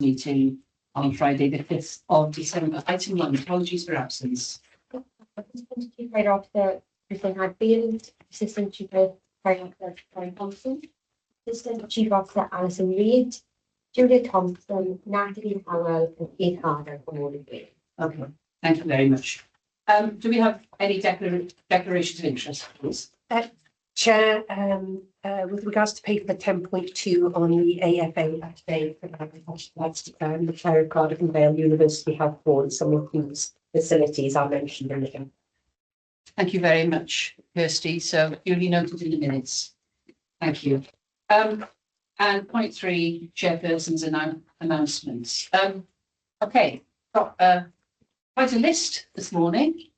meeting on Friday, the 5th of December. Item 1, apologies for absence. Assistant Chief Fire Officer Christine Hadfield, Assistant Chief Fire Officer Brian Thompson, Assistant Chief Officer Alison Reid, Julia Thompson, Natalie Howell, and Kate Harder from all of you. Okay, thank you very much. Do we have any declarations of interest, please? Chair, with regards to paper 10.2 on the AFA today, the Chair of Cardiff and Vale University have for some of these facilities are mentioned in the. Thank you very much, Kirsty. So duly noted in the minutes. Thank you. And point 3, chairperson's announcements. Okay, got quite a list this morning.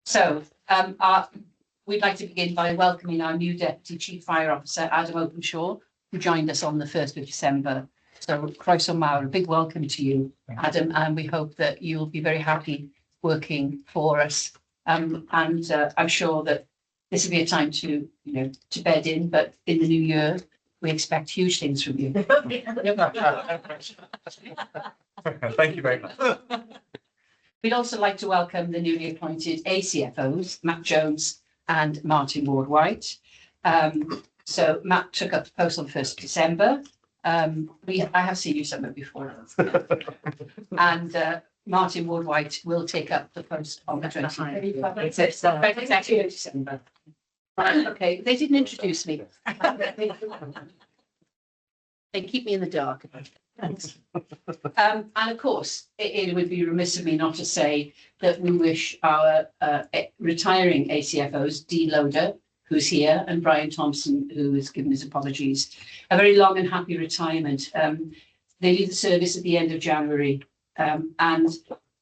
So we'd like to begin by welcoming our new Deputy Chief Fire Officer, Adam Openshaw, who joined us on the 1st of December. So croeso mawr, a big welcome to you, Adam, and we hope that you'll be very happy working for us. And I'm sure that this will be a time to, to bed in, but in the new year, we expect huge things from you. Thank you very much. We'd also like to welcome the newly appointed ACFOs, Matt Jones and Martin Ward-White. So Matt took up the post on the 1st of December. I have seen you somewhere before. And Martin Ward-White will take up the post on the 20th. It's actually December. Right, okay, they didn't introduce me. They keep me in the dark. Thanks. And of course, it would be remiss of me not to say that we wish our retiring ACFOs, Dean Loader, who's here, and Brian Thompson, who has given his apologies, a very long and happy retirement. They leave the service at the end of January, and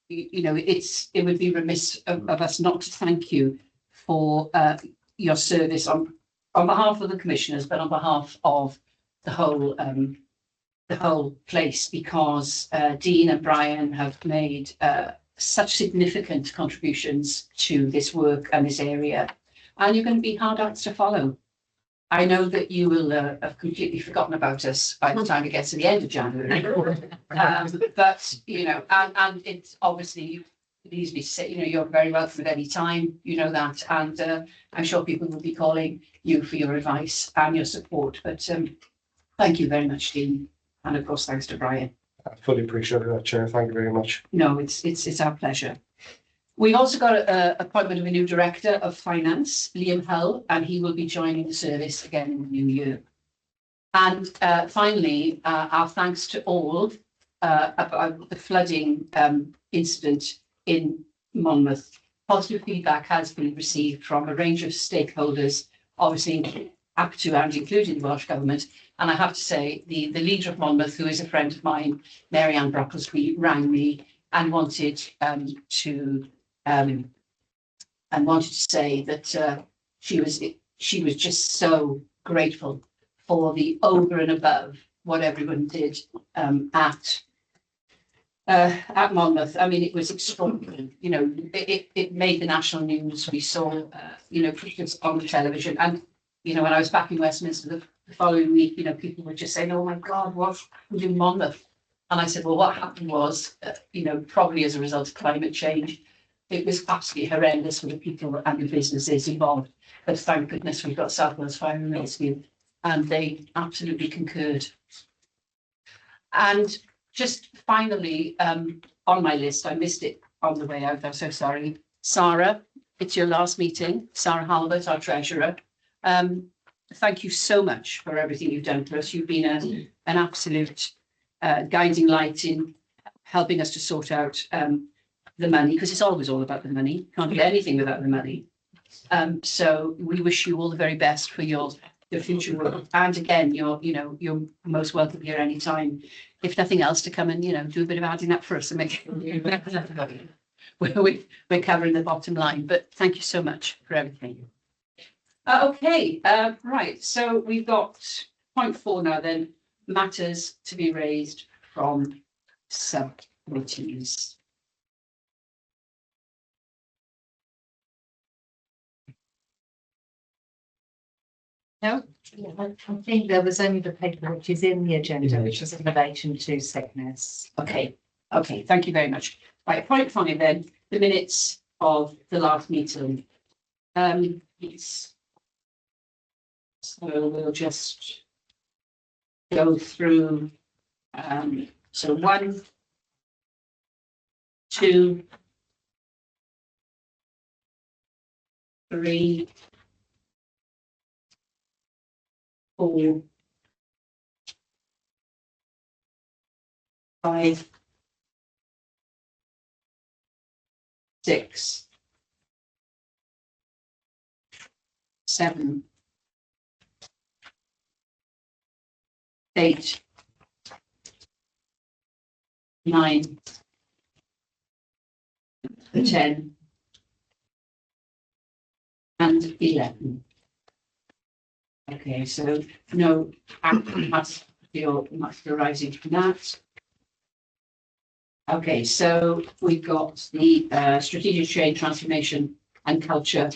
it would be remiss of us not to thank you for your service on behalf of the commissioners, but on behalf of the whole place, because Dean and Brian have made such significant contributions to this work and this area, and you're going to be hard acts to follow. I know that you will have completely forgotten about us by the time it gets to the end of January, but and it's obviously you could easily say, you're very welcome at any time, that, and I'm sure people will be calling you for your advice and your support. But thank you very much, Dean. And of course, thanks to Brian. I fully appreciate that, Chair. Thank you very much. No, it's our pleasure. We've also got an appointment of a new Director of Finance, Liam Hull, and he will be joining the service again in the new year. And finally, our thanks to all about the flooding incident in Monmouth. Positive feedback has been received from a range of stakeholders, obviously up to and including the Welsh Government. And I have to say, the leader of Monmouth, who is a friend of mine, Mary Ann Brocklesby, rang me and wanted to say that she was just so grateful for the over and above what everyone did at Monmouth. I mean, it was extraordinary. It made the national news. We saw pictures on the television, and when I was back in Westminster the following week, people were just saying, "Oh my God, what happened in Monmouth?" And I said, "Well, what happened was, probably as a result of climate change, it was absolutely horrendous for the people and the businesses involved. But thank goodness we've got South Wales Fire and Rescue, and they absolutely concurred." And just finally, on my list, I missed it on the way out. I'm so sorry. Sarah, it's your last meeting. Sarah Halbert, our treasurer. Thank you so much for everything you've done for us. You've been an absolute guiding light in helping us to sort out the money, because it's always all about the money. Can't do anything without the money. So we wish you all the very best for your future work. And again, you're most welcome here anytime. If nothing else, to come and do a bit of adding up for us and make we're covering the bottom line. But thank you so much for everything. Okay, right. So we've got point 4 now. Then matters to be raised from subcommittees. No? I think there was only the paper which is in the agenda, which is in relation to sickness. Okay, okay, thank you very much. Right, point 5 then, the minutes of the last meeting. It's so we'll just go through, so 1, 2, 3, 4, 5, 6, 7, 8, 9, 10, and 11. Okay, so no action must arising from that. Okay, so we've got the Strategic Change, Transformation and Culture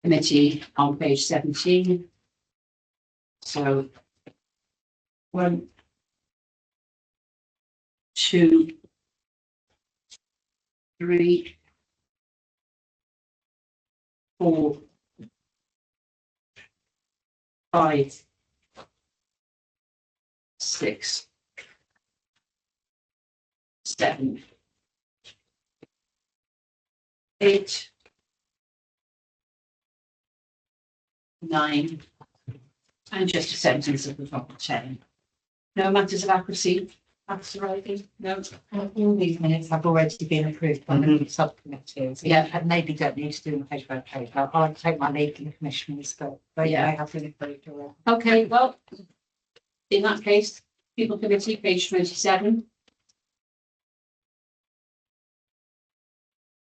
Committee on page 17. So 1, 2, 3, 4, 5, 6, 7, 8, 9, and just a sentence at the top of 10. No matters of accuracy, that's arriving, no? All these minutes have already been approved by the subcommittees. Yeah. And maybe don't need to do them page by page. I'll take my lead in the commissioners, but they Yeah. have been approved already. Okay, well, in that case, People Committee, page 27.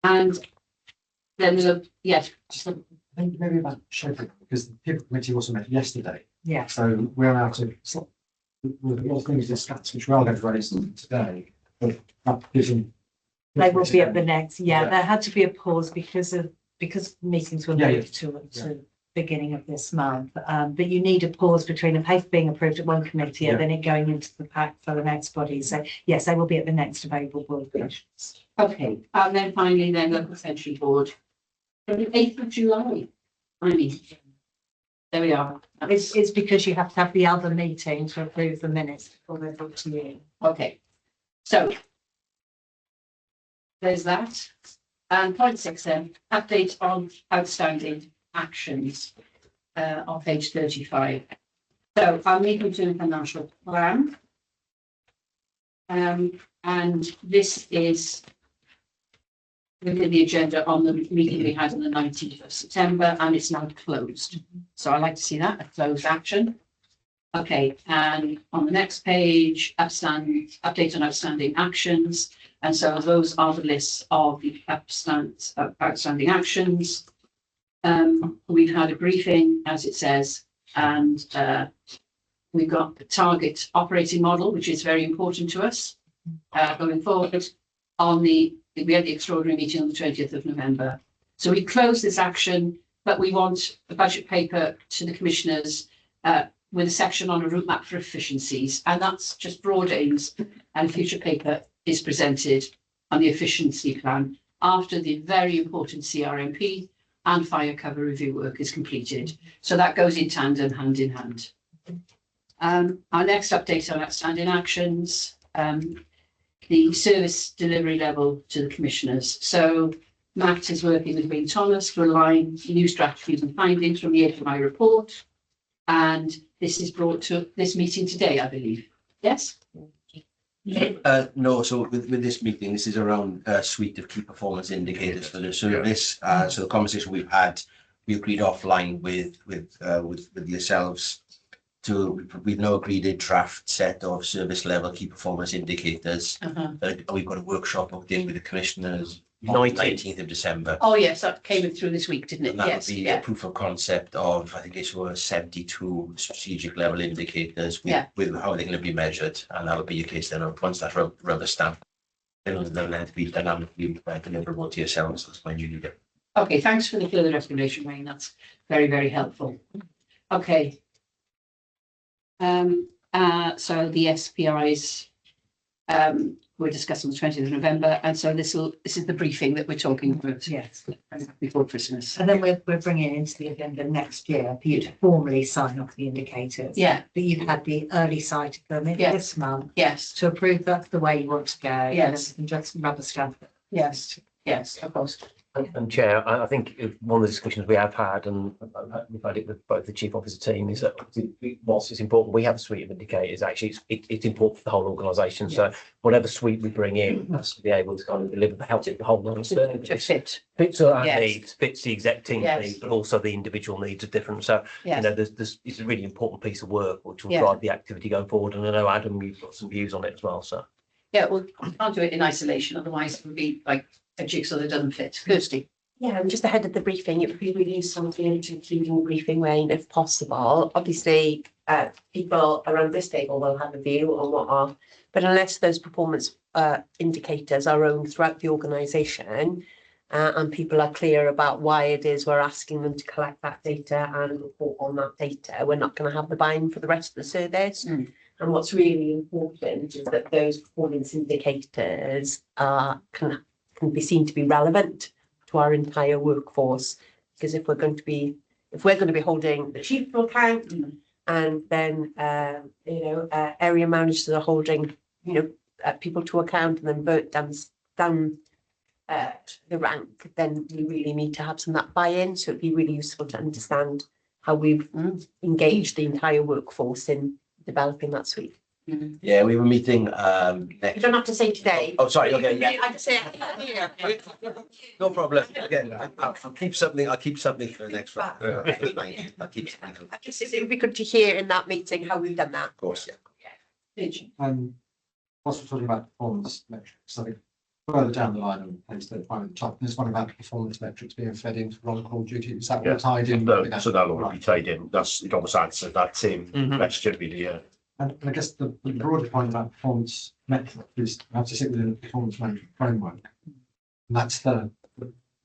And then there's a, yes, Just a- I think maybe about Sheffield, because the people committee also met yesterday, Yeah. so we're out of, with a lot of things discussed, which we are going to raise today, but that gives them. They will be at the next, Yeah. there had to be a pause because meetings were Yeah, yeah. moved to beginning of this month. But you need a pause between a paper being approved at one committee and Yeah. then it going into the pack for the next body. So yes, they will be at the next available board meetings. okay, and then finally, then local century board. From the 8th of July. I mean, there we are. It's because you have to have the other meeting to approve the minutes before they're brought to you. Okay, so there's that. And point 6 then, update on outstanding actions on page 35. So our medium-term financial plan. And this is within the agenda on the meeting we had on the 19th of September, and it's now closed. So I'd like to see that, a closed action. Okay, and on the next page, update on outstanding actions. And so those are the lists of the outstanding actions. We've had a briefing, as it says, and we've got the target operating model, which is very important to us going forward. We had the extraordinary meeting on the 20th of November. So we close this action, but we want a budget paper to the commissioners with a section on a route map for efficiencies. And that's just broad aims, and future paper is presented on the efficiency plan after the very important CRMP and fire cover review work is completed. So that goes in tandem, hand in hand. Our next update on outstanding actions, the service delivery level to the commissioners. So Matt is working with Wayne Thomas to align new strategies and findings from the HMI report. And this is brought to this meeting today, I believe. Yes? No, so with this meeting, this is around a suite of key performance indicators for the service. So the conversation we've had, we agreed offline with yourselves we've now agreed a draft set of service level key performance indicators. We've got a workshop booked in with the commissioners on 19th of December. Oh, yes, that came through this week, didn't it? And that Yes, would be yeah. a proof of concept of, I think it's 72 strategic level indicators with, Yeah. with how they're going to be measured. And that'll be your case then once that rubber stamp. They'll have to be dynamically deliverable to yourselves when you need it. Okay, thanks for the further explanation, Wayne. That's very, very helpful. Okay. So the SPIs, we're discussing the 20th of November, and so this is the briefing that we're talking about Yes. before Christmas. And then we're bringing it into the agenda next year for you to formally sign off the indicators. Yeah, But you've had the early sight of them in Yeah. this month yes, to approve that's the way you want to go. Yes. And just rubber stamp it. yes, yes, of course. And Chair, I think one of the discussions we have had, and we've had it with both the chief officer team, is that whilst it's important, we have a suite of indicators, actually, it's important for the whole organisation. So whatever suite we bring in has to be able to kind of deliver the health of the whole To organisation. fit, Fits our Yes. needs, fits the exec team Yes. needs, but also the individual needs are different. So, yes. it's a really important piece of work which will Yeah. drive the activity going forward. And I know, Adam, you've got some views on it as well, so. Yeah, well, we can't do it in isolation, otherwise it would be like a jigsaw that doesn't fit. Kirsty? Yeah, and just ahead of the briefing, it would be really useful to include in the briefing, Wayne, if possible. Obviously, people around this table will have a view on what are, but unless those performance indicators are owned throughout the organisation, and people are clear about why it is we're asking them to collect that data and report on that data, we're not going to have the buy-in for the rest of the service. Mm. And what's really important is that those performance indicators can be seen to be relevant to our entire workforce. Because if we're going to be holding the chief to account, and then area managers are holding people to account, and then vote down the rank, then we really need to have some of that buy-in. So it'd be really useful to understand how we've engaged the entire workforce in developing that suite. Yeah, we have a meeting You next. don't have to say today. Oh, sorry, okay, yeah. I just say, No problem. Again, I'll keep something for the next one. I'll keep something. Of it would be good to hear in that meeting how we've done that. course, yeah. Whilst we're talking about performance metrics, I think further down the line on page 35 at the top, there's one about performance metrics being fed into on-call duty. Is that all Yeah. tied in? No, with that? so that'll be Right. tied in. That's, it almost answered that same question really, yeah. And I guess the broader point about performance metric is you have to sit within a performance management framework. And that's the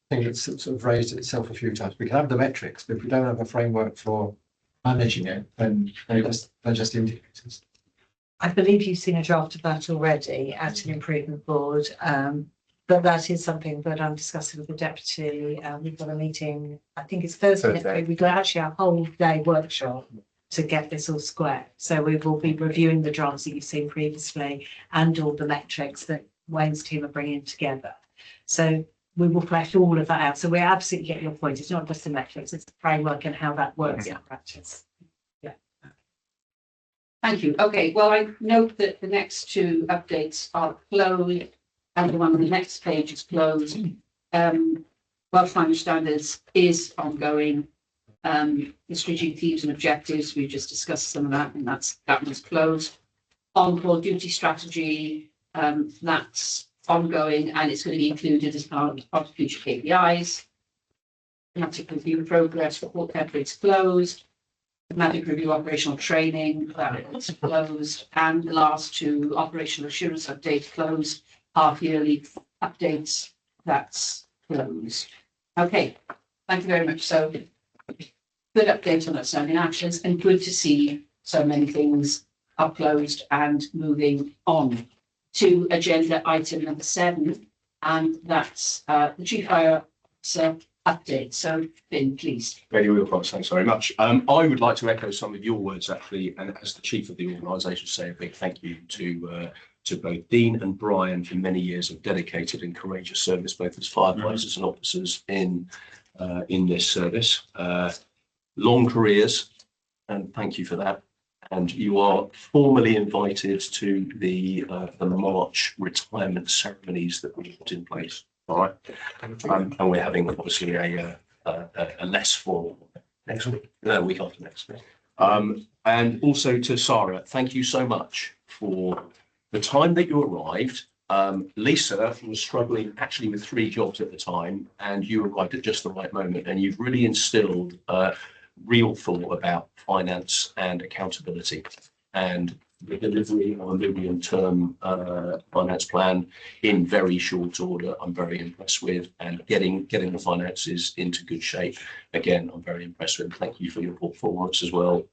thing that's sort of raised itself a few times. We can have the metrics, but if we don't have a framework for managing it, then they're just indicators. I believe you've seen a draft of that already at an improvement board. But that is something that I'm discussing with the deputy. We've got a meeting, I think it's Thursday next week. We've got actually a whole day workshop to get this all square. So we will be reviewing the drafts that you've seen previously and all the metrics that Wayne's team are bringing together. So we will flesh all of that out. So we absolutely get your point. It's not just the metrics, it's the framework and how that works in practice. Thank you. Okay, well, I note that the next two updates are closed and the one on the next page is closed. Welsh Language Standards is ongoing. The strategic themes and objectives, we just discussed some of that, and that one's closed. On-call duty strategy, that's ongoing and it's going to be included as part of future KPIs. Thematic review progress, report templates closed. Thematic review operational training, that's closed. And the last two, operational assurance update closed, half yearly updates, that's closed. Okay, thank you very much. So good update on outstanding actions and good to see so many things are closed and moving on to agenda item number 7. And that's the Chief Fire Officer update. So Finn, please. Very real promise, thanks very much. I would like to echo some of your words actually, and as the chief of the organisation, say a big thank you to both Dean and Brian for many years of dedicated and courageous service, both as firefighters and officers in this service. Long careers, and thank you for that. And you are formally invited to the March retirement ceremonies that we put in place. All right, and we're having obviously a less formal next week, no, week after next week. And also to Sarah, thank you so much for the time that you arrived. Lisa was struggling actually with 3 jobs at the time, and you arrived at just the right moment, and you've really instilled real thought about finance and accountability. And the delivery of a medium-term finance plan in very short order. I'm very impressed with, and getting the finances into good shape. Again, I'm very impressed with. Thank you for your performance as well.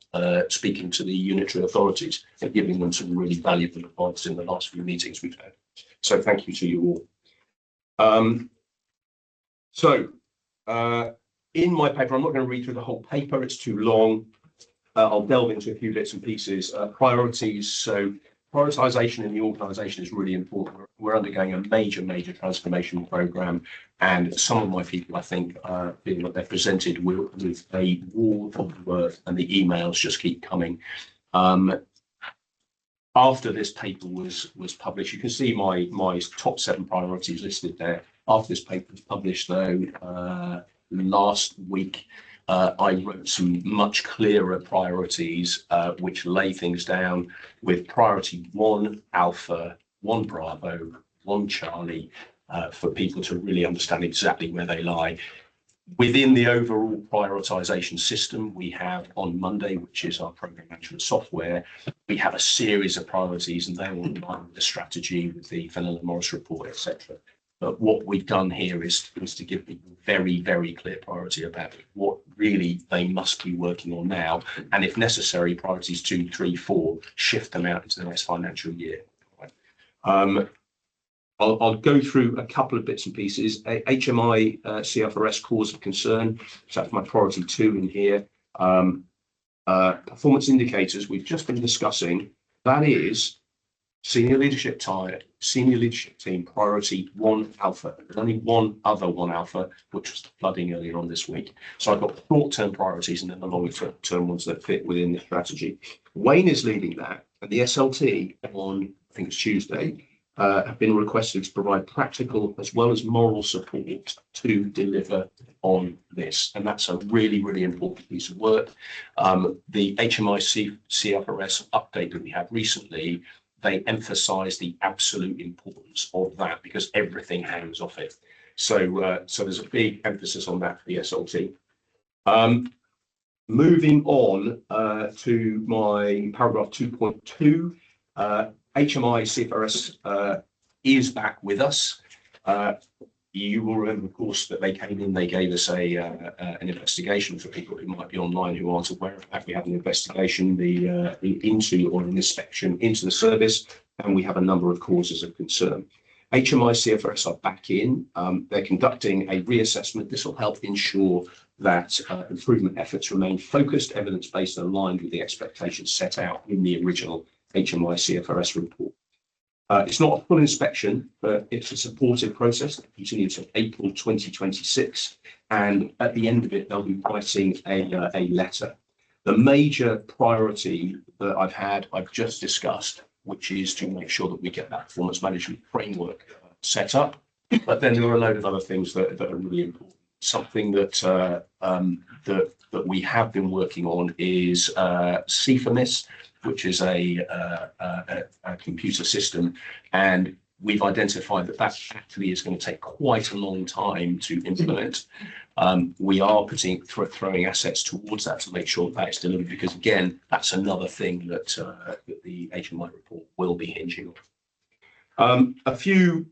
Speaking to the unitary authorities and giving them some really valuable advice in the last few meetings we've had. So thank you to you all. In my paper, I'm not going to read through the whole paper. It's too long. I'll delve into a few bits and pieces. Priorities. So prioritization in the organisation is really important. We're undergoing a major transformation program, and some of my people, I think, being that they're presented with a wall of work, and the emails just keep coming. After this paper was published, you can see my top 7 priorities listed there. After this paper was published, though, last week, I wrote some much clearer priorities, which lay things down with priority 1 Alpha, 1 Bravo, 1 Charlie, for people to really understand exactly where they lie. Within the overall prioritization system, we have on Monday, which is our program management software, we have a series of priorities, and they're all in line with the strategy, with the Fenelon Morris report, etc. But what we've done here is to give people very clear priority about what really they must be working on now, and if necessary, priorities 2, 3, 4, shift them out into the next financial year. I'll go through a couple of bits and pieces. HMI CFRS cause of concern. So that's my priority 2 in here. Performance indicators we've just been discussing. That is senior leadership team priority 1 Alpha. There's only one other 1 Alpha, which was the flooding earlier on this week. So I've got short-term priorities and then the longer-term ones that fit within the strategy. Wayne is leading that, and the SLT on, I think it's Tuesday, have been requested to provide practical as well as moral support to deliver on this. And that's a really important piece of work. The HMI CFRS update that we had recently, they emphasize the absolute importance of that because everything hangs off it. So there's a big emphasis on that for the SLT. Moving on to my paragraph 2.2, HMI CFRS is back with us. You will remember, of course, that they came in, they gave us an investigation for people who might be online who aren't aware of that. We had an investigation or an inspection into the service, and we have a number of causes of concern. HMI CFRS are back in. They're conducting a reassessment. This will help ensure that improvement efforts remain focused, evidence-based, and aligned with the expectations set out in the original HMI CFRS report. It's not a full inspection, but it's a supportive process that continues to April 2026. And at the end of it, they'll be writing a letter. The major priority that I've just discussed, which is to make sure that we get that performance management framework set up. But then there are a load of other things that are really important. Something that we have been working on is CFMIS, which is a computer system, and we've identified that actually is going to take quite a long time to implement. We are throwing assets towards that to make sure that is delivered, because again, that's another thing that the HMI report will be hinging on. A few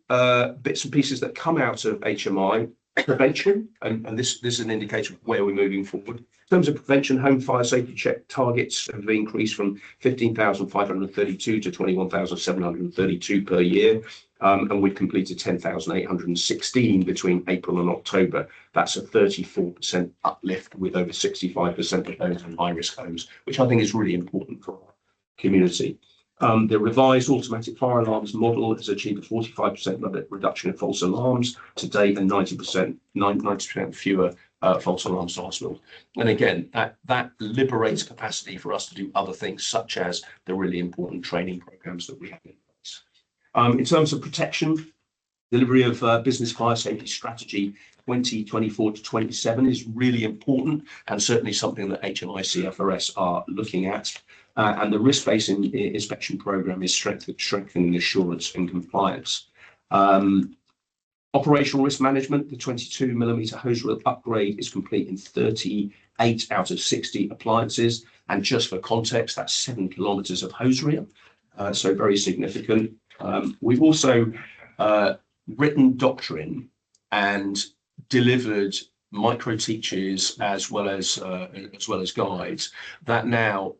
bits and pieces that come out of HMI. Prevention, and this is an indicator of where we're moving forward. In terms of prevention, home fire safety check targets have increased from 15,532 to 21,732 per year, and we've completed 10,816 between April and October. That's a 34% uplift, with over 65% of those in high-risk homes, which I think is really important for our community. The revised automatic fire alarms model has achieved a 45% reduction in false alarms to date, and 90% fewer false alarms to hospital. And again, that liberates capacity for us to do other things, such as the really important training programs that we have in place. In terms of protection, delivery of business fire safety strategy 2024 to 27 is really important, and certainly something that HMI CFRS are looking at. And the risk-based inspection program is strengthening assurance and compliance. Operational risk management, the 22mm hose reel upgrade is complete in 38 out of 60 appliances. And just for context, that's 7 kilometers of hose reel. so very significant. We've also written doctrine and delivered micro teachers as well as guides that now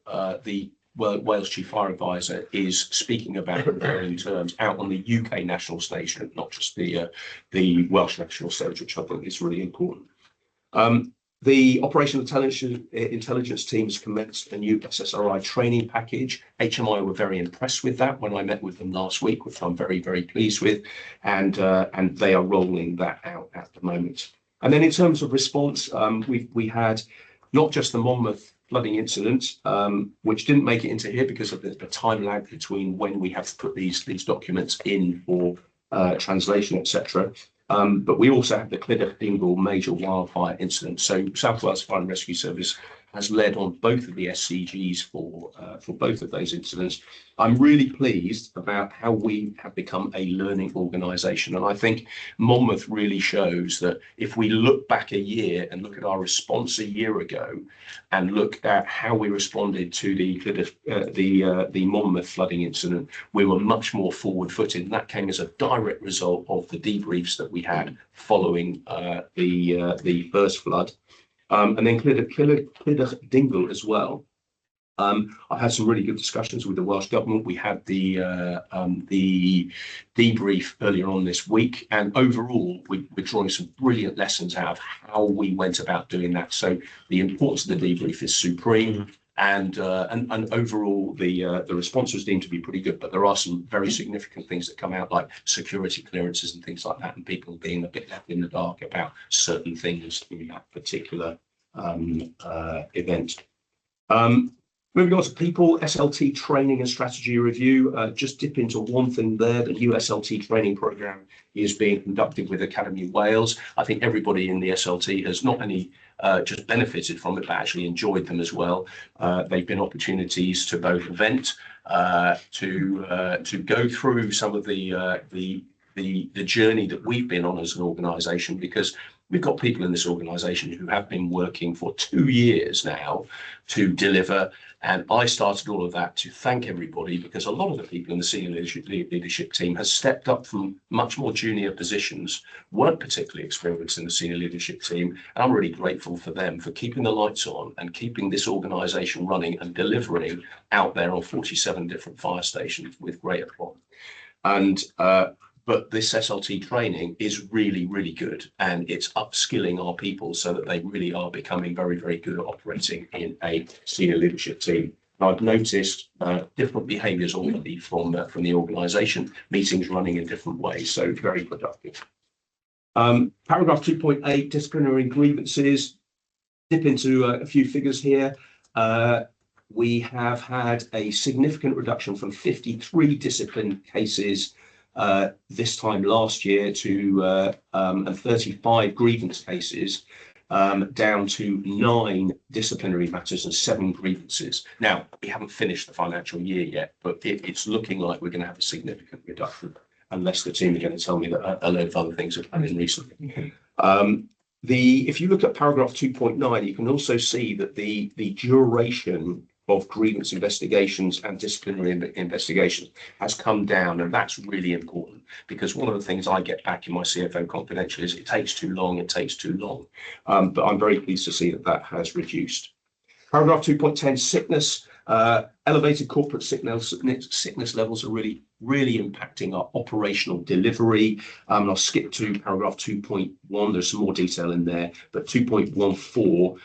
the Wales Chief Fire Advisor is speaking about in terms out on the UK national stage, not just the Welsh national stage, which I think is really important. The operational intelligence team has commenced a new SSRI training package. HMI were very impressed with that when I met with them last week, which I'm very, very pleased with, and they are rolling that out at the moment. And then in terms of response, we had not just the Monmouth flooding incident, which didn't make it into here because of the time lag between when we have to put these documents in for translation, etc. But we also have the Clydach Dingle major wildfire incident. So South Wales Fire and Rescue Service has led on both of the SCGs for both of those incidents. I'm really pleased about how we have become a learning organisation. And I think Monmouth really shows that if we look back a year and look at our response a year ago and look at how we responded to the Monmouth flooding incident, we were much more forward footed. And that came as a direct result of the debriefs that we had following the first flood. And then Clydach Dingle as well. I've had some really good discussions with the Welsh Government. We had the debrief earlier on this week, and overall we're drawing some brilliant lessons out of how we went about doing that. So the importance of the debrief is supreme, and overall the response was deemed to be pretty good. But there are some very significant things that come out, like security clearances and things like that, and people being a bit left in the dark about certain things in that particular event. Moving on to people, SLT training and strategy review. Just dip into one thing there. The new SLT training program is being conducted with Academy Wales. I think everybody in the SLT has not only just benefited from it, but actually enjoyed them as well. They've been opportunities to both vent, to go through some of the journey that we've been on as an organisation, because we've got people in this organisation who have been working for 2 years now to deliver. And I started all of that to thank everybody, because a lot of the people in the senior leadership team has stepped up from much more junior positions, weren't particularly experienced in the senior leadership team. And I'm really grateful for them for keeping the lights on and keeping this organisation running and delivering out there on 47 different fire stations with great aplomb. And but this SLT training is really, really good, and it's upskilling our people so that they really are becoming very, very good at operating in a senior leadership team. And I've noticed different behaviours already from the organisation, meetings running in different ways, so very productive. Paragraph 2.8, disciplinary grievances. Dip into a few figures here. We have had a significant reduction from 53 discipline cases this time last year to 35 grievance cases, down to 9 disciplinary matters and 7 grievances. Now, we haven't finished the financial year yet, but it's looking like we're going to have a significant reduction, unless the team are going to tell me that a load of other things have come in recently. If you look at paragraph 2.9, you can also see that the duration of grievance investigations and disciplinary investigations has come down, and that's really important, because one of the things I get back in my CFO confidential is it takes too long, but I'm very pleased to see that that has reduced. Paragraph 2.10, sickness. Elevated corporate sickness levels are really impacting our operational delivery. I'll skip to paragraph 2.1. There's some more detail in there, but 2.14,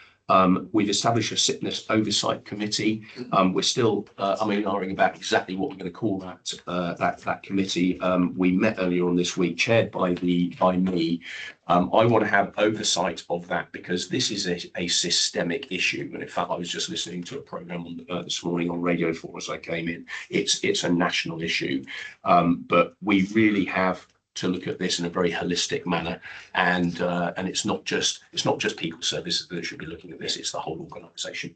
we've established a sickness oversight committee. We're still umming about exactly what we're going to call that committee. We met earlier on this week, chaired by me. I want to have oversight of that, because this is a systemic issue. And in fact, I was just listening to a programme this morning on Radio 4 as I came in. It's a national issue, but we really have to look at this in a very holistic manner, and it's not just people services that should be looking at this, it's the whole organisation.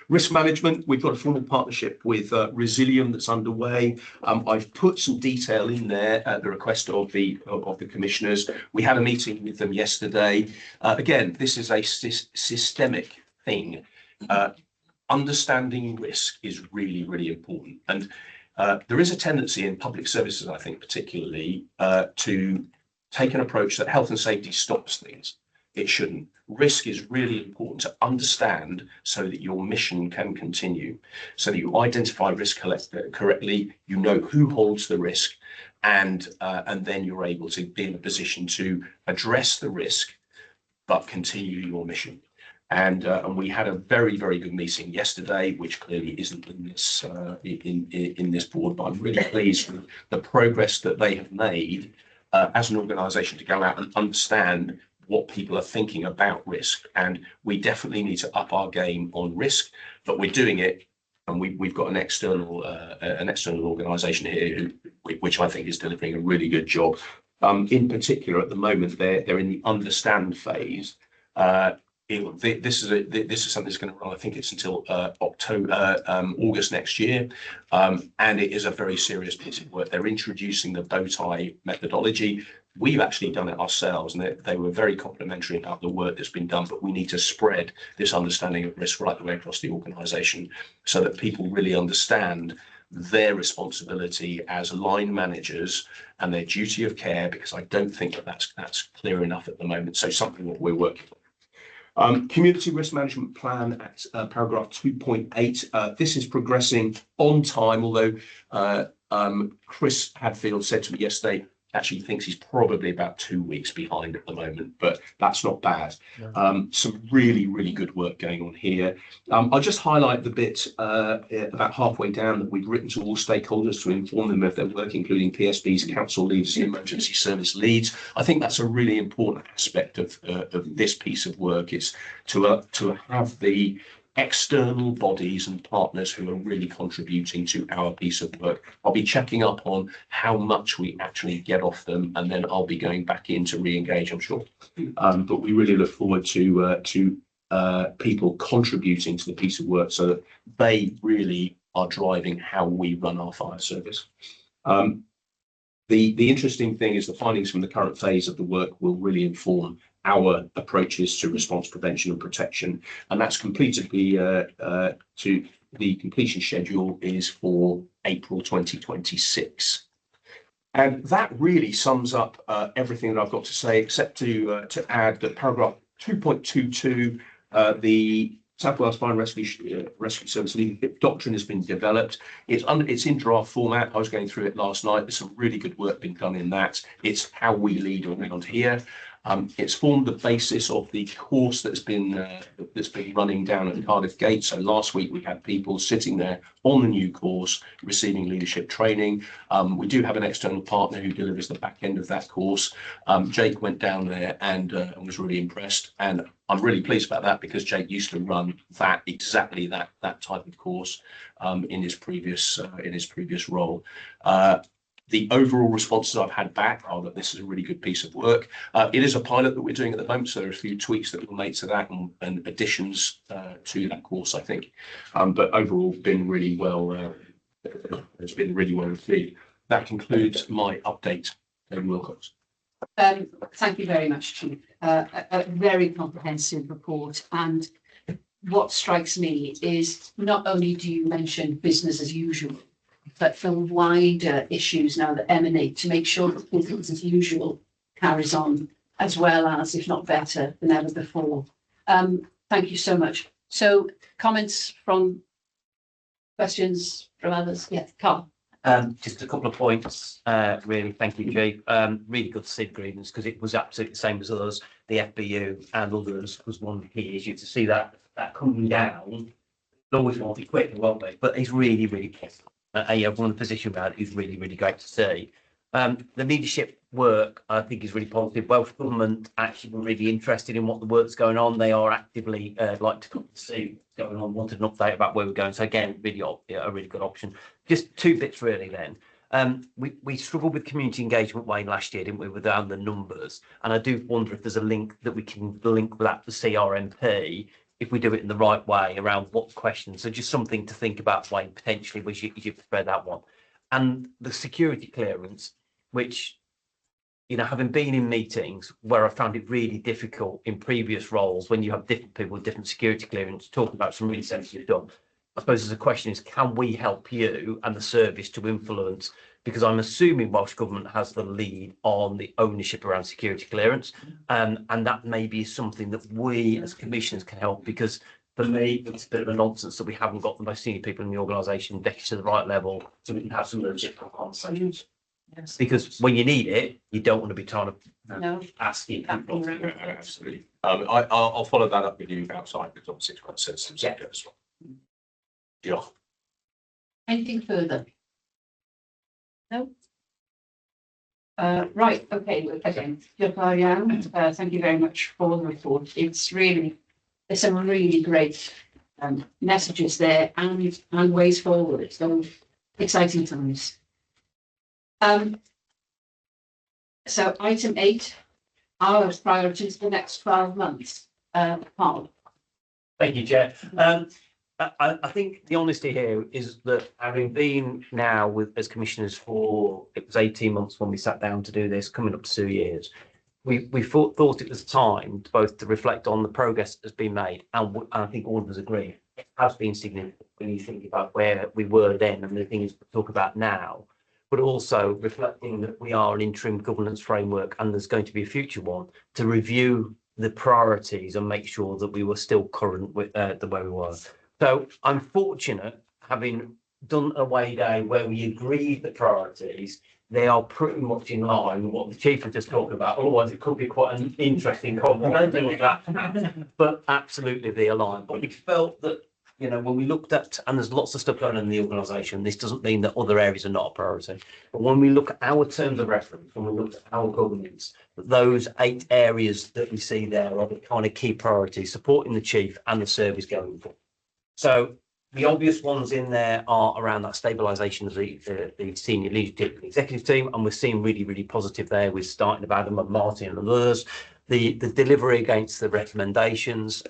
Risk management, we've got a formal partnership with Resilium that's underway. I've put some detail in there at the request of the commissioners. We had a meeting with them yesterday. Again, this is a systemic thing. understanding risk is really, really important. And there is a tendency in public services, I think, particularly, to take an approach that health and safety stops things. It shouldn't. Risk is really important to understand so that your mission can continue, so that you identify risk correctly, you know who holds the risk, and then you're able to be in a position to address the risk, but continue your mission. And we had a very, very good meeting yesterday, which clearly isn't in this in this board, but I'm really pleased with the progress that they have made as an organisation to go out and understand what people are thinking about risk. And we definitely need to up our game on risk, but we're doing it. And we've got an external organisation here which I think is delivering a really good job. In particular, at the moment, they're in the understand phase. This is something that's going to run. I think it's until August next year, and it is a very serious piece of work. They're introducing the bow tie methodology. We've actually done it ourselves, and they were very complimentary about the work that's been done. But we need to spread this understanding of risk right the way across the organisation, so that people really understand their responsibility as line managers and their duty of care. Because I don't think that's clear enough at the moment. So something that we're working on. Community risk management plan at paragraph 2.8. This is progressing on time, although Chris Hadfield said to me yesterday, actually thinks he's probably about 2 weeks behind at the moment, but that's not bad. No. Some really, really good work going on here. I'll just highlight the bit about halfway down that we've written to all stakeholders to inform them of their work, including PSBs, council leads, emergency service leads. I think that's a really important aspect of this piece of work, is to have the external bodies and partners who are really contributing to our piece of work. I'll be checking up on how much we actually get off them, and then I'll be going back in to re-engage, I'm sure. But we really look forward to people contributing to the piece of work, so that they really are driving how we run our fire service. The interesting thing is the findings from the current phase of the work will really inform our approaches to response prevention and protection, and that's completed to the completion schedule is for April 2026. And that really sums up everything that I've got to say, except to add that paragraph 2.22, the South Wales Fire and Rescue Service Leadership Doctrine has been developed. It's in draft format. I was going through it last night. There's some really good work being done in that. It's how we lead around here. It's formed the basis of the course that's been running down at Cardiff Gate. So last week we had people sitting there on the new course receiving leadership training. We do have an external partner who delivers the back end of that course. Jake went down there and was really impressed, and I'm really pleased about that, because Jake used to run exactly that type of course in his previous role. The overall responses I've had back are that this is a really good piece of work. It is a pilot that we're doing at the moment, so there are a few tweaks that we'll make to that and additions to that course, I think. But overall, been really well. It's been really well received. That concludes my update. David Wilcox. Thank you very much, Chief. A very comprehensive report, and what strikes me is not only do you mention business as usual, but the wider issues now that emanate to make sure that business as usual carries on as well as, if not better, than ever before. Thank you so much. So comments from, questions from others? Yes, Carl. Just a couple of points, really. Thank you, Chief. Really good to see the grievance, because it was absolutely the same as us. The FBU and others was one of the key issues. To see that coming down, always want to be quick, won't we? But it's really, really positive. One of the position about it is really, really great to see. The leadership work, I think, is really positive. Welsh Government actually were really interested in what the work's going on. They are actively like to come to see what's going on, wanted an update about where we're going. So again, really a really good option. Just two bits really then. We struggled with community engagement, Wayne, last year, didn't we, without the numbers? And I do wonder if there's a link that we can link with that to CRMP, if we do it in the right way around what questions. So just something to think about, Wayne, potentially, as you spread that one. And the security clearance, which you know, having been in meetings where I found it really difficult in previous roles when you have different people with different security clearance talking about some really sensitive stuff. I suppose the question is, can we help you and the service to influence? Because I'm assuming Welsh Government has the lead on the ownership around security clearance. And that may be something that we as commissioners can help, because for me, it's a bit of a nonsense that we haven't got the most senior people in the organisation vetted to the right level so we can have some legitimate conversations. Yes. Because when you need it, you don't want to be trying to No. asking people. Yeah, absolutely. I'll follow that up with you outside, because obviously it's quite sensitive subject as well. Yeah. Anything further? No? Right, okay, again, thank you very much for the report. There's some really great messages there and ways forward. So exciting times. So item 8, our priorities for the next 12 months. Paul. Thank you, Chair. I think the honesty here is that having been now with as commissioners for, it was 18 months when we sat down to do this, coming up to 2 years, we thought it was time to both to reflect on the progress that's been made, and I think all of us agree it has been significant when you think about where we were then and the things we talk about now, but also reflecting that we are an interim governance framework and there's going to be a future one, to review the priorities and make sure that we were still current with the way we were. So I'm fortunate, having done a way day where we agreed the priorities, they are pretty much in line with what the chief was just talking about. Otherwise, it could be quite an interesting conversation with that. But absolutely they align. But we felt that, you know, when we looked at, and there's lots of stuff going on in the organisation, this doesn't mean that other areas are not a priority. But when we look at our terms of reference, when we look at our governance, those 8 areas that we see there are the kind of key priorities, supporting the chief and the service going forward. So the obvious ones in there are around that stabilisation of the senior leadership and executive team, and we're seeing really, really positive there. We're starting about them, Martin and others. The delivery against the recommendations,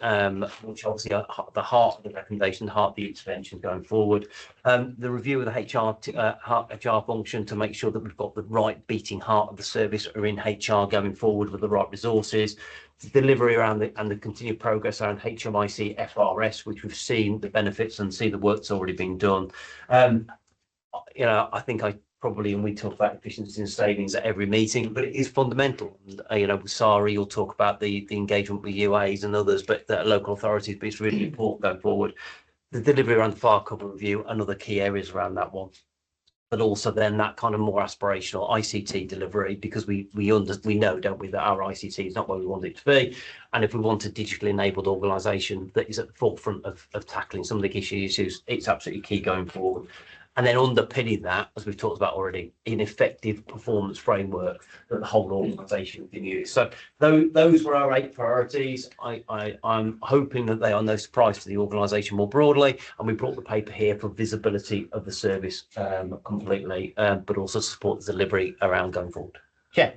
which obviously are the heart of the recommendation, the heart of the intervention going forward. The review of the HR function to make sure that we've got the right beating heart of the service are in HR going forward with the right resources. The delivery around and the continued progress around HMIC FRS, which we've seen the benefits and see the work's already been done. You know, I think and we talk about efficiency and savings at every meeting, but it is fundamental. And, you know, Sari will talk about the engagement with UAs and others, but the local authorities, but it's really important going forward. The delivery around the fire cover review and other key areas around that one. But also then that kind of more aspirational ICT delivery, because we know, don't we, that our ICT is not where we want it to be. And if we want a digitally enabled organisation that is at the forefront of tackling some of the issues, it's absolutely key going forward. And then underpinning that, as we've talked about already, an effective performance framework that the whole organisation can use. So those were our 8 priorities. I'm hoping that they are no surprise to the organisation more broadly. And we brought the paper here for visibility of the service completely, but also support the delivery around going forward. Yeah.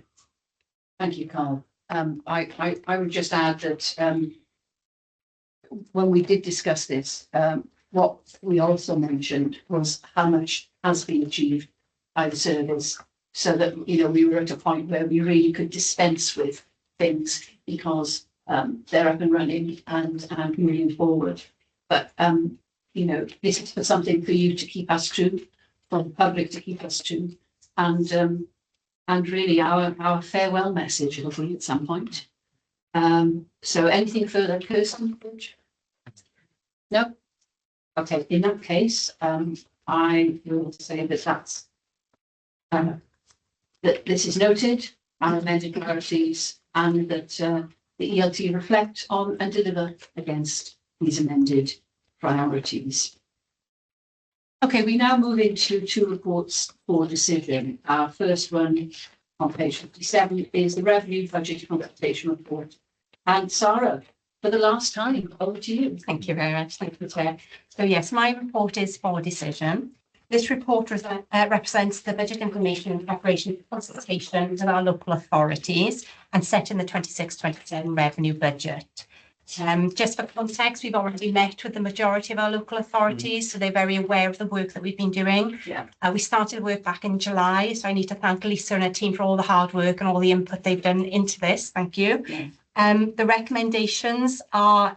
Thank you, Carl. I would just add that when we did discuss this, what we also mentioned was how much has been achieved by the service, so that, you know, we were at a point where we really could dispense with things because they're up and running and moving forward. But, you know, this is for something for you to keep us to, for the public to keep us to, and really our farewell message, hopefully at some point. So anything further, Kirsten? No? Okay, in that case, I will say that that this is noted, our amended priorities, and that the ELT reflect on and deliver against these amended priorities. Okay, we now move into 2 reports for decision. Our first one on page 57 is the Revenue Budget Consultation Report. And Sarah, for the last time, over to you. Thank you very much. Thank you, Chair. So yes, my report is for decision. This report represents the budget information and preparation consultation with our local authorities and set in the 26-27 revenue budget. Just for context, we've already met with the majority of our local authorities, so they're very aware of the work that we've been doing. Yeah. We started work back in July, so I need to thank Lisa and her team for all the hard work and all the input they've done into this. Thank you. Yeah. The recommendations are,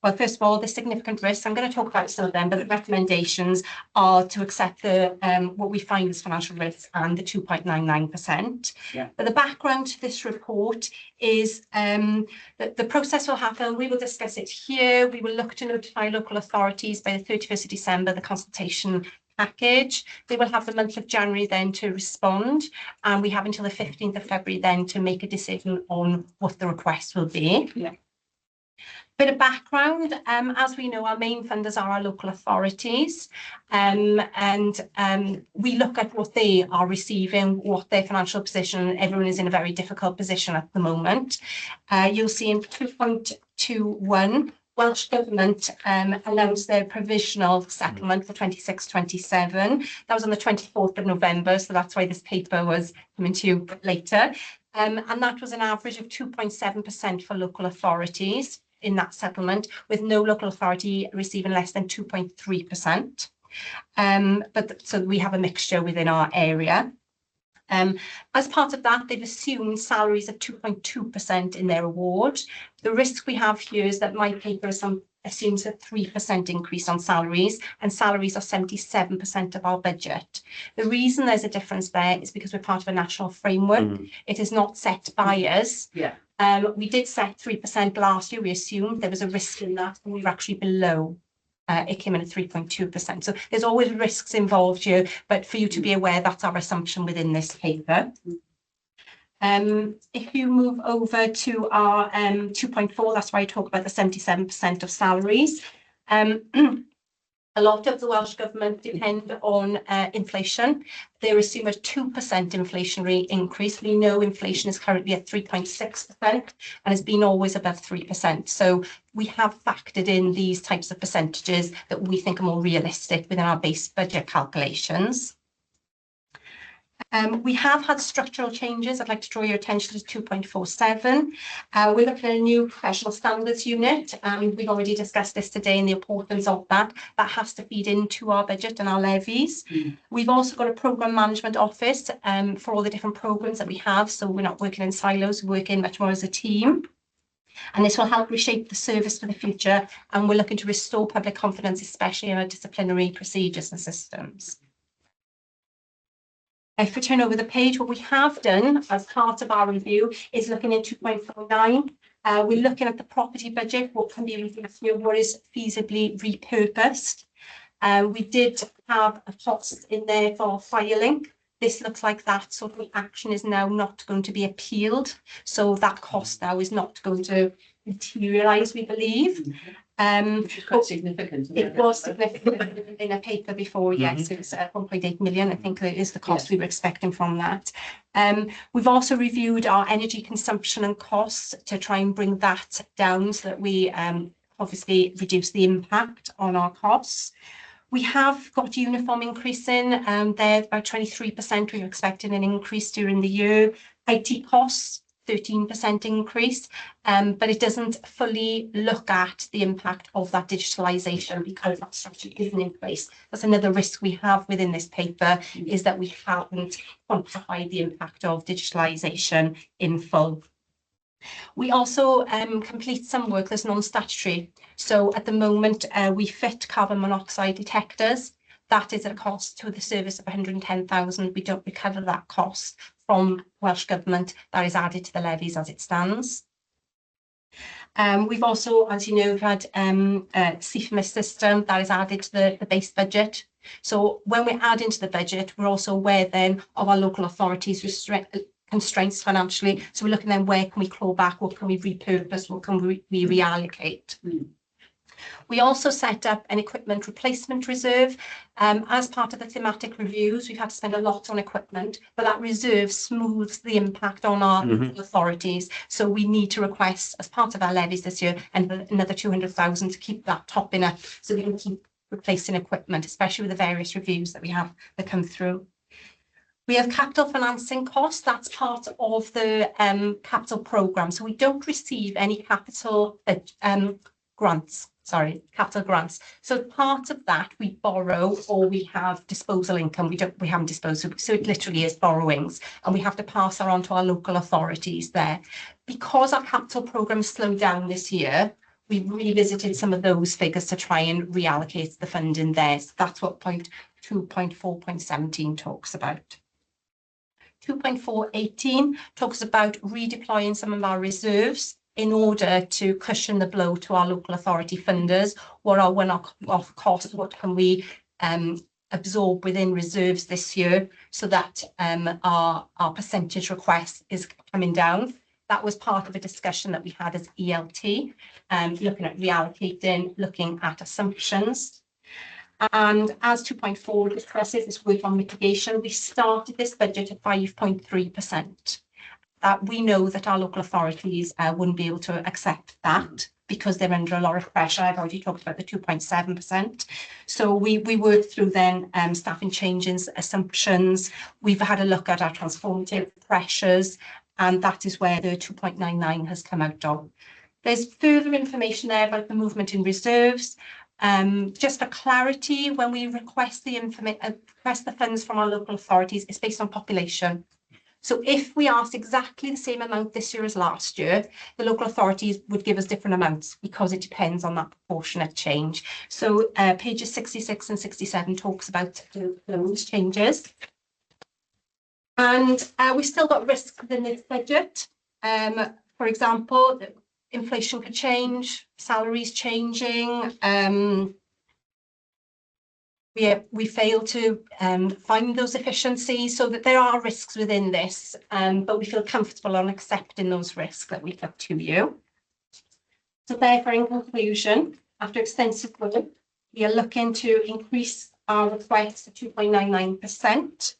well, first of all, the significant risks. I'm going to talk about some of them, but the recommendations are to accept the what we find as financial risks and the 2.99%. Yeah. But the background to this report is that the process will happen. We will discuss it here. We will look to notify local authorities by the 31st of December, the consultation package. They will have the month of January then to respond, and we have until the 15th of February then to make a decision on what the request will be. Yeah. Bit of background, as we know, our main funders are our local authorities, and we look at what they are receiving, what their financial position. Everyone is in a very difficult position at the moment. You'll see in 2.21, Welsh Government announced their provisional settlement for 26-27. That was on the 24th of November, so that's why this paper was coming to you later. And that was an average of 2.7% for local authorities in that settlement, with no local authority receiving less than 2.3%. But so we have a mixture within our area. As part of that, they've assumed salaries of 2.2% in their award. The risk we have here is that my paper assumes a 3% increase on salaries, and salaries are 77% of our budget. The reason there's a difference there is because we're part of a national framework. It is not set by us. Yeah. We did set 3% last year. We assumed there was a risk in that, and we were actually below. It came in at 3.2%. So there's always risks involved here, but for you to be aware, that's our assumption within this paper. If you move over to our 2.4, that's why I talk about the 77% of salaries. A lot of the Welsh Government depend on inflation. They assume a 2% inflationary increase. We know inflation is currently at 3.6% and has been always above 3%. So we have factored in these types of percentages that we think are more realistic within our base budget calculations. We have had structural changes. I'd like to draw your attention to 2.47. We're looking at a new professional standards unit. We've already discussed this today and the importance of that. That has to feed into our budget and our levies. We've also got a programme management office for all the different programmes that we have. So we're not working in silos, we're working much more as a team. And this will help reshape the service for the future. And we're looking to restore public confidence, especially in our disciplinary procedures and systems. If we turn over the page, what we have done as part of our review is looking at 2.49. We're looking at the property budget, what can be reduced here, what is feasibly repurposed. We did have a cost in there for Firelink. This looks like that sort of action is now not going to be appealed. So that cost now is not going to materialise, we believe. Which is quite significant. It was significant in a paper before, yes, it was 1.8 million. I think that is the cost we were expecting from that. We've also reviewed our energy consumption and costs to try and bring that down so that we obviously reduce the impact on our costs. We have got uniform increase in there, about 23%. We're expecting an increase during the year. IT costs, 13% increase, but it doesn't fully look at the impact of that digitalisation because that strategy isn't in place. That's another risk we have within this paper, is that we haven't quantified the impact of digitalisation in full. We also complete some work that's non-statutory. So at the moment, we fit carbon monoxide detectors. That is at a cost to the service of 110,000. We don't recover that cost from Welsh Government. That is added to the levies as it stands. We've also, as you know, we've had a CFMIS system that is added to the base budget. So when we add into the budget, we're also aware then of our local authorities' constraints financially. So we're looking then, where can we claw back? What can we repurpose? What can we reallocate? We also set up an equipment replacement reserve. As part of the thematic reviews, we've had to spend a lot on equipment, but that reserve smooths the impact on our authorities. So we need to request, as part of our levies this year, another 200,000 to keep that topping up, so we can keep replacing equipment, especially with the various reviews that we have that come through. We have capital financing costs. That's part of the capital programme. So we don't receive any capital grants. Sorry, capital grants. So part of that we borrow or we have disposal income. We haven't disposal. So it literally is borrowings, and we have to pass that on to our local authorities there. Because our capital programme slowed down this year, we revisited some of those figures to try and reallocate the funding there. So that's what point 2.4.17 talks about. 2.4.18 talks about redeploying some of our reserves in order to cushion the blow to our local authority funders. What are one-off costs? What can we absorb within reserves this year so that our percentage request is coming down? That was part of a discussion that we had as ELT, looking at reallocating, looking at assumptions. And as 2.4 discusses this work on mitigation, we started this budget at 5.3%. We know that our local authorities wouldn't be able to accept that because they're under a lot of pressure. I've already talked about the 2.7%. So we worked through then staffing changes, assumptions. We've had a look at our transformative pressures, and that is where the 2.99 has come out of. There's further information there about the movement in reserves. Just for clarity, when we request the funds from our local authorities, it's based on population. So if we asked exactly the same amount this year as last year, the local authorities would give us different amounts because it depends on that proportionate change. So pages 66 and 67 talks about those changes. And we've still got risks within this budget. For example, inflation could change, salaries changing. We fail to find those efficiencies, so that there are risks within this, but we feel comfortable on accepting those risks that we put to you. So therefore, in conclusion, after extensive work, we are looking to increase our request to 2.99%,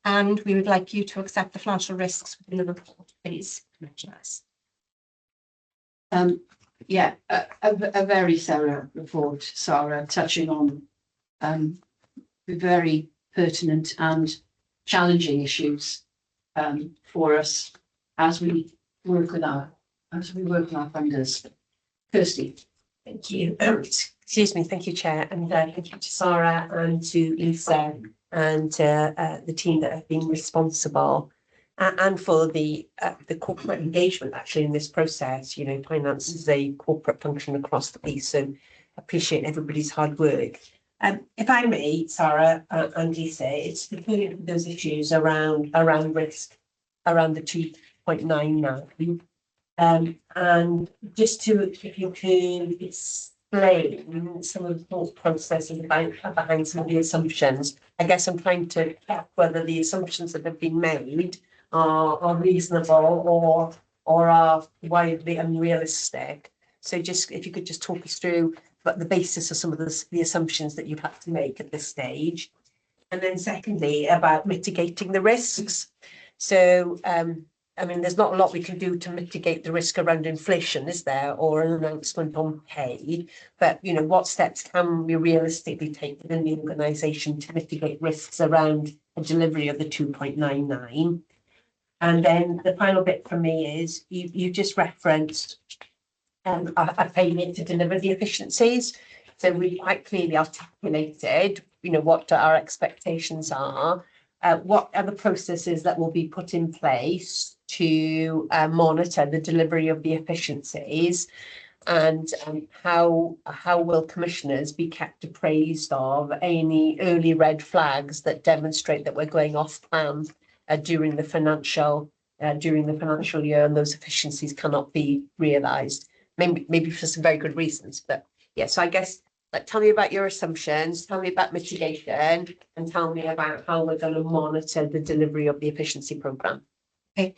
and we would like you to accept the financial risks within the report, please, Commissioners. Yeah, a very thorough report, Sarah, touching on very pertinent and challenging issues for us as we work with our funders. Kirsty. Thank you. Excuse me. Thank you, Chair, and thank you to Sarah and to Lisa and the team that have been responsible and for the corporate engagement actually in this process. You know, finance is a corporate function across the piece, so appreciate everybody's hard work. If I may, Sarah and Lisa, it's looking at those issues around risk, around the 2.99. And just to, if you could explain some of the thought processes behind some of the assumptions. I guess I'm trying to check whether the assumptions that have been made are reasonable or are widely unrealistic. So just if you could just talk us through but the basis of some of the assumptions that you've had to make at this stage. And then secondly, about mitigating the risks. So, I mean, there's not a lot we can do to mitigate the risk around inflation, is there? Or an announcement on pay. But, you know, what steps can we realistically take within the organisation to mitigate risks around the delivery of the 2.99? And then the final bit for me is you just referenced a payment to deliver the efficiencies. So we quite clearly articulated, you know, what our expectations are, what are the processes that will be put in place to monitor the delivery of the efficiencies, and how will commissioners be kept appraised of any early red flags that demonstrate that we're going off plan during the financial year and those efficiencies cannot be realised. Maybe for some very good reasons, but yeah, so I guess like tell me about your assumptions, tell me about mitigation, and tell me about how we're going to monitor the delivery of the efficiency programme. Okay.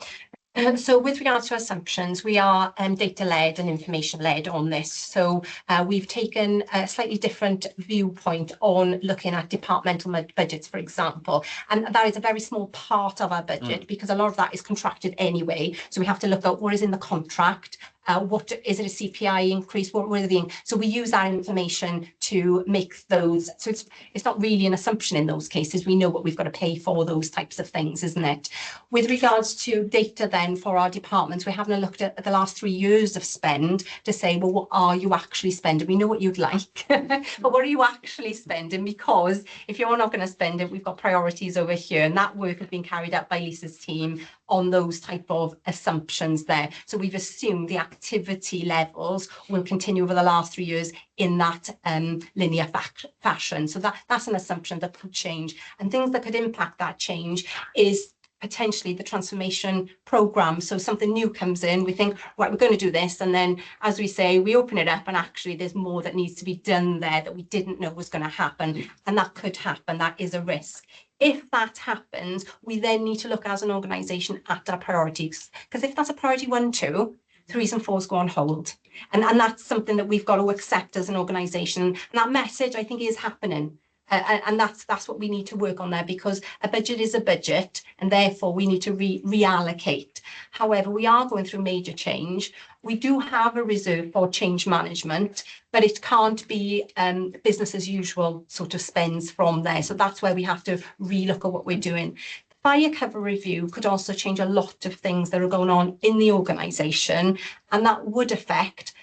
So with regards to assumptions, we are data-led and information-led on this. So we've taken a slightly different viewpoint on looking at departmental budgets, for example. And that is a very small part of our budget because a lot of that is contracted anyway. So we have to look at what is in the contract What is it, a CPI increase? What were the, so we use that information to make those. So it's not really an assumption in those cases. We know what we've got to pay for those types of things, isn't it? With regards to data then for our departments, we haven't looked at the last 3 years of spend to say, well, what are you actually spending? We know what you'd like, but what are you actually spending? Because if you're not going to spend it, we've got priorities over here, and that work has been carried out by Lisa's team on those type of assumptions there. So we've assumed the activity levels will continue over the last 3 years in that linear fashion. So that's an assumption that could change, and things that could impact that change is potentially the transformation program. So something new comes in, we think, right, we're going to do this, and then as we say, we open it up and actually there's more that needs to be done there that we didn't know was going to happen, and that could happen. That is a risk. If that happens, we then need to look as an organisation at our priorities, because if that's a priority 1, 2, 3s and 4s go on hold, and that's something that we've got to accept as an organisation, and that message I think is happening. And that's what we need to work on there, because a budget is a budget, and therefore we need to reallocate. However, we are going through major change. We do have a reserve for change management, but it can't be business as usual sort of spends from there. So that's where we have to relook at what we're doing. Fire cover review could also change a lot of things that are going on in the organisation, and that would affect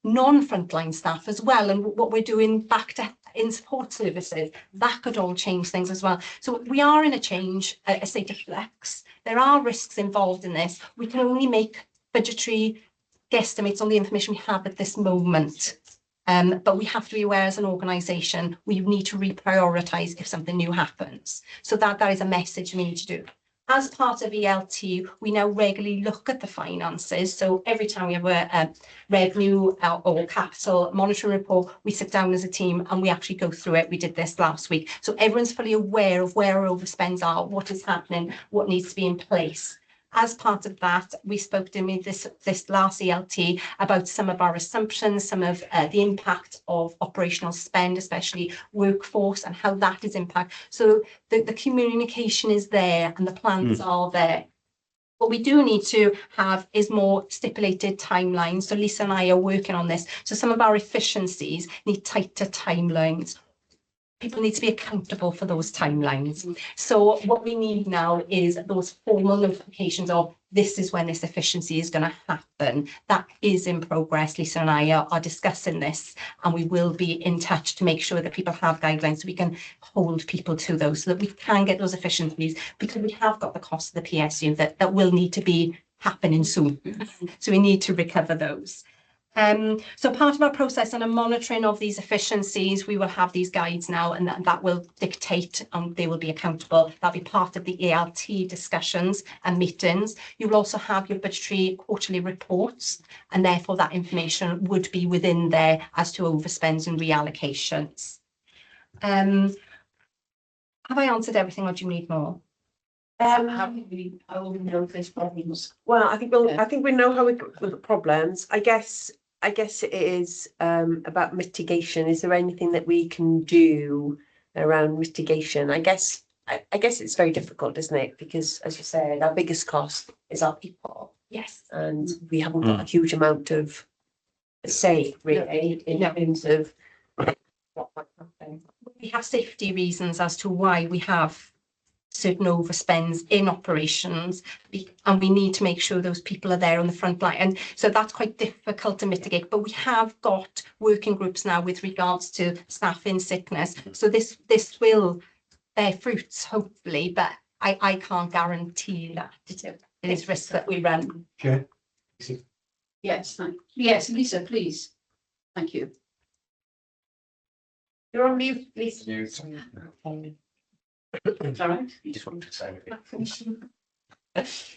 non-frontline staff as well, and what we're doing back to in support services, that could all change things as well. So we are in a state of flux. There are risks involved in this. We can only make budgetary guesstimates on the information we have at this moment. But we have to be aware as an organisation, we need to reprioritise if something new happens. So that is a message we need to do. As part of ELT, we now regularly look at the finances. So every time we have a revenue or capital monitoring report, we sit down as a team and we actually go through it. We did this last week. So everyone's fully aware of where our overspends are, what is happening, what needs to be in place. As part of that, we spoke to me this last ELT about some of our assumptions, some of the impact of operational spend, especially workforce, and how that is impact. So the communication is there and the plans are there. What we do need to have is more stipulated timelines. So Lisa and I are working on this. So some of our efficiencies need tighter timelines. People need to be accountable for those timelines. So what we need now is those formal notifications of this is when this efficiency is going to happen. That is in progress. Lisa and I are discussing this, and we will be in touch to make sure that people have guidelines so we can hold people to those, so that we can get those efficiencies, because we have got the cost of the PSU that will need to be happening soon. So we need to recover those. So part of our process and a monitoring of these efficiencies, we will have these guides now, and that will dictate, and they will be accountable. That'll be part of the ALT discussions and meetings. You will also have your budgetary quarterly reports, and therefore that information would be within there as to overspends and reallocations. Have I answered everything, or do you need more? How do we know there's problems? Well, I think we know how we look at problems. I guess it is about mitigation. Is there anything that we can do around mitigation? I guess it's very difficult, isn't it? Because, as you said, our biggest cost is our people. Yes. And we haven't got a huge amount of say, really, in terms of what might happen. We have safety reasons as to why we have certain overspends in operations, and we need to make sure those people are there on the front line, and so that's quite difficult to mitigate. But we have got working groups now with regards to staff in sickness, so this will bear fruits hopefully, but I can't guarantee that. It is risk that we run. Okay. Yes, yes, Lisa, please. Thank you. You're on mute, Lisa. It's all right. You just want to say Just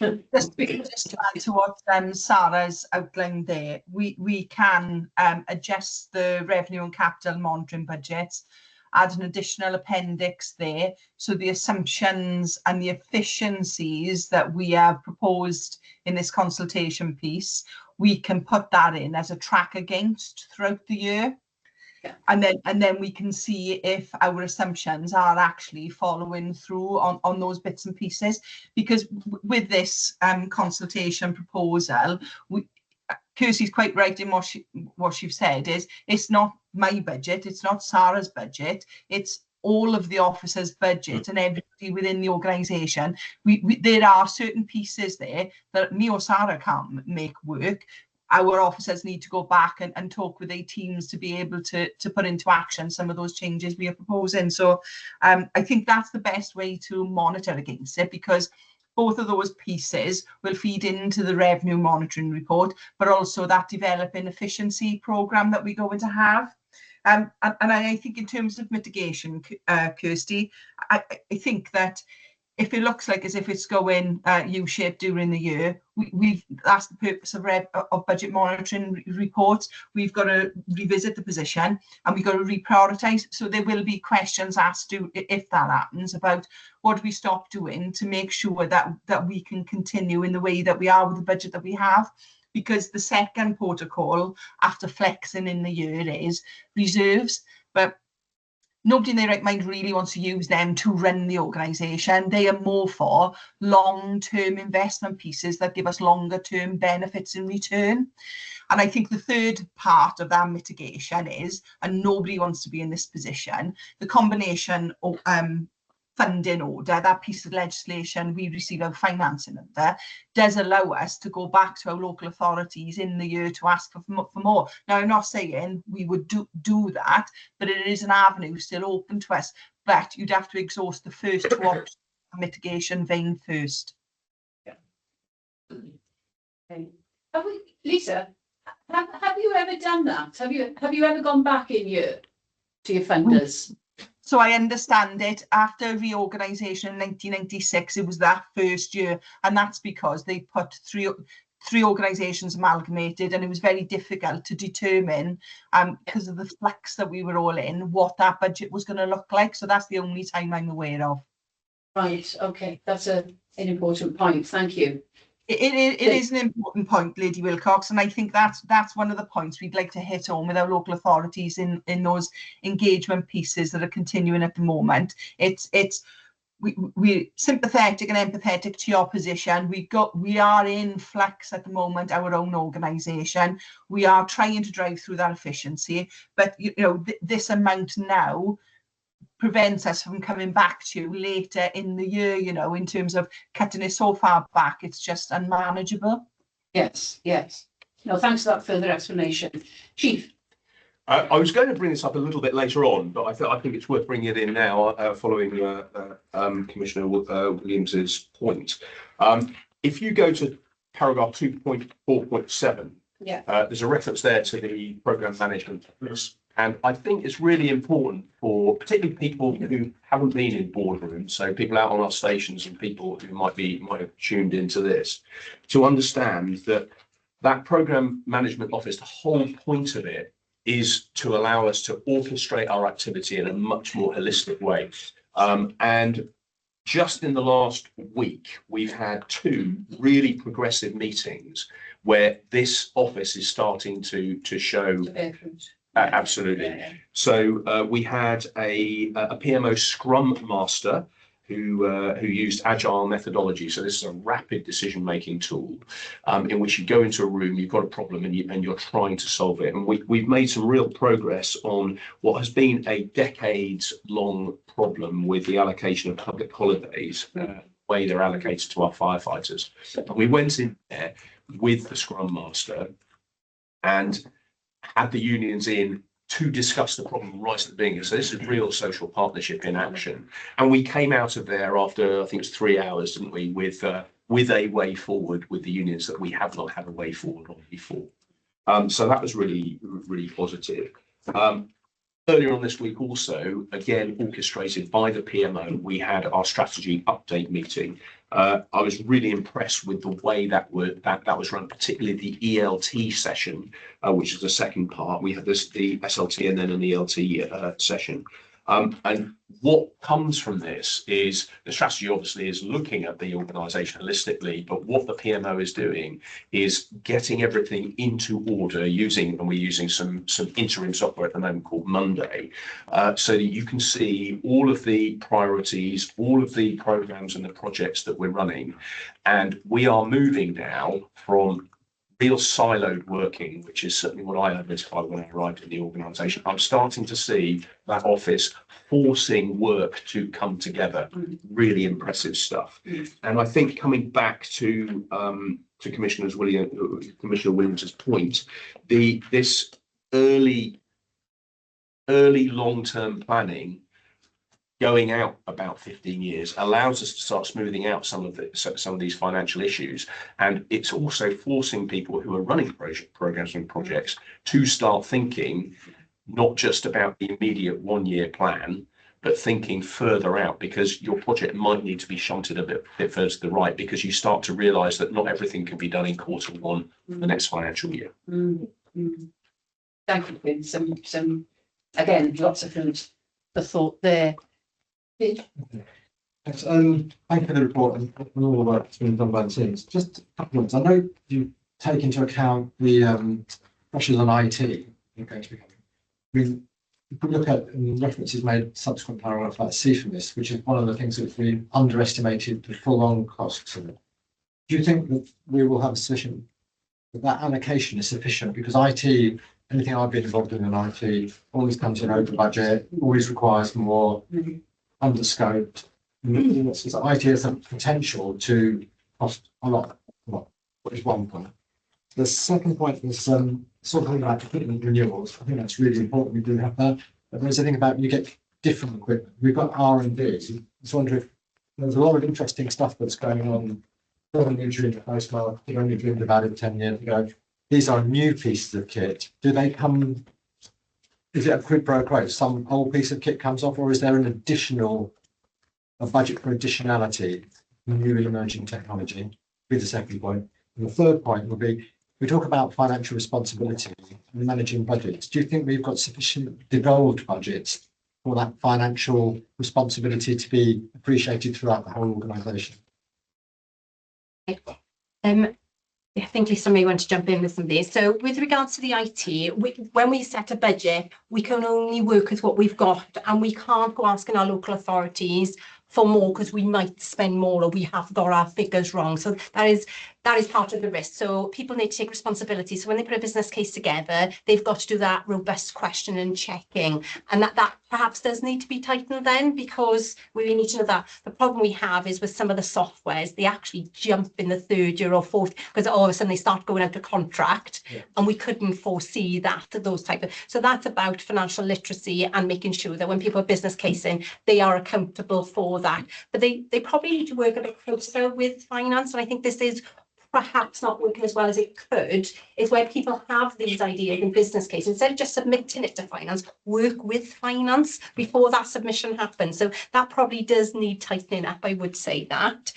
to add to what Sarah's outlined there, we can adjust the revenue and capital monitoring budgets, add an additional appendix there, so the assumptions and the efficiencies that we have proposed in this consultation piece, we can put that in as a track against throughout the year. Yeah. And then we can see if our assumptions are actually following through on those bits and pieces. Because with this consultation proposal, Kirsty's quite right in what you've said is it's not my budget, it's not Sarah's budget, it's all of the officers' budget and everybody within the organisation. There are certain pieces there that me or Sarah can't make work. Our officers need to go back and talk with their teams to be able to put into action some of those changes we are proposing. So I think that's the best way to monitor against it, because both of those pieces will feed into the revenue monitoring report, but also that developing efficiency programme that we're going to have. And I think in terms of mitigation, Kirsty, I think that if it looks like as if it's going U-shaped during the year, that's the purpose of budget monitoring reports. We've got to revisit the position and we've got to reprioritise. So there will be questions asked to, if that happens, about what do we stop doing to make sure that we can continue in the way that we are with the budget that we have. Because the second protocol after flexing in the year is reserves, but nobody in their right mind really wants to use them to run the organisation. They are more for long-term investment pieces that give us longer-term benefits in return. And I think the third part of that mitigation is, and nobody wants to be in this position, the combination of funding order, that piece of legislation we receive our financing under, does allow us to go back to our local authorities in the year to ask for more. Now, I'm not saying we would do that, but it is an avenue still open to us. But you'd have to exhaust the first two options, mitigation vein first. Yeah. Okay. Lisa, have you ever done that? Have you ever gone back in year to your funders? So I understand it. After reorganisation in 1996, it was that first year, and that's because they put three organisations amalgamated, and it was very difficult to determine, because of the flux that we were all in, what that budget was going to look like. So that's the only time I'm aware of. Right. Okay, that's an important point. Thank you. It is an important point, Lady Wilcox, and I think that's one of the points we'd like to hit home with our local authorities in those engagement pieces that are continuing at the moment. We're sympathetic and empathetic to your position. We are in flux at the moment, our own organisation. We are trying to drive through that efficiency, but this amount now prevents us from coming back to later in the year, in terms of cutting it so far back, it's just unmanageable. Yes. No, thanks for that further explanation. Chief. I was going to bring this up a little bit later on, but I think it's worth bringing it in now, following Commissioner Williams's point. If you go to paragraph 2.4.7, there's a reference there to the programme management office. And I think it's really important for particularly people who haven't been in boardrooms, so people out on our stations and people who might have tuned into this, to understand that programme management office, the whole point of it is to allow us to orchestrate our activity in a much more holistic way. And just in the last week, we've had 2 really progressive meetings where this office is starting to show. Absolutely. So we had a PMO Scrum Master who used agile methodology. So this is a rapid decision-making tool in which you go into a room, you've got a problem, and you're trying to solve it. And we've made some real progress on what has been a decades-long problem with the allocation of public holidays, the way they're allocated to our firefighters. And we went in there with the Scrum Master and had the unions in to discuss the problem right at the beginning. So this is real social partnership in action. And we came out of there after, I think it's 3 hours, didn't we, with a way forward with the unions that we have not had a way forward on before. So that was really, really positive. Earlier on this week also, again, orchestrated by the PMO, we had our strategy update meeting. I was really impressed with the way that was run, particularly the ELT session, which is the second part. We had the SLT and then an ELT session. And what comes from this is the strategy obviously is looking at the organisation holistically, but what the PMO is doing is getting everything into order and we're using some interim software at the moment called Monday, so that you can see all of the priorities, all of the programmes and the projects that we're running. And we are moving now from real siloed working, which is certainly what I identified when I arrived in the organisation. I'm starting to see that office forcing work to come together. Really impressive stuff. And I think coming back to Commissioner Williams's point, this early long-term planning going out about 15 years allows us to start smoothing out some of these financial issues, and it's also forcing people who are running programs and projects to start thinking not just about the immediate 1-year plan, but thinking further out, because your project might need to be shunted a bit further to the right, because you start to realise that not everything can be done in Q1 the next financial year. Thank you, Vin. Some again, lots of food for thought there. Yes, thank you for the report and all the work that's been done by the teams. Just a couple of points. I know you take into account the pressures on IT. I mean, if we look at references made subsequent paragraph like CFMIS, which is one of the things that we underestimated the full-on costs of it. Do you think that we will have sufficient, that allocation is sufficient? Because IT, anything I've been involved in IT, always comes in over budget, always requires more, underscoped. IT has the potential to cost a lot, which is one point. The second point is sort of about equipment renewals. I think that's really important. We do have that, but there's a thing about you get different equipment. We've got R&D. I just wonder if there's a lot of interesting stuff that's going on. Nutrient postmark, you only dreamed about it 10 years ago. These are new pieces of kit. Do they come? Is it a quid pro quo? Some old piece of kit comes off, or is there a budget for additionality, new emerging technology? Be the second point. And the third point would be, we talk about financial responsibility and managing budgets. Do you think we've got sufficient devolved budgets for that financial responsibility to be appreciated throughout the whole organisation? I think Lisa may want to jump in with some of these. So with regards to the IT, when we set a budget, we can only work with what we've got, and we can't go asking our local authorities for more because we might spend more or we have got our figures wrong. So that is part of the risk. So people need to take responsibility. So when they put a business case together, they've got to do that robust question and checking. And that perhaps does need to be tightened then, because we need to know that. The problem we have is with some of the softwares, they actually jump in the 3rd year or 4th, because all of a sudden they start going out of contract, and we couldn't foresee that, those type of. So that's about financial literacy and making sure that when people are business casing, they are accountable for that. But they probably need to work a bit closer with finance. And I think this is perhaps not working as well as it could, is where people have these ideas in business case, instead of just submitting it to finance, work with finance before that submission happens. So that probably does need tightening up, I would say that.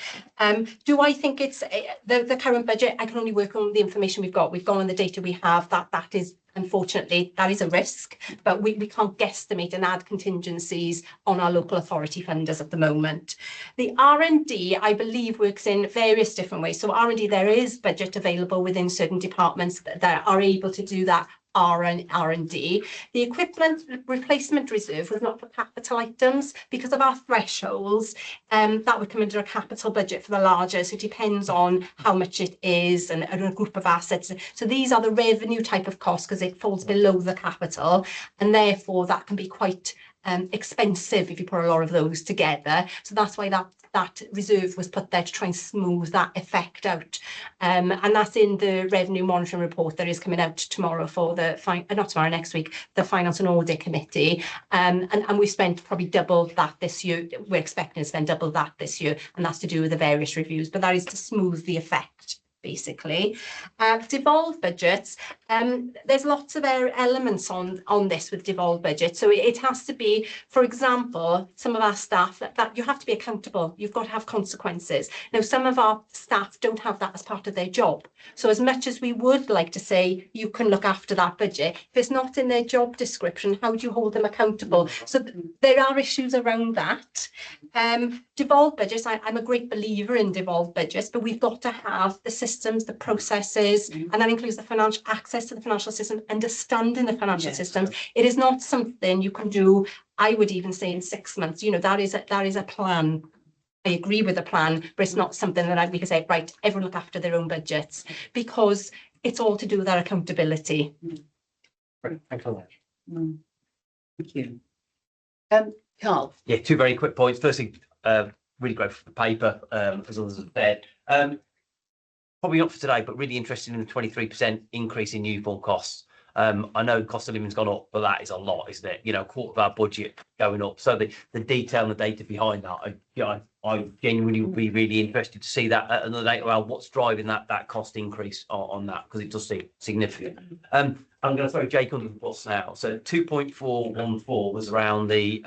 Do I think it's the current budget? I can only work on the information we've got. We've gone on the data we have. That is, unfortunately, that is a risk, but we can't guesstimate and add contingencies on our local authority funders at the moment. The R&D, I believe, works in various different ways. So R&D, there is budget available within certain departments that are able to do that R&D. The equipment replacement reserve was not for capital items because of our thresholds. That would come under a capital budget for the larger. So it depends on how much it is and a group of assets. So these are the revenue type of costs because it falls below the capital, and therefore that can be quite expensive if you put a lot of those together. So that's why that reserve was put there, to try and smooth that effect out. And that's in the revenue monitoring report that is coming out tomorrow for the not tomorrow, next week, the Finance and Audit Committee. And we've spent probably double that this year. We're expecting to spend double that this year, and that's to do with the various reviews, but that is to smooth the effect, basically. Devolved budgets, there's lots of elements on this with devolved budget. So it has to be, for example, some of our staff, that you have to be accountable. You've got to have consequences. Now, some of our staff don't have that as part of their job. So as much as we would like to say you can look after that budget, if it's not in their job description, how do you hold them accountable? So there are issues around that. Devolved budgets, I'm a great believer in devolved budgets, but we've got to have the systems, the processes, and that includes the financial access to the financial system, understanding the financial systems. It is not something you can do, I would even say, in 6 months. You know, that is a plan. I agree with the plan, but it's not something that we can say, right, everyone look after their own budgets, because it's all to do with our accountability. Great, thank you very much. Thank you. Carl, Yeah, two very quick points. Firstly, really great for the paper, as others have said. Probably not for today, but really interested in the 23% increase in uniform costs. I know cost of living's gone up, but that is a lot, isn't it? You know, a quarter of our budget going up. So the detail and the data behind that, I genuinely would be really interested to see that and the data around what's driving that cost increase on that, because it does seem significant. I'm going to throw Jake under the bus now. So 2.414 was around the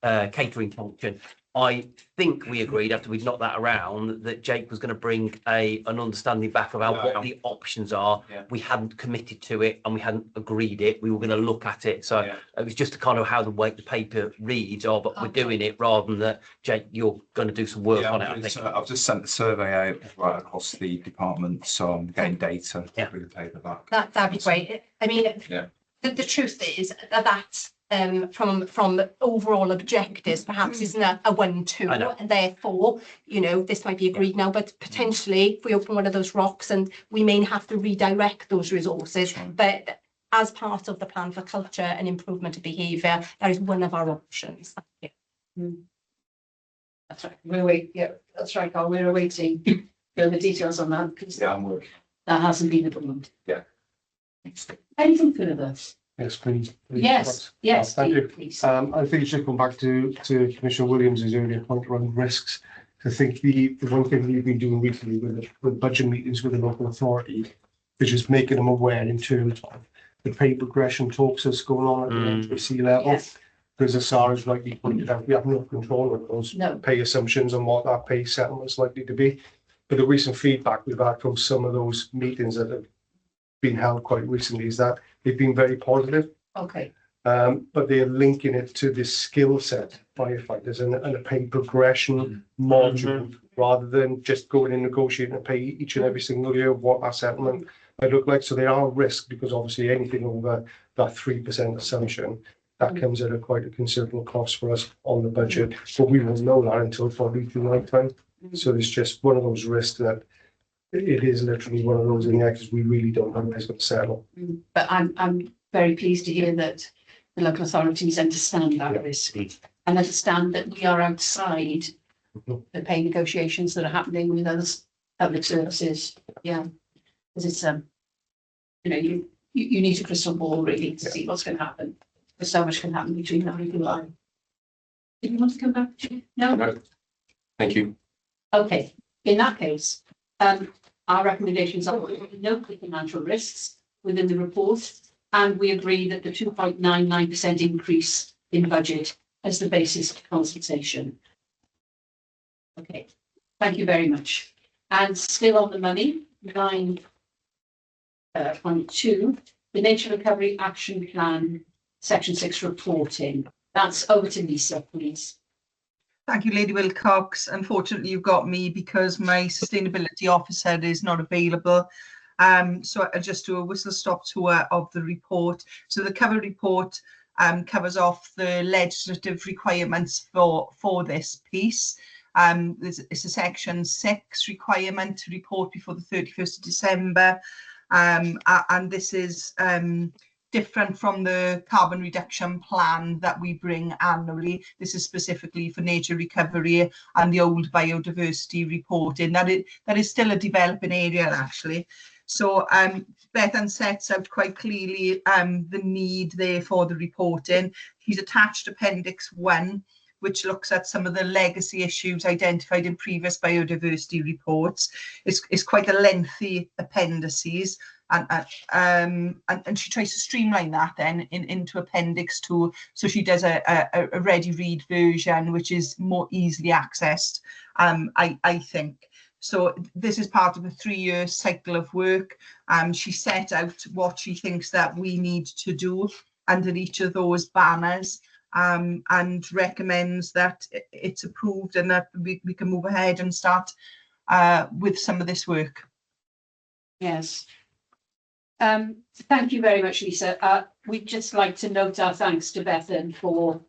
catering function. I think we agreed after we'd knocked that around that Jake was going to bring an understanding back about what the options are. Yeah. We hadn't committed to it and we hadn't agreed it. We were going to look at it. So it was just kind of how the paper reads, but we're doing it rather than that. Jake, you're going to do some work on it. I think. I've just sent the survey out right across the department, so I'm getting data through the paper back. That'd be great. I mean, the truth is that from overall objectives, perhaps isn't a 1-2, and therefore, you know, this might be agreed now, but potentially if we open one of those rocks and we may have to redirect those resources, but as part of the plan for culture and improvement of behaviour, that is one of our options. that's right. That's right, Carl. We're awaiting further details on that because I'm working. that hasn't been approved. Yeah. Anything further? Yes, please. Yes, Thank you. please. I think it should come back to Commissioner Williams' earlier point around risks. I think the one thing we've been doing recently with budget meetings with the local authority is just making them aware in terms of the pay progression talks that's going on at the NHC level. Yes. Because as Sarah's rightly pointed out, we have no control of those pay assumptions and what that pay settlement is likely to be. But the recent feedback we've had from some of those meetings that have been held quite recently is that they've been very positive. Okay. But they're linking it to the skill set firefighters and a pay progression module rather than just going and negotiating and pay each and every single year what our settlement might look like. So they are a risk because obviously anything over that 3% assumption, that comes at quite a considerable cost for us on the budget. But we won't know that until probably July time. So it's just one of those risks that it is literally one of those in there because we really don't know when it's going to settle. But I'm very pleased to hear that the local authorities understand that risk and understand that we are outside the pay negotiations that are happening with other public services. Yeah, because it's you know, you need a crystal ball really to see what's going to happen. Because so much can happen between now and July. Did you want to come back? No. Thank you. Okay. In that case, our recommendations are note the financial risks within the report, and we agree that the 2.99% increase in budget as the basis of consultation. Okay, thank you very much. And still on the money, 9.2, the Nature Recovery Action Plan, Section 6 reporting. That's over to Lisa, please. Thank you, Lady Wilcox. Unfortunately, you've got me because my sustainability officer is not available. So I'll just do a whistle-stop tour of the report. So the cover report covers off the legislative requirements for this piece. It's a Section 6 requirement to report before the 31st of December. And this is different from the carbon reduction plan that we bring annually. This is specifically for nature recovery and the old biodiversity reporting. That is still a developing area, actually. So Bethan sets out quite clearly the need there for the reporting. He's attached Appendix 1, which looks at some of the legacy issues identified in previous biodiversity reports. It's quite a lengthy appendices. And she tries to streamline that then into Appendix 2. So she does a ready read version, which is more easily accessed, I think. So this is part of a 3-year cycle of work. She set out what she thinks that we need to do under each of those banners, and recommends that it's approved and that we can move ahead and start with some of this work. Yes. Thank you very much, Lisa. We'd just like to note our thanks to Bethan for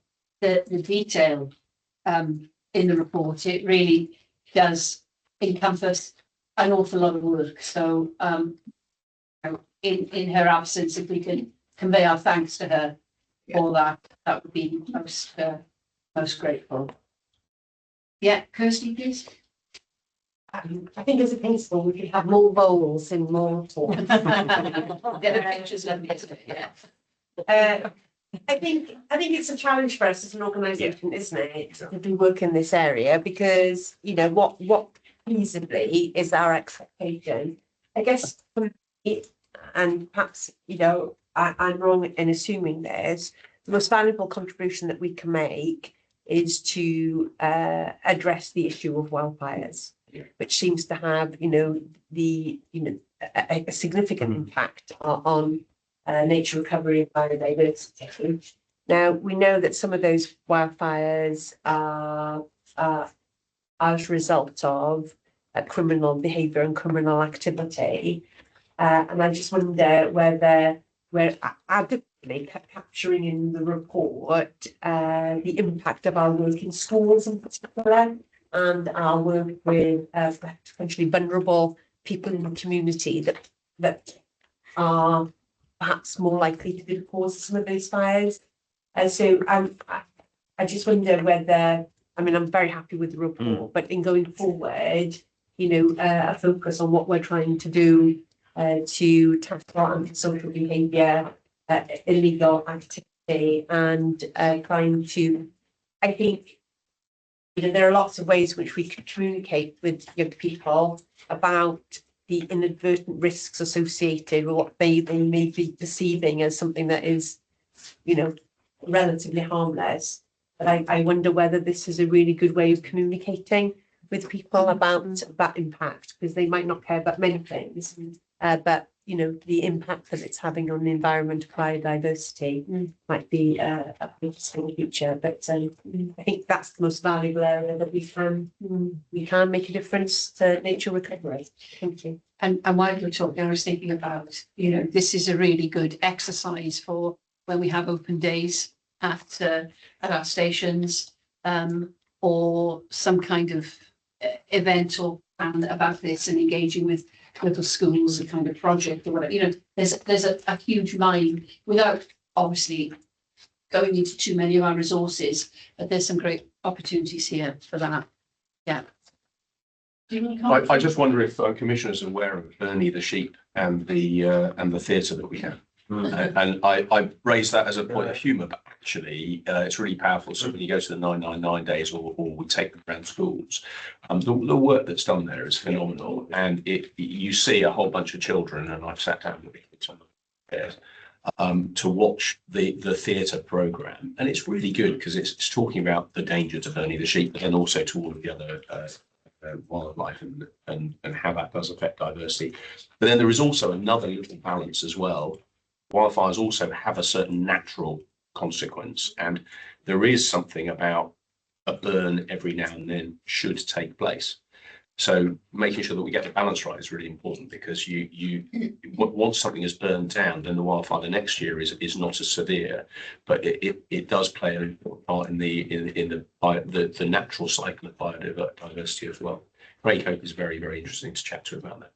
the detail in the report. It really does encompass an awful lot of work. So in her absence, if we can convey our thanks to her for that, that would be most grateful. Yeah, Kirsty, please. I think as a principal, we could have more bowls in more forms. Yeah, the pictures lovely, isn't it? Yeah. I think it's a challenge for us as an organisation, isn't it, to do work in this area, because, you know, what feasibly is our expectation. I guess for me, and perhaps, you know, I'm wrong in assuming this, the most valuable contribution that we can make is to address the issue of wildfires, which seems to have, you know, a significant impact on nature recovery and biodiversity. Now, we know that some of those wildfires are as a result of criminal behaviour and criminal activity. And I just wonder whether we're adequately capturing in the report the impact of our work in schools in particular, and our work with potentially vulnerable people in the community that are perhaps more likely to be the cause of some of those fires. And so I just wonder whether, I mean, I'm very happy with the report, but in going forward, you know, a focus on what we're trying to do to tackle antisocial behaviour, illegal activity, and trying to, I think, you know, there are lots of ways which we can communicate with young people about the inadvertent risks associated with what they may be perceiving as something that is, you know, relatively harmless. But I wonder whether this is a really good way of communicating with people about that impact, because they might not care about many things, but, you know, the impact that it's having on the environment, biodiversity might be a interesting future. But I think that's the most valuable area that we can make a difference to nature recovery. Thank you. And while you're talking, I was thinking about, you know, this is a really good exercise for when we have open days at our stations, or some kind of event or plan about this, and engaging with little schools, a kind of project or whatever. You know, there's a huge mind without obviously going into too many of our resources, but there's some great opportunities here for that. Yeah. I just wonder if commissioners are aware of Bernie the sheep and the theatre that we have. And I raise that as a point of humour, but actually it's really powerful. So when you go to the 999 days, or we take them around schools, the work that's done there is phenomenal. And you see a whole bunch of children, and I've sat down with kids on the to watch the theatre programme, and it's really good because it's talking about the danger to Bernie the sheep, but then also to all of the other wildlife and how that does affect diversity. But then there is also another little balance as well. Wildfires also have a certain natural consequence, and there is something about a burn every now and then should take place. So making sure that we get the balance right is really important, because once something is burned down, then the wildfire the next year is not as severe, but it does play an important part in the natural cycle of biodiversity as well. Craig Hope is very, very interesting to chat to about that.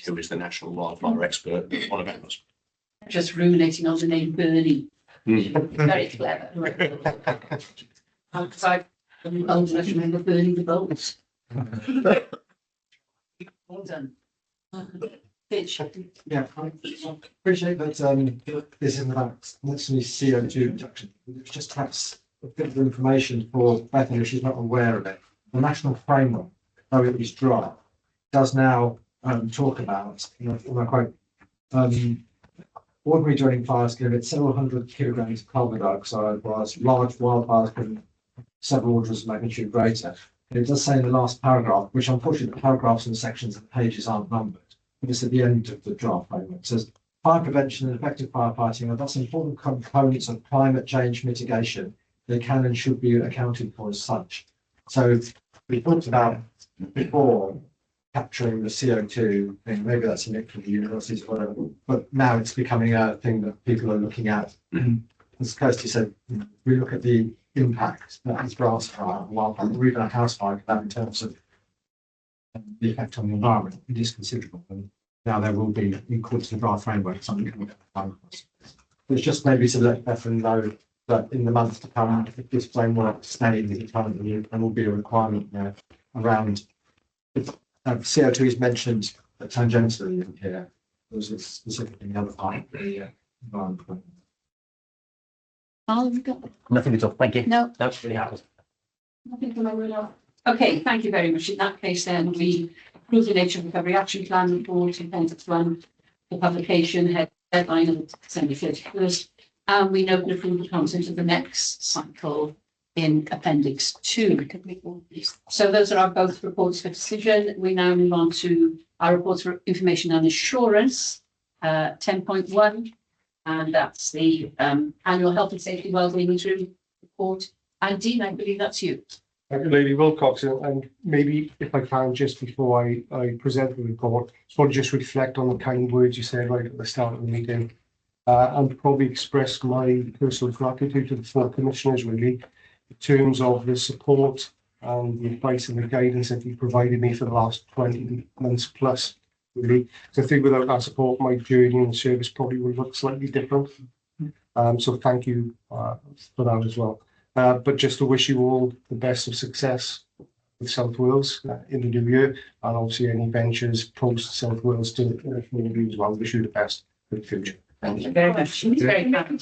Who is the national wildfire expert on about us. Just ruminating on the name Bernie. Very clever. Because I'm old enough to remember burning the boats. Well done. Pitch. Yeah, I appreciate that this isn't about necessarily CO2 reduction. It's just perhaps a bit of information for Bethany if she's not aware of it. The national framework, though it is draft, does now talk about, and I quote, ordinary dwelling fires can emit several hundred kilograms of carbon dioxide, whilst large wildfires can several orders of magnitude greater. And it does say in the last paragraph, which unfortunately the paragraphs and sections and pages aren't numbered, but it's at the end of the draft framework. It says, fire prevention and effective firefighting are thus important components of climate change mitigation. They can and should be accounted for as such. So we talked about before capturing the CO2 thing, maybe that's unique for the universities or whatever, but now it's becoming a thing that people are looking at. As Kirsty said, we look at the impact that these grass fire, wildfire, or even a house fire can have in terms of the effect on the environment, it is considerable. And now there will be, in accordance with the draft framework, something. It's just maybe to let Bethany know that in the months to come, if this framework stays as it currently is, there will be a requirement there around CO2 is mentioned tangentially in here. There's a specific in the other part of the environment. Have we got Nothing at all. Thank you. no? No, really happens. Nothing from everyone else. Okay, thank you very much. In that case, then we approve the Nature Recovery Action Plan report, intend to run the publication deadline of December 31st. And we note and approve the content of the next cycle in Appendix 2. So those are our both reports for decision. We now move on to our reports for information and assurance, 10.1. And that's the annual health and safety wellbeing interim report. And Dean, I believe that's you. Thank you, Lady Wilcox, and maybe if I can, just before I present the report, just want to just reflect on the kind words you said right at the start of the meeting, and probably express my personal gratitude to the four commissioners, really, in terms of the support and the advice and the guidance that you provided me for the last 20 months plus, really. So I think without that support, my journey in service probably would look slightly different. So thank you for that as well. But just to wish you all the best of success with South Wales in the new year, and obviously any ventures post South Wales to you as well. Wish you the best for the future. Thank you very much. She's very kind.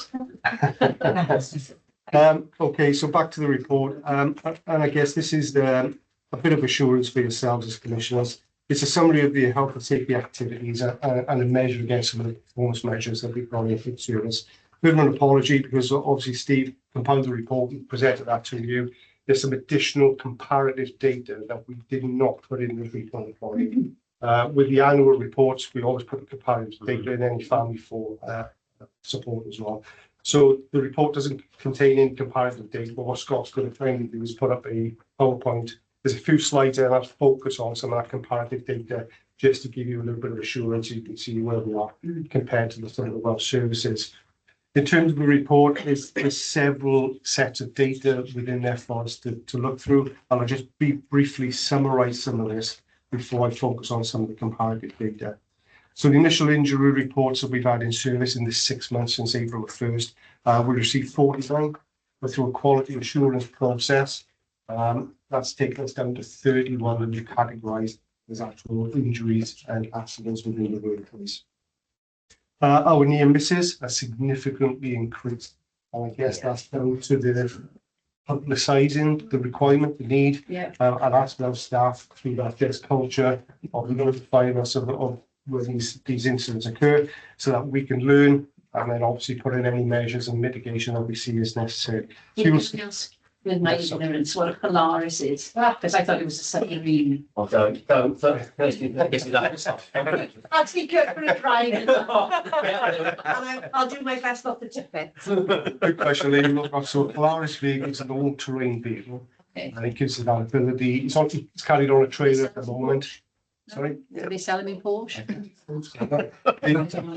Okay, so back to the report, and I guess this is a bit of assurance for yourselves as commissioners. It's a summary of the health and safety activities and a measure against some of the performance measures that we've got in service. Bit of an apology because obviously Steve compiled the report and presented that to you. There's some additional comparative data that we did not put in the report. With the annual reports, we always put the comparative data in any family for support as well. So the report doesn't contain any comparative data, but what Scott's going to try and do is put up a PowerPoint. There's a few slides there that focus on some of that comparative data just to give you a little bit of assurance so you can see where we are compared to some of the Welsh services. In terms of the report, there's several sets of data within there for us to look through, and I'll just briefly summarise some of this before I focus on some of the comparative data. So the initial injury reports that we've had in service in the 6 months since April 1st, we received 49 through a quality assurance process. That's taken us down to 31 that we've categorised as actual injuries and accidents within the workplace. Our near misses are significantly increased, and I guess that's down to the publicising the requirement, the need, and asking our staff through that desk culture of notifying us of where these incidents occur, so that we can learn and then obviously put in any measures and mitigation that we see as necessary. With my ignorance, what a Polaris is, because I thought it was a submarine. Oh, don't. I'll take it for a drive. And I'll do my best not to tip it. Good question, Lady Wilcox. So Polaris vehicle is an all-terrain vehicle, and it gives it that ability. It's carried on a trailer at the moment. Sorry? Do they sell them in Porsche?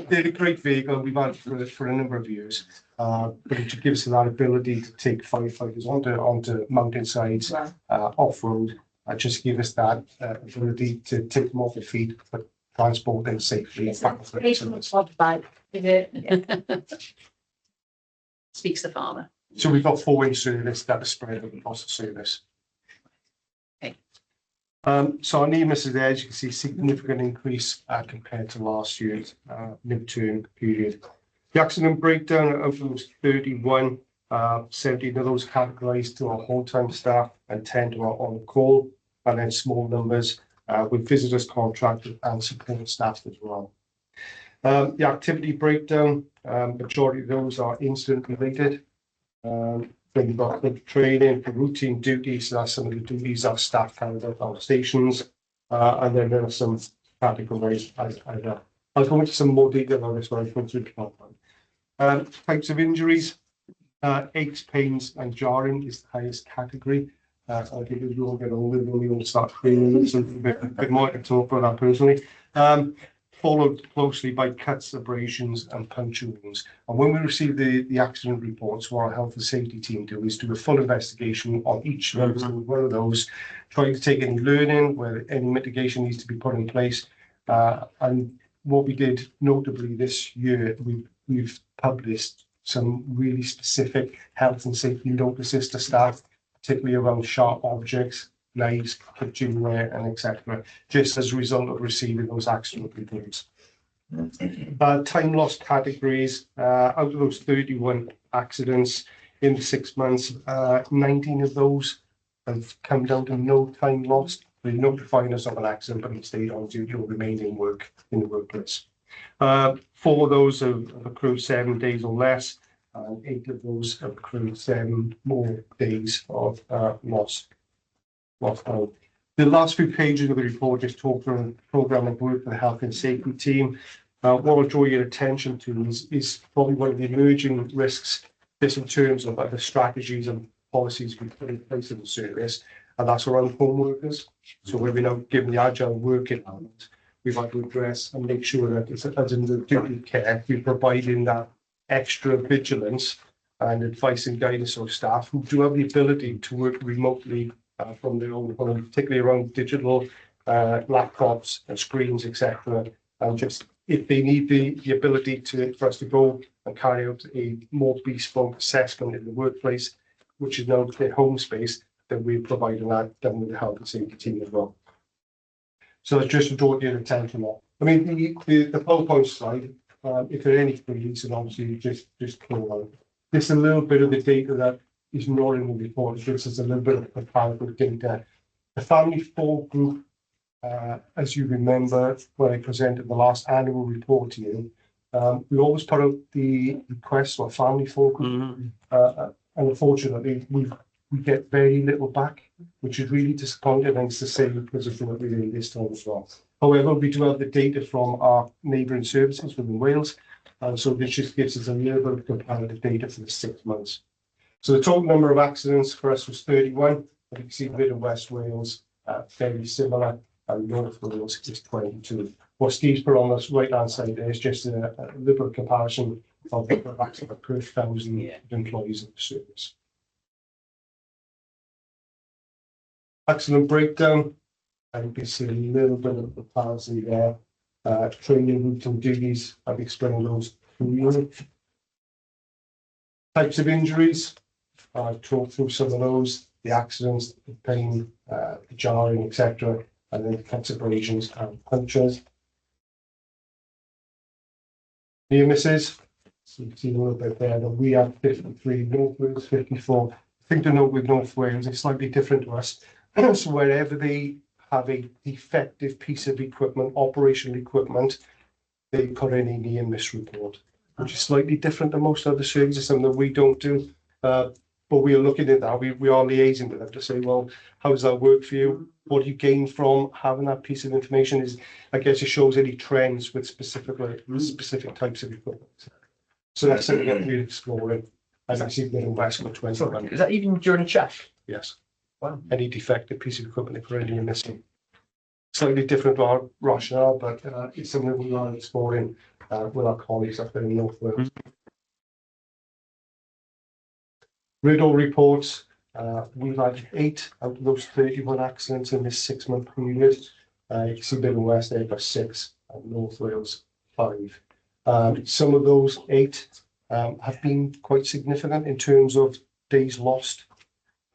They're a great vehicle, and we've had it for a number of years. But it gives us that ability to take firefighters onto mountainsides, off-road, just give us that ability to take them off their feet, but transport them safely. Speaks the farmer. So we've got 4 in service that are spread across the service. So our near misses there, as you can see, significant increase compared to last year's midterm period. The accident breakdown of those 31, 17 of those categorised to our whole-time staff and 10 to our on-call, and then small numbers with visitors, contractors and support staff as well. The activity breakdown, majority of those are incident related. Then you've got the training for routine duties, so that's some of the duties our staff carry out on stations, and then there are some categories. I'll go into some more detail on this when I go through the PowerPoint. Types of injuries, aches, pains and jarring is the highest category. I think as you all get older, we all start feeling a bit more to talk about that personally. followed closely by cuts, abrasions and puncture wounds. And when we receive the accident reports, what our health and safety team do is do a full investigation on each and every single one of those, trying to take any learning, where any mitigation needs to be put in place. And what we did notably this year, we've published some really specific health and safety notices to staff, particularly around sharp objects, knives, kitchenware, and etc., just as a result of receiving those accident reports. Time lost categories, out of those 31 accidents in the 6 months, 19 of those have come down to no time lost. They notified us of an accident, but stayed on duty or remained in work in the workplace. 4 of those have accrued 7 days or less, and 8 of those have accrued 7 more days of loss. The last few pages of the report just talk through a programme of work for the health and safety team. What I'll draw your attention to is probably one of the emerging risks, just in terms of the strategies and policies we put in place in the service, and that's around home workers. So where we're now given the agile working element, we've had to address and make sure that as in the duty of care, we're providing that extra vigilance and advice and guidance of staff who do have the ability to work remotely from their own home, particularly around digital laptops and screens, etc. And just if they need the ability for us to go and carry out a more bespoke assessment in the workplace, which is now their home space, then we're providing that done with the health and safety team as well. So that's just to draw your attention on. I mean, the PowerPoint slide, if there are any queries, and obviously just call out. Just a little bit of the data that is not in the report. This is a little bit of comparative data. The family 4 group, as you remember, when I presented the last annual report to you, we always put out the request for a family 4 group. And unfortunately, we get very little back, which is really disappointing, and it's the same position that we're in this time as well. However, we do have the data from our neighbouring services within Wales, and so this just gives us a little bit of comparative data for the 6 months. So the total number of accidents for us was 31. And you can see Mid and West Wales fairly similar, and North Wales is 22. What Steve's put on this right-hand side there is just a little comparison of the number of accidents per 1,000 employees in the service. Accident breakdown, and you can see a little bit of the policy there. Training, routine duties, I've explained those to you. Types of injuries, I've talked through some of those, the accidents, the pain, the jarring, etc., and then the cuts, abrasions and punctures. Near misses, so you can see a little bit there that we have 53, North Wales 54. I think to note with North Wales, it's slightly different to us. So wherever they have a defective piece of equipment, operational equipment, they put in a near miss report, which is slightly different than most other services, something that we don't do. But we are looking at that. We are liaising with them to say, well, how does that work for you? What do you gain from having that piece of information? Is, I guess, it shows any trends with specific types of equipment. So that's something that we're exploring. As I see Mid and West got 21. Is that even during a check? Yes. Wow. Any defective piece of equipment they put in missing. Slightly different to our rationale, but it's something that we are exploring with our colleagues up there in North Wales. Radar reports, we've had 8 out of those 31 accidents in this 6-month period. You can see Mid and West there got 6, and North Wales 5. Some of those 8 have been quite significant in terms of days lost.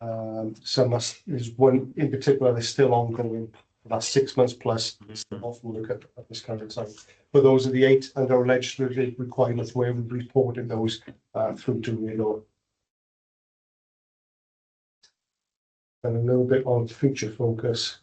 There's one in particular that's still ongoing, about 6 months plus, still off work at this current time. But those are the 8 under our legislative requirements where we've reported those through to Radar. And a little bit on future focus.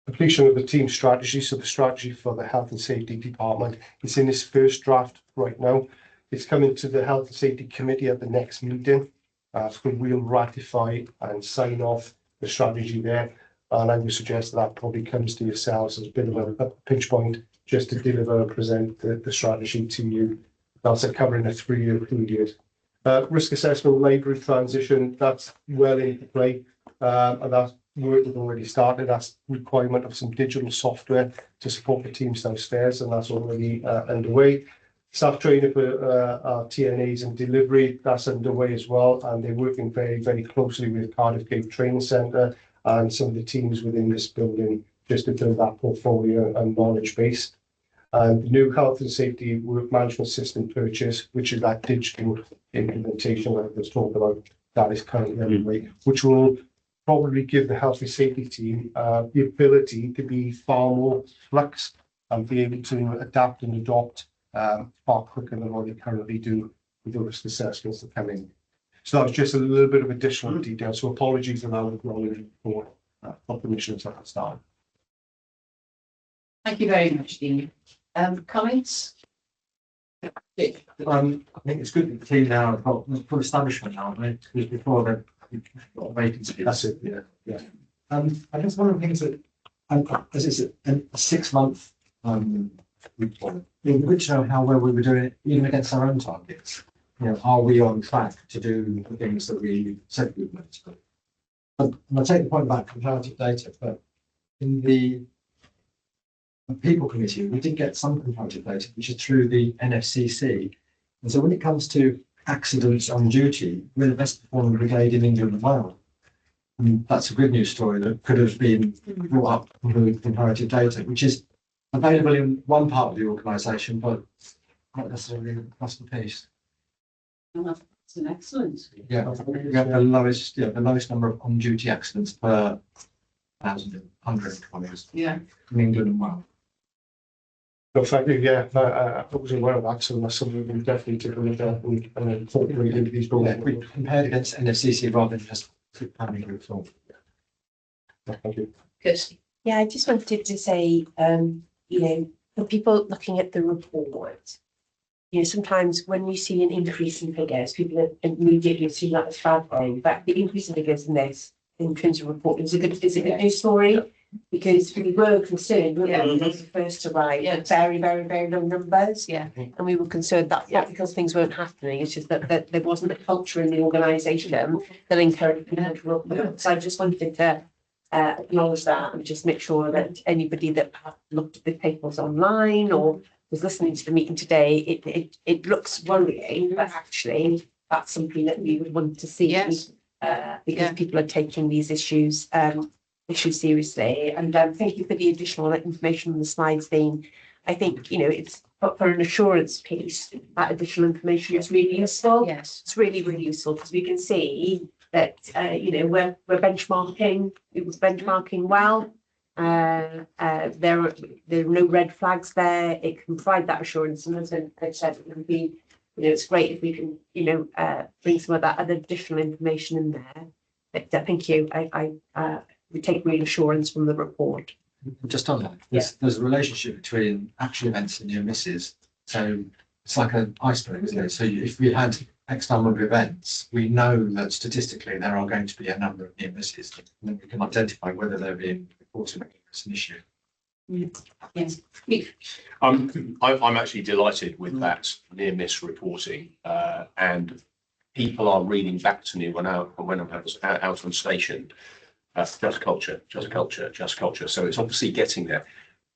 Completion of the team strategy. So the strategy for the Health and Safety Department is in its first draft right now. It's coming to the Health and Safety Committee at the next meeting. So we'll ratify and sign off the strategy there. And I would suggest that probably comes to yourselves as a bit of a pinch point just to deliver and present the strategy to you. That's covering a 3-year period. Risk assessment, library transition, that's well into play. And that work has already started. That's requirement of some digital software to support the teams downstairs, and that's already underway. Staff training for our TNAs and delivery, that's underway as well, and they're working very, very closely with Cardiff Gate Training Centre and some of the teams within this building just to build that portfolio and knowledge base. And the new health and safety work management system purchase, which is that digital implementation that I was talking about, that is currently underway, which will probably give the health and safety team the ability to be far more flex and be able to adapt and adopt far quicker than what they currently do with the risk assessments that come in. So that was just a little bit of additional detail. So apologies for that growing for permissions at the start. Thank you very much, Dean. Comments? I think it's good that the team now have got full establishment now, right? Because before they've got vacancies. That's it, yeah. I guess one of the things that, as it's a 6-month report, we would know how well we were doing it, even against our own targets. You know, are we on track to do the things that we said we would do? And I take the point about comparative data, but in the people committee, we did get some comparative data, which is through the NFCC. And so when it comes to accidents on duty, we're the best performing brigade in England and Wales. And that's a good news story that could have been brought up with comparative data, which is available in one part of the organisation, but not necessarily across the piece. It's an excellent. Yeah, we have the lowest number of on-duty accidents per 1,100 employees Yeah. in England and Wales. No, thank you, yeah, I was aware of that, so that's something we definitely take a look at and incorporate into these Yeah, programs. we compared against NFCC rather than just planning groups. Thank you. Kirsty. Yeah, I just wanted to say, you know, for people looking at the report, you know, sometimes when you see an increase in figures, people immediately assume that as a bad thing, but the increase in figures in this, in terms of report, is a good news story. Because we were concerned, weren't we? We were the first to write very, very, very low numbers. Yeah. And we were concerned that not because things weren't happening, it's just that there wasn't a culture in the organisation that encouraged people to report. So I just wanted to acknowledge that and just make sure that anybody that looked at the papers online or was listening to the meeting today, it looks worrying, but actually that's something that we would want to see. Yes. Because people are taking these issues seriously. And thank you for the additional information on the slides, Dean. I think, you know, it's for an assurance piece, that additional information is really useful. Yes. It's really, really useful because we can see that, you know, we're benchmarking, it was benchmarking well. There are no red flags there. It can provide that assurance. And as I said, it would be, you know, it's great if we can, you know, bring some of that other additional information in there. But thank you. We take real assurance from the report. Just on that, there's a relationship between actual events and near misses. So it's like an iceberg, isn't it? So if we had X number of events, we know that statistically there are going to be a number of near misses, and then we can identify whether they're being reported as an issue. Yes. I'm actually delighted with that near miss reporting, and people are reading back to me when I'm out on station. Just culture. So it's obviously getting there.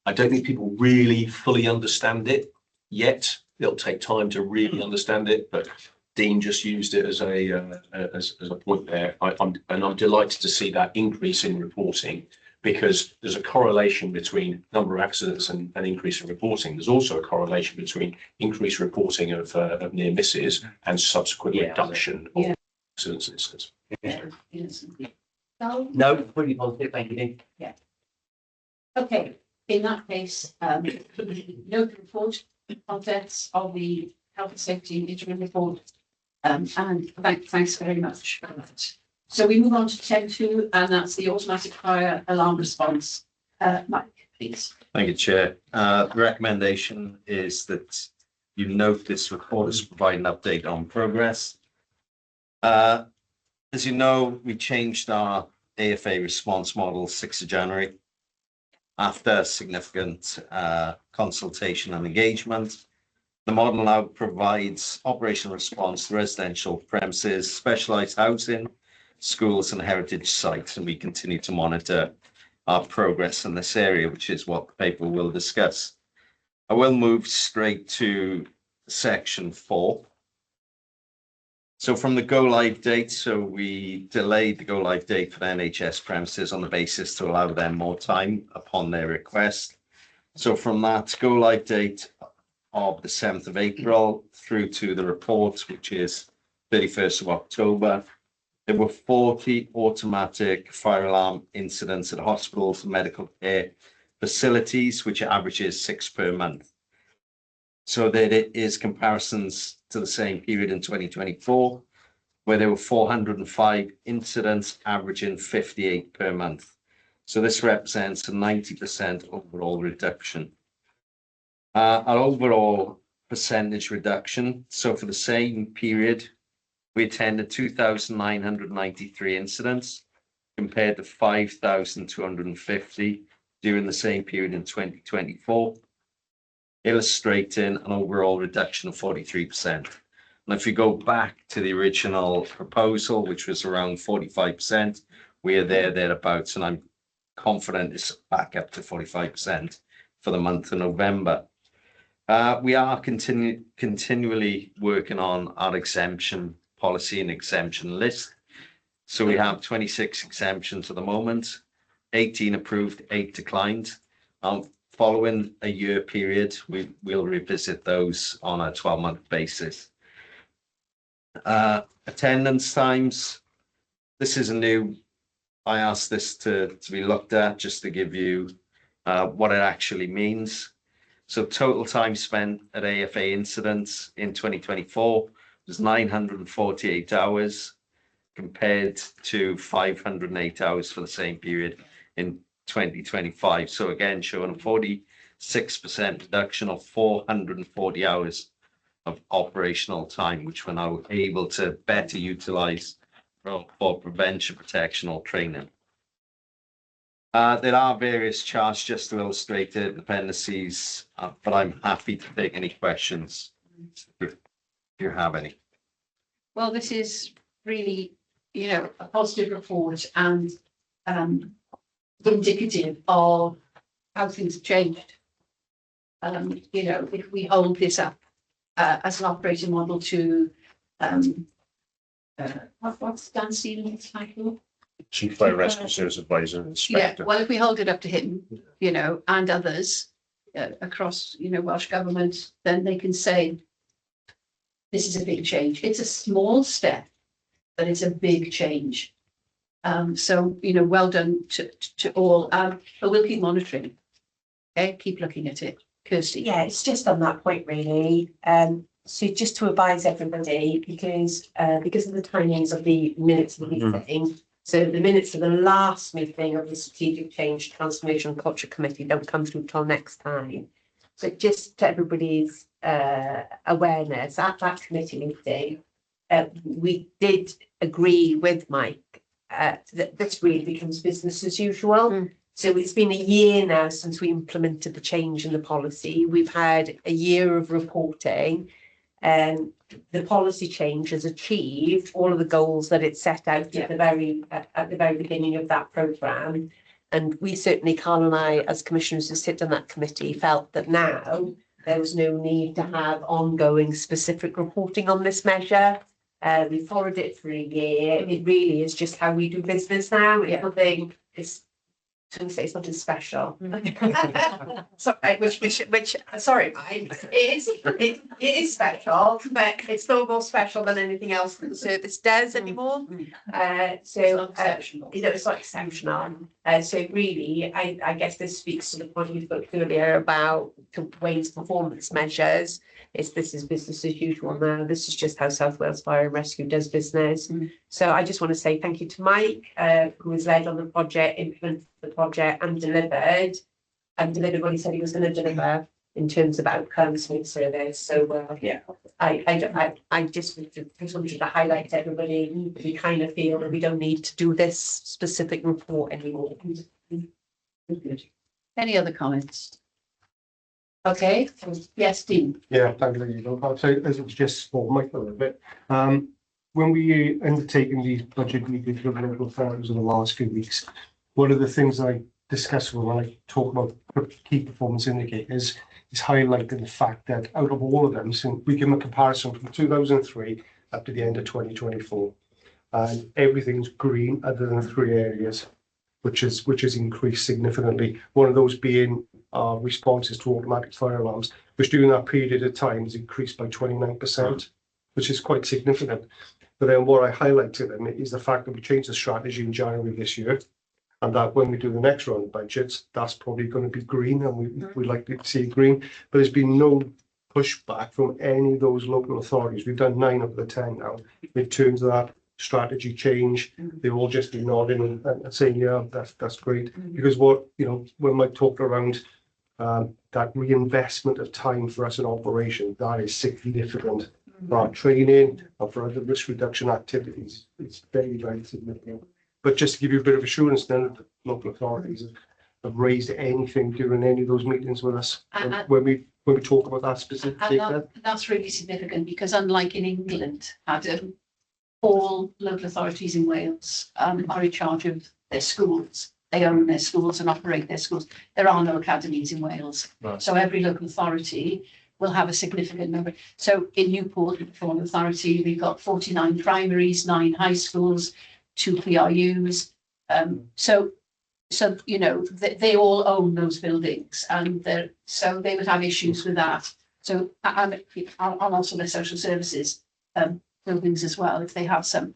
I don't think people really fully understand it yet. It'll take time to really understand it, but Dean just used it as a point there. I'm delighted to see that increase in reporting, because there's a correlation between number of accidents and increase in reporting. There's also a correlation between increased reporting of near misses and subsequent reduction of accidents and incidents. Yes. No, pretty positive, thank you. Yeah. Okay, in that case, note the report, contents of the health and safety interim report. And thanks very much for that. So we move on to 10.2, and that's the automatic fire alarm response. Mike, please. Thank you, Chair. The recommendation is that you note this report is providing an update on progress. As you know, we changed our AFA response model 6th of January after significant consultation and engagement. The model now provides operational response to residential premises, specialised housing, schools and heritage sites, and we continue to monitor our progress in this area, which is what the paper will discuss. I will move straight to section 4. So from the go live date, so we delayed the go live date for the NHS premises on the basis to allow them more time upon their request. So from that go live date of the 7th of April through to the report, which is 31st of October, there were 40 automatic fire alarm incidents at hospitals and medical care facilities, which averages 6 per month. So that it is comparisons to the same period in 2024, where there were 405 incidents averaging 58 per month. So this represents a 90% overall reduction. Our overall percentage reduction, so for the same period, we attended 2,993 incidents compared to 5,250 during the same period in 2024, illustrating an overall reduction of 43%. And if you go back to the original proposal, which was around 45%, we are thereabouts, and I'm confident it's back up to 45% for the month of November. We are continually working on our exemption policy and exemption list. So we have 26 exemptions at the moment, 18 approved, 8 declined. Following a year period, we'll revisit those on a 12-month basis. Attendance times. This is a new, I asked this to be looked at just to give you what it actually means. So total time spent at AFA incidents in 2024 was 948 hours compared to 508 hours for the same period in 2025. So again, showing a 46% reduction of 440 hours of operational time, which we're now able to better utilize for prevention, protection, or training. There are various charts just to illustrate the dependencies, but I'm happy to take any questions if you have any. Well, this is really, a positive report and indicative of how things have changed. If we hold this up as an operating model to what's Dan Stevens' title? Chief Fire Rescue Service Advisor and Inspector. Yeah, well, if we hold it up to him, and others across, Welsh Government, then they can say, this is a big change. It's a small step, but it's a big change. So, well done to all. But we'll keep monitoring. Okay, keep looking at it. Kirsty. Yeah, it's just on that point really. So just to advise everybody, because of the timings of the minutes of the meeting, so the minutes of the last meeting of the Strategic Change Transformation and Culture Committee don't come through till next time. So just to everybody's awareness, at that committee meeting, we did agree with Mike that this really becomes business as usual. So it's been a year now since we implemented the change in the policy. We've had a year of reporting, and the policy change has achieved all of the goals that it set out at the very beginning of that programme. And we certainly, Carl and I, as commissioners who sit on that committee, felt that now there was no need to have ongoing specific reporting on this measure. We followed it for a year. It really is just how we do business now. It's nothing. It's nothing special. Sorry, which sorry, Mike. It is special, but it's no more special than anything else that the service does anymore. It's not exceptional. So really, I guess this speaks to the point you spoke earlier about Wayne's performance measures. This is business as usual now. This is just how South Wales Fire and Rescue does business. So I just want to say thank you to Mike, who has led on the project, implemented the project, and delivered what he said he was going to deliver in terms of outcomes for the service. So I just wanted to highlight to everybody, we kind of feel that we don't need to do this specific report anymore. Any other comments? Okay, yes, Dean. Yeah, thank you. So as it's just for Mike a little bit, when we undertaken these budget meetings with local authorities in the last few weeks, one of the things I discuss when I talk about key performance indicators is highlighting the fact that out of all of them, so we give them a comparison from 2003 up to the end of 2024, and everything's green other than 3 areas, which has increased significantly. One of those being responses to automatic fire alarms, which during that period of time has increased by 29%, which is quite significant. But then what I highlight to them is the fact that we changed the strategy in January this year, and that when we do the next round of budgets, that's probably going to be green, and we'd like to see green. But there's been no pushback from any of those local authorities. We've done 9 of the 10 now in terms of that strategy change. They've all just been nodding and saying, yeah, that's great. Because what, when Mike talked around that reinvestment of time for us in operation, that is significant. For our training and for other risk reduction activities, it's very, very significant. But just to give you a bit of assurance, none of the local authorities have raised anything during any of those meetings with us when we talk about that specific data. That's really significant, because unlike in England, Adam, all local authorities in Wales are in charge of their schools. They own their schools and operate their schools. There are no academies in Wales. Right. So every local authority will have a significant number. So in Newport, for an authority, we've got 49 primaries, 9 high schools, 2 PRUs. So they all own those buildings, and so they would have issues with that. So and also their social services buildings as well, if they have some.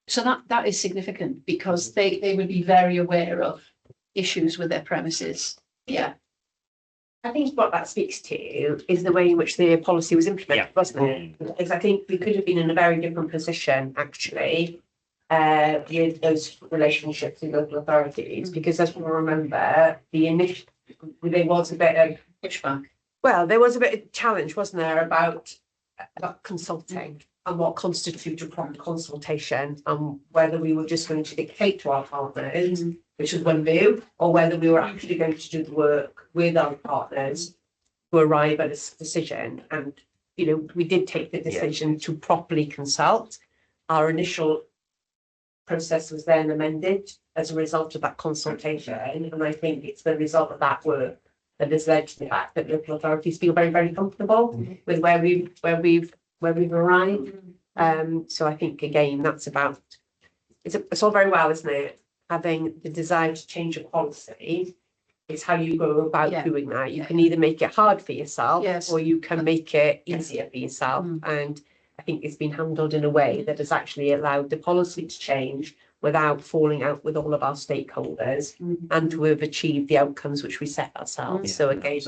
So that is significant, because they would be very aware of issues with their premises. Yeah. I think what that speaks to is the way in which the policy was implemented, wasn't it? Because I think we could have been in a very different position, actually, with those relationships with local authorities, because as we remember, there was a bit of pushback. Well, there was a bit of challenge, wasn't there, about consulting and what constitutes a proper consultation, and whether we were just going to dictate to our partners, which was one view, or whether we were actually going to do the work with our partners to arrive at a decision. And, we did take the decision to properly consult. Our initial process was then amended as a result of that consultation. And I think it's the result of that work that has led to the fact that local authorities feel very, very comfortable with where we've arrived. So I think, again, that's about, it's all very well, isn't it? Having the desire to change a policy. It's how you go about doing that. You can either make it hard for yourself, or you can make it easier for yourself. And I think it's been handled in a way that has actually allowed the policy to change without falling out with all of our stakeholders, and to have achieved the outcomes which we set ourselves. So again,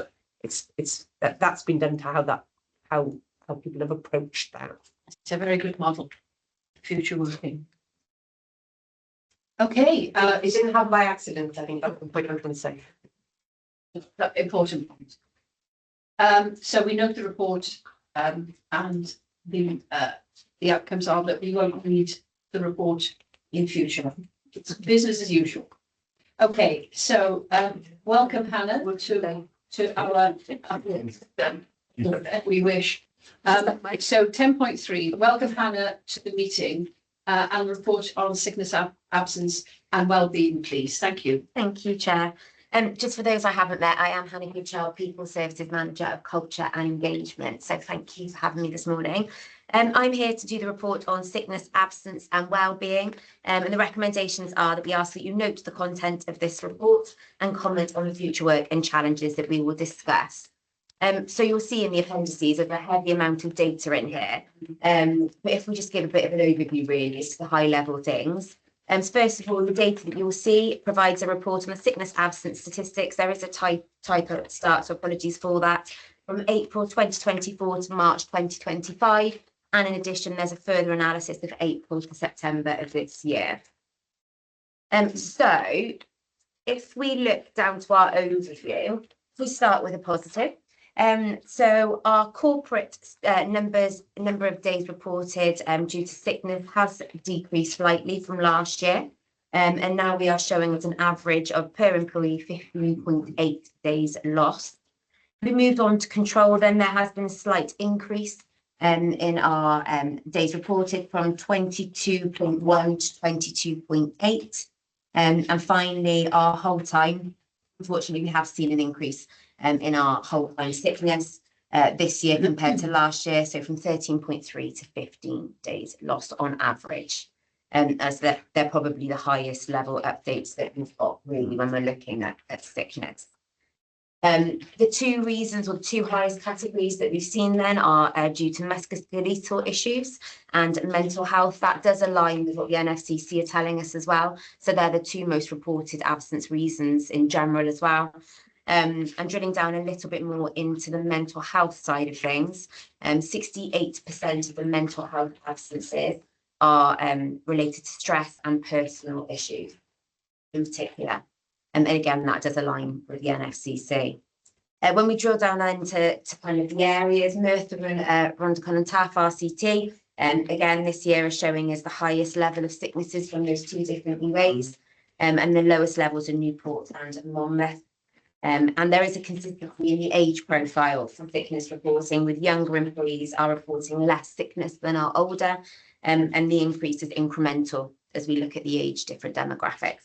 that's been done to how people have approached that. It's a very good model. Future working. Okay, it didn't happen by accident. I think that's the point I'm trying to say. Important point. So we note the report, and the outcomes are that we won't read the report in future. It's business as usual. Okay, so welcome, Hannah, to our we wish. So 10.3, welcome, Hannah, to the meeting and report on sickness, absence and well-being, please. Thank you. Thank you, Chair. Just for those I haven't met, I am Hannah Goodchild, People Services Manager of Culture and Engagement. So thank you for having me this morning. I'm here to do the report on sickness, absence and well-being. And the recommendations are that we ask that you note the content of this report and comment on the future work and challenges that we will discuss. So you'll see in the appendices of a heavy amount of data in here. But if we just give a bit of an overview really as to the high level things. So first of all, the data that you'll see provides a report on the sickness absence statistics. There is a typo at the start, so apologies for that. From April 2024 to March 2025. And in addition, there's a further analysis of April to September of this year. So if we look down to our overview, we start with a positive. So our corporate number of days reported due to sickness has decreased slightly from last year. And now we are showing as an average of per employee 15.8 days lost. We moved on to control, then there has been a slight increase in our days reported from 22.1 to 22.8. And finally, our whole time, unfortunately, we have seen an increase in our whole time sickness this year compared to last year. So from 13.3 to 15 days lost on average. As they're probably the highest level updates that we've got really when we're looking at sickness. The two reasons or the two highest categories that we've seen then are due to musculoskeletal issues and mental health. That does align with what the NFCC are telling us as well. So they're the two most reported absence reasons in general as well. And drilling down a little bit more into the mental health side of things, 68% of the mental health absences are related to stress and personal issues in particular. And again, that does align with the NFCC. When we drill down into kind of the areas, Merthyr and Rhondda and Taff RCT, again, this year is showing as the highest level of sicknesses from those two different UAs, and the lowest levels in Newport and Monmouth. And there is a consistency in the age profile for sickness reporting, with younger employees are reporting less sickness than our older, and the increase is incremental as we look at the age different demographics.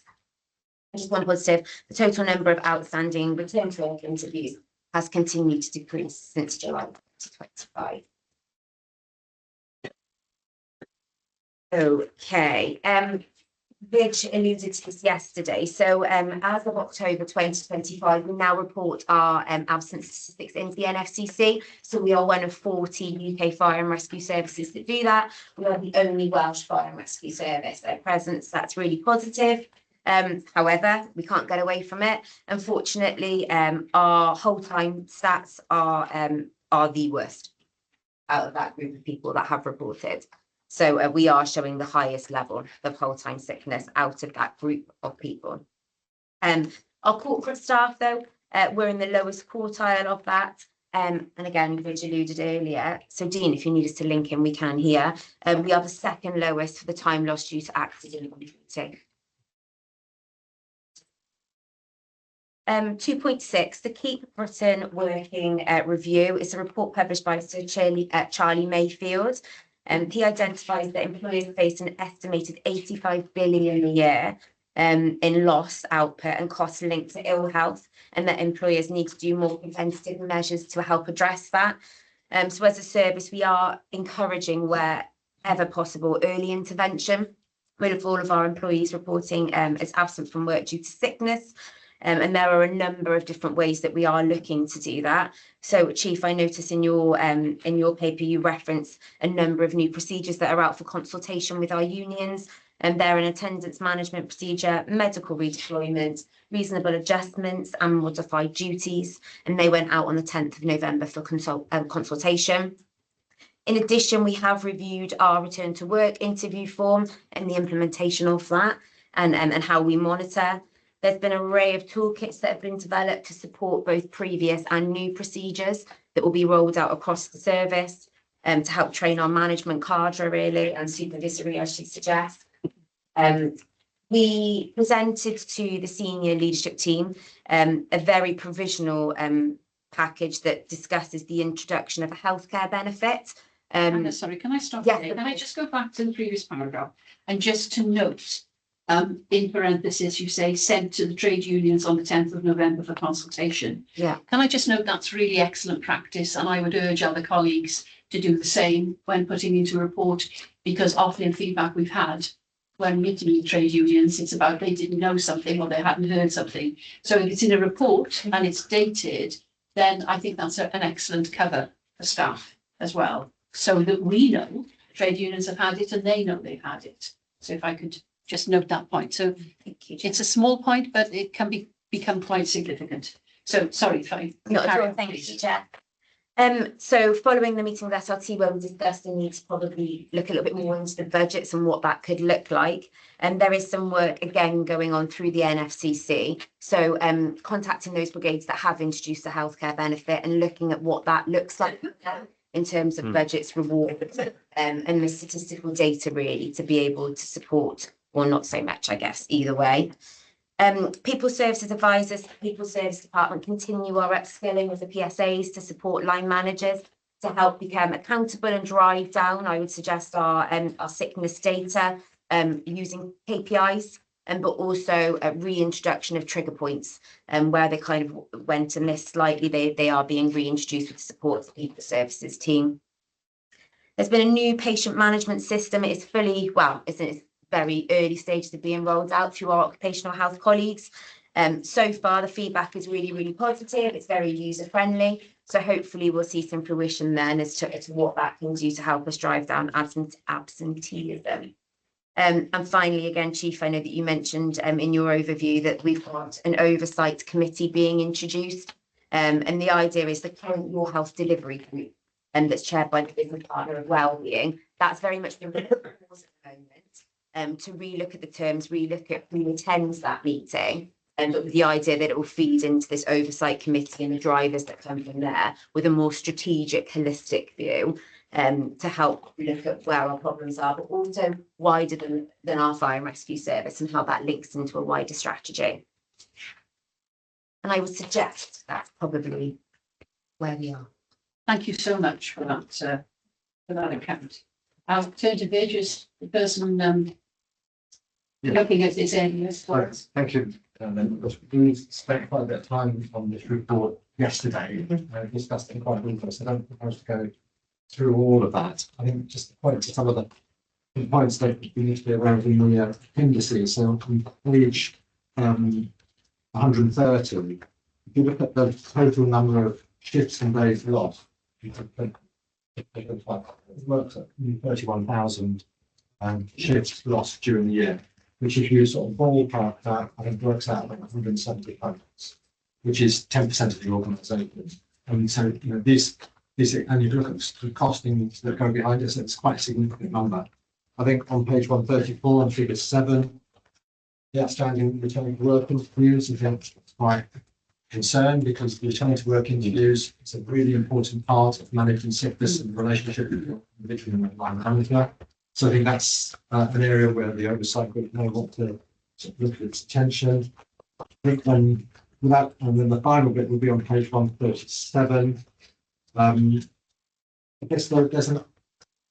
Just one positive, the total number of outstanding return to work interviews has continued to decrease since July 2025. Okay, Vidge alluded to this yesterday. So as of October 2025, we now report our absence statistics into the NFCC. So we are one of 40 UK fire and rescue services that do that. We are the only Welsh fire and rescue service at present, so that's really positive. However, we can't get away from it. Unfortunately, our whole time stats are the worst out of that group of people that have reported. So we are showing the highest level of whole time sickness out of that group of people. Our corporate staff, though, we're in the lowest quartile of that. And again, Vidge alluded earlier. So Dean, if you need us to link in, we can here. We are the second lowest for the time lost due to accident and duty. 2.6, the Keep Britain Working Review is a report published by Sir Charlie Mayfield. He identifies that employers face an estimated 85 billion a year in lost output and costs linked to ill health, and that employers need to do more preventative measures to help address that. So as a service, we are encouraging wherever possible early intervention with all of our employees reporting as absent from work due to sickness. And there are a number of different ways that we are looking to do that. So, Chief, I notice in your paper you reference a number of new procedures that are out for consultation with our unions, and they're an attendance management procedure, medical redeployment, reasonable adjustments, and modified duties. And they went out on the 10th of November for consultation. In addition, we have reviewed our return to work interview form and the implementation of that, and how we monitor. There's been an array of toolkits that have been developed to support both previous and new procedures that will be rolled out across the service to help train our management cadre really and supervisory, I should suggest. We presented to the senior leadership team a very provisional package that discusses the introduction of a healthcare benefit. Anna, sorry, can I stop Yes, there? Can I just go back to the previous paragraph and just to note, in parentheses, you say sent to the trade unions on the 10th of November for consultation. Yeah. Can I just note that's really excellent practice, and I would urge other colleagues to do the same when putting into a report, because often in feedback we've had when meeting with trade unions, it's about they didn't know something or they hadn't heard something. So if it's in a report and it's dated, then I think that's an excellent cover for staff as well, so that we know trade unions have had it and they know they've had it. So if I could just note that point. So it's a small point, but it can become quite significant. So sorry if I. Not at all, thank you, Chair. So following the meeting with SRT, where we discussed the need to probably look a little bit more into the budgets and what that could look like, and there is some work again going on through the NFCC. So contacting those brigades that have introduced a healthcare benefit and looking at what that looks like in terms of budgets, rewards, and the statistical data really to be able to support, or not so much, I guess, either way. People Services Advisors, People Service Department continue our upskilling with the PSAs to support line managers To help become accountable and drive down, I would suggest our sickness data using KPIs, but also a reintroduction of trigger points where they kind of went and missed slightly. They are being reintroduced with the support of the people services team. There's been a new patient management system. It is fully, well, it's in its very early stages of being rolled out through our occupational health colleagues. So far, the feedback is really, really positive. It's very user friendly. So hopefully we'll see some fruition then as to what that can do to help us drive down absenteeism. And finally, again, Chief, I know that you mentioned in your overview that we've got an oversight committee being introduced. And the idea is the current Your Health Delivery Group, that's chaired by the Business Partner of Wellbeing. That's very much been at the moment to relook at the terms, relook at who attends that meeting. But with the idea that it will feed into this oversight committee and the drivers that come from there with a more strategic, holistic view to help look at where our problems are, but also wider than our fire and rescue service and how that links into a wider strategy. And I would suggest that's probably where we are. Thank you so much for that account. I'll turn to Burgess, the person looking at this area for us. Thank you. We spent quite a bit of time on this report yesterday, discussed it quite briefly, so I don't propose to go through all of that. I think just to point to some of the points that we need to be aware of in the appendices. So on page 130, if you look at the total number of shifts and days lost, it works at 31,000 shifts lost during the year, which if you sort of ballpark that, I think works out like 170 pounds, which is 10% of the organisation. And so, you know, these, and you look at the costings that go behind it, it's quite a significant number. I think on page 134 and figure 7, the outstanding returning to work interviews, I think it's quite concerned because the returning to work interviews is a really important part of managing sickness and the relationship with the individual and line manager. So I think that's an area where the oversight group may want to sort of look at its attention. I think then without, and then the final bit will be on page 137. I guess there's an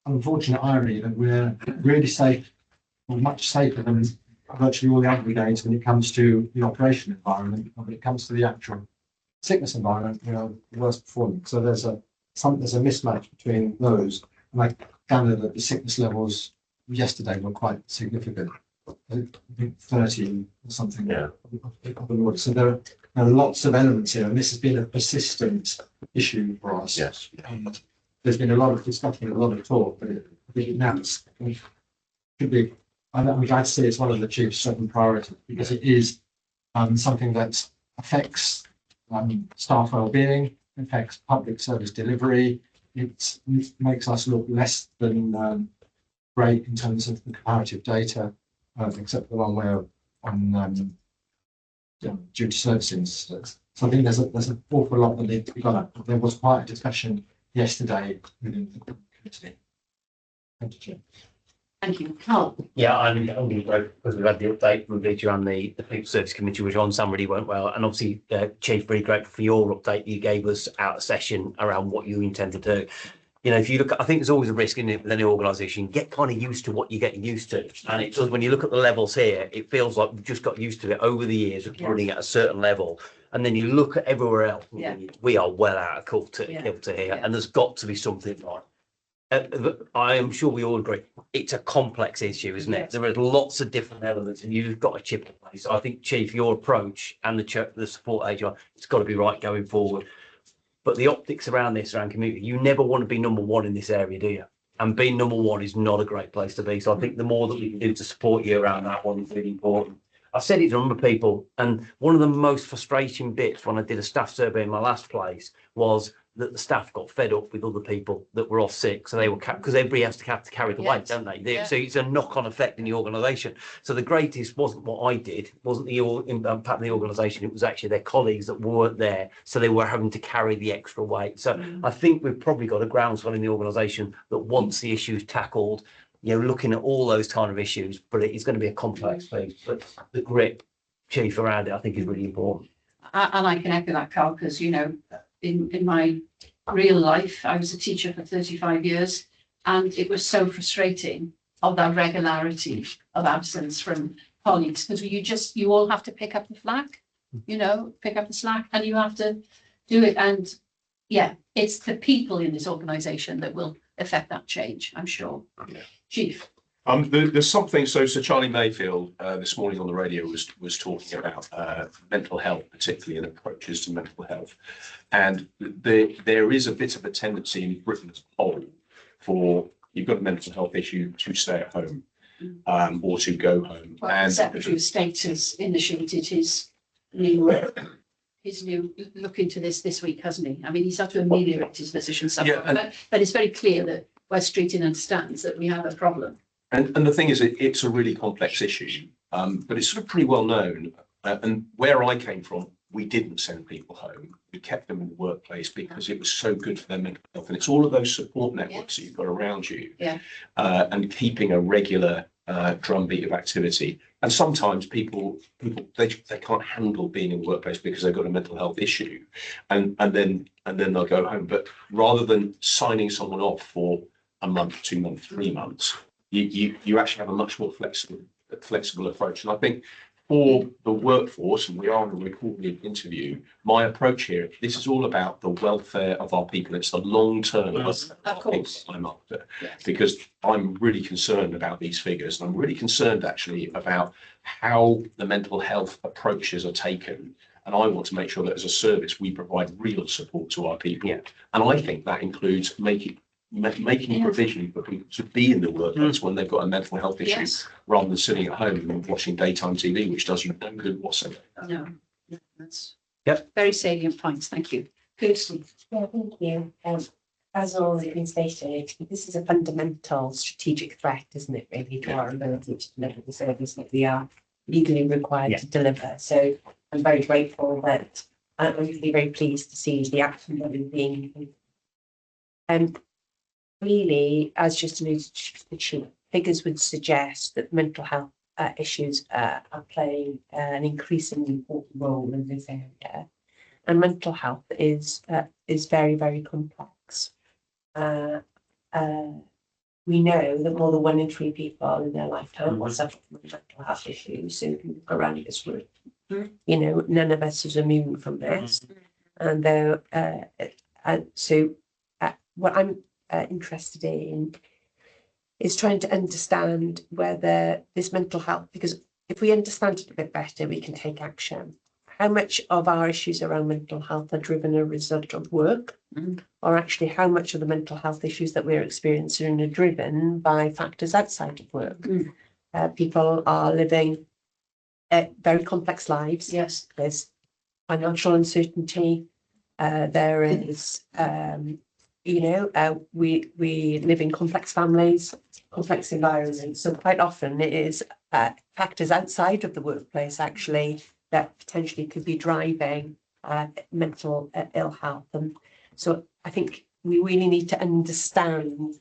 unfortunate irony that we're really safe, or much safer than virtually all the other brigades when it comes to the operation environment, and when it comes to the actual sickness environment, you know, the worst performing. So there's a mismatch between those, and I gather that the sickness levels yesterday were quite significant. I think 30 or something. Yeah. So there are lots of elements here, and this has been a persistent issue for us. Yes. And there's been a lot of discussion, a lot of talk, but now it should be. I'm glad to see it's one of the chief's certain priorities because it is something that affects staff well-being, affects public service delivery. It makes us look less than great in terms of the comparative data, except the one where on duty services. So I think there's an awful lot that needs to be done. There was quite a discussion yesterday within the committee. Thank you. Thank you. Carl. Yeah, I'm going to go because we've had the update from Victor on the People Service Committee, which on some really went well. And obviously, Chief, very grateful for your update you gave us out of session around what you intend to do. You know, if you look at, I think there's always a risk in it with any organisation, get kind of used to what you're getting used to. And it does, when you look at the levels here, it feels like we've just got used to it over the years of running at a certain level. And then you look at everywhere else, we are well out of kilter here. And there's got to be something like, I am sure we all agree, it's a complex issue, isn't it? There are lots of different elements and you've got a chip in place. So I think, Chief, your approach and the support agent, it's got to be right going forward. But the optics around this, around community, you never want to be number one in this area, do you? And being number one is not a great place to be. So I think the more that we can do to support you around that one is really important. I've said it to a number of people, and one of the most frustrating bits when I did a staff survey in my last place was that the staff got fed up with other people that were off sick. So they were, because everybody has to carry the weight, don't they? So it's a knock-on effect in the organisation. So the greatest wasn't what I did, wasn't the impact of the organisation, it was actually their colleagues that weren't there. So they were having to carry the extra weight. So I think we've probably got a groundswell in the organisation that once the issue's tackled, you know, looking at all those kind of issues, but it's going to be a complex thing. But the grip, Chief, around it, I think is really important. And I can echo that, Carl, because, you know, in my real life. I was a teacher for 35 years, and it was so frustrating of that regularity of absence from colleagues, because you all have to pick up the slack, pick up the slack, and you have to do it. And yeah, it's the people in this organisation that will affect that change, I'm sure. Yeah. Chief. There's something, so Charlie Mayfield this morning on the radio was talking about mental health, particularly and approaches to mental health. And there is a bit of a tendency in Britain as a whole for, you've got a mental health issue, to stay at home or to go home. Well, And the Secretary of State has initiated his new look into this week, hasn't he? I mean, he's had to ameliorate his position somewhat, but it's very clear that West Streeting understands that we have a problem. And the thing is, it's a really complex issue, but it's sort of pretty well known. And where I came from, we didn't send people home. We kept them in the workplace because it was so good for their mental health. And it's all of those support networks that you've got around you, and keeping a regular drumbeat of activity. And sometimes people they can't handle being in the workplace because they've got a mental health issue, and then they'll go home. But rather than signing someone off for a month, 2 months, 3 months, you actually have a much more flexible approach. And I think for the workforce, and we are in a recorded interview, my approach here, this is all about the welfare of our people. It's the long-term welfare of course I'm after, because I'm really concerned about these figures, and I'm really concerned actually about how the mental health approaches are taken. And I want to make sure that as a service, we provide real support to our people. And I think that includes making provision for people to be in the workplace when they've got a mental health issue, rather than sitting at home and watching daytime TV, which does you no good whatsoever. No, that's very salient points. Thank you. Kirsty. Yeah, thank you. As already been stated, this is a fundamental strategic threat, isn't it, really, to our ability to deliver the service that we are legally required to deliver. So I'm very grateful that I'm really very pleased to see the action that is being really, as just alluded to the chief, figures would suggest that mental health issues are playing an increasingly important role in this area, and mental health is very, very complex. We know that more than 1 in 3 people in their lifetime will suffer from mental health issues. So if you look around this room, none of us is immune from this. And so what I'm interested in is trying to understand whether this mental health, because if we understand it a bit better, we can take action. How much of our issues around mental health are driven as a result of work, or actually how much of the mental health issues that we're experiencing are driven by factors outside of work? People are living very complex lives. Yes, there's financial uncertainty. There is we live in complex families, complex environments. So quite often it is factors outside of the workplace actually that potentially could be driving mental ill health. And so I think we really need to understand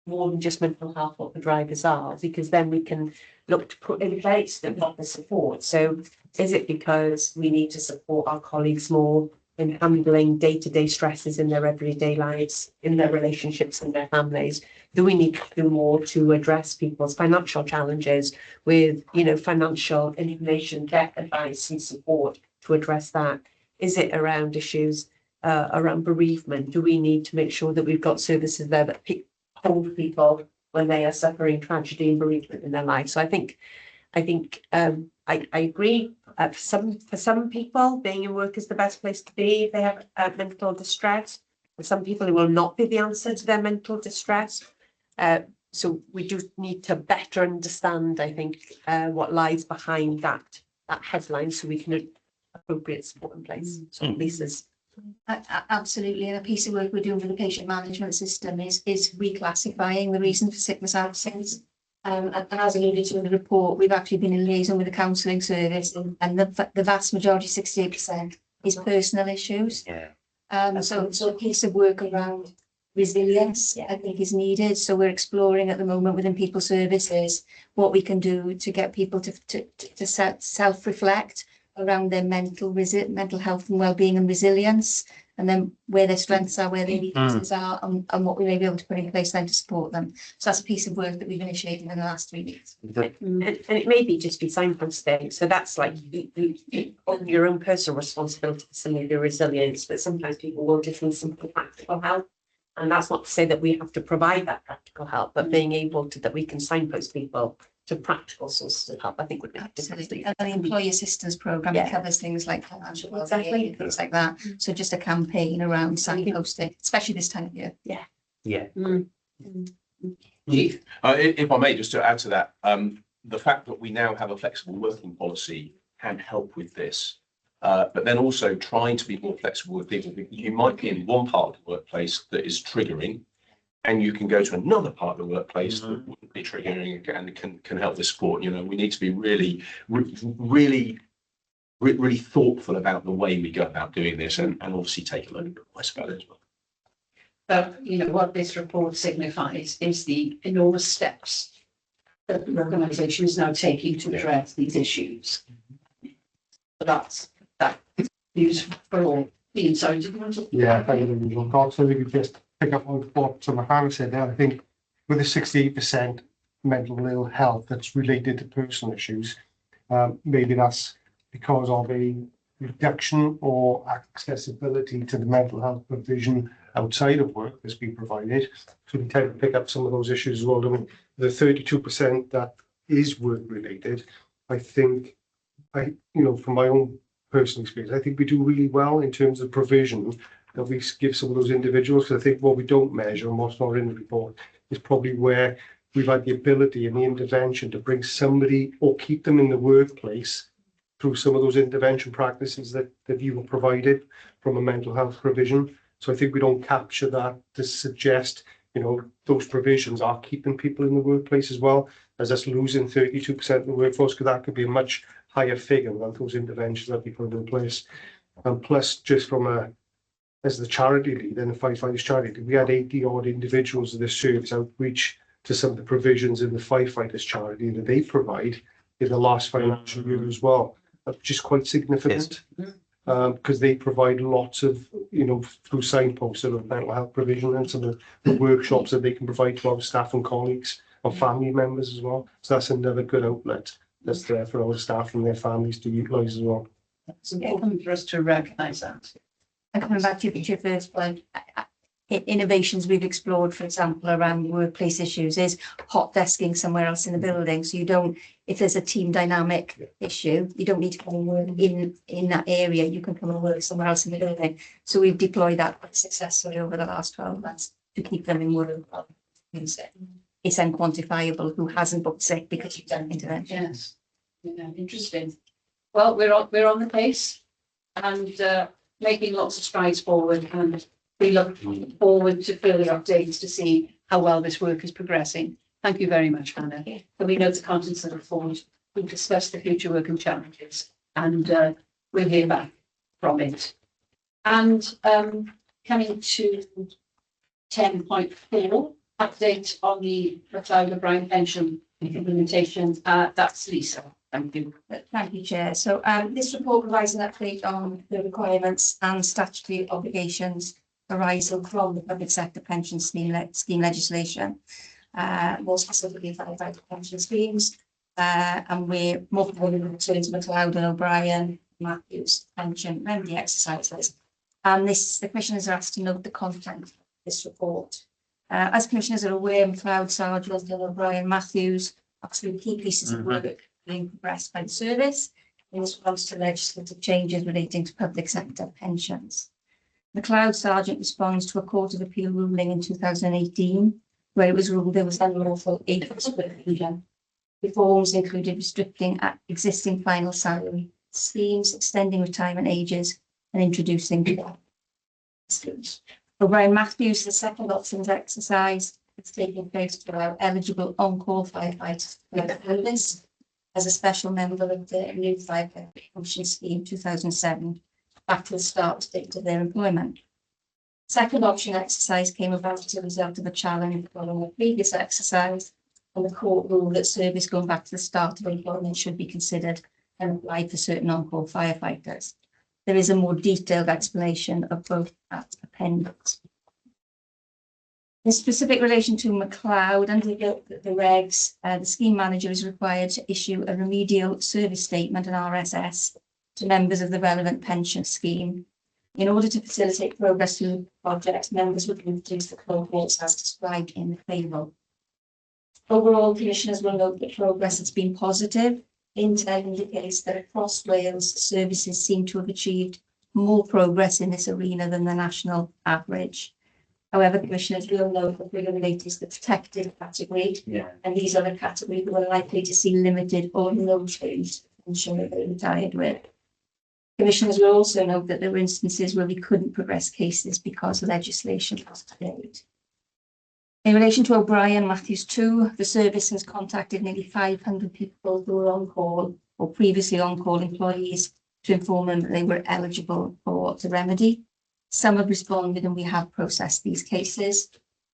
more than just mental health, what the drivers are, because then we can look to put in place the proper support. So is it because we need to support our colleagues more in handling day-to-day stresses in their everyday lives, in their relationships and their families? Do we need to do more to address people's financial challenges with, financial information, debt advice and support to address that? Is it around issues around bereavement? Do we need to make sure that we've got services there that hold people when they are suffering tragedy and bereavement in their lives? So I think I agree. For some people, being in work is the best place to be if they have mental distress. For some people, it will not be the answer to their mental distress. So we do need to better understand, I think, what lies behind that headline, so we can put appropriate support in place. So Lisa's. Absolutely, and a piece of work we're doing with the patient management system is reclassifying the reason for sickness absence. And as alluded to in the report, we've actually been in liaison with the counselling service, and the vast majority, 68%, is personal issues. So a piece of work around resilience, I think, is needed. So we're exploring at the moment within people services what we can do to get people to self-reflect around their mental health and well-being and resilience, and then where their strengths are, where their weaknesses are, and what we may be able to put in place then to support them. So that's a piece of work that we've initiated in the last 3 weeks. And it may be just be signposting, so that's like on your own personal responsibility for some of your resilience, but sometimes people will just need some practical help. And that's not to say that we have to provide that practical help, but being able to, that we can signpost people to practical sources of help, I think would be Absolutely. And the employee assistance program covers things like financial Exactly. well-being and things like that. So just a campaign around signposting, especially this time of year. Yeah. Chief. If I may, just to add to that, the fact that we now have a flexible working policy can help with this. But then also trying to be more flexible with people. You might be in one part of the workplace that is triggering, and you can go to another part of the workplace that wouldn't be triggering and can help with support. You know, we need to be really thoughtful about the way we go about doing this, and obviously take a look at advice about it as well. But, you know, what this report signifies is the enormous steps that the organisation is now taking to address these issues. So that news for all. Ian, sorry, did you want to? Yeah, thank you, God. So we could just pick up on what Hannah said there. I think with the 68% mental ill health that's related to personal issues, maybe that's because of a reduction or accessibility to the mental health provision outside of work that's been provided. So we tend to pick up some of those issues as well. I mean, the 32% that is work related, I think, from my own personal experience, I think we do really well in terms of provision that we give some of those individuals. Because I think what we don't measure and what's not in the report is probably where we've had the ability and the intervention to bring somebody or keep them in the workplace through some of those intervention practices that you were provided from a mental health provision. So I think we don't capture that to suggest, those provisions are keeping people in the workplace as well as us losing 32% of the workforce, because that could be a much higher figure without those interventions that we put in place. And plus, just as the charity lead and the firefighters charity, we had 80 odd individuals of this service outreach to some of the provisions in the firefighters charity that they provide in the last financial year as well. That's just quite significant. Because they provide lots of, through signposts of mental health provision and some of the workshops that they can provide to our staff and colleagues or family members as well. So that's another good outlet that's there for our staff and their families to utilise as well. It's important for us to recognise that. And coming back to your first point, innovations we've explored, for example, around workplace issues is hot desking somewhere else in the building. So you don't, if there's a team dynamic issue, you don't need to come and work in that area. You can come and work somewhere else in the building. So we've deployed that quite successfully over the last 12 months to keep them in work. It's unquantifiable who hasn't booked sick because you've done intervention. Yes. Yeah, interesting. Well, we're on the case and making lots of strides forward, and we look forward to further updates to see how well this work is progressing. Thank you very much, Hannah. So we know the contents of the report. We've discussed the future work and challenges, and we'll hear back from it. And coming to 10.4, update on the McLeod O'Brien pension implementation. That's Lisa. Thank you. Thank you, Chair. So this report provides an update on the requirements and statutory obligations arising from the public sector pension scheme legislation, more specifically firefighter pension schemes, and we're more familiar with the McLeod and O'Brien Matthews pension remedy exercises. And the commissioners are asked to note the content of this report. As commissioners are aware, McLeod, Sargent and O'Brien Matthews are two key pieces of work being progressed by the service in response to legislative changes relating to public sector pensions. McLeod Sargent responds to a Court of Appeal ruling in 2018, where it was ruled there was unlawful age exclusion. Reforms included restricting existing final salary schemes, extending retirement ages, and introducing schemes. O'Brien Matthews, the second options exercise, is taking place to allow eligible on-call firefighters to this as a special member of the new firefighter pension scheme 2007, back to the start date of their employment. Second option exercise came about as a result of a challenge following a previous exercise, and the court ruled that service going back to the start of employment should be considered and applied for certain on-call firefighters. There is a more detailed explanation of both at appendix. In specific relation to McLeod, under the regs, the scheme manager is required to issue a remedial service statement, an RSS, to members of the relevant pension scheme. In order to facilitate progress through projects, members would reduce the cohorts as described in the table. Overall, commissioners will note that progress has been positive. Intel indicates that across Wales, services seem to have achieved more progress in this arena than the national average. However, commissioners will note that figure related to the protected category, and these are the categories who are likely to see limited or no change to ensure that they're retired with. Commissioners will also note that there were instances where we couldn't progress cases because legislation was delayed. In relation to O'Brien Matthews 2, the service has contacted nearly 500 people who were on call or previously on call employees to inform them that they were eligible for the remedy. Some have responded and we have processed these cases.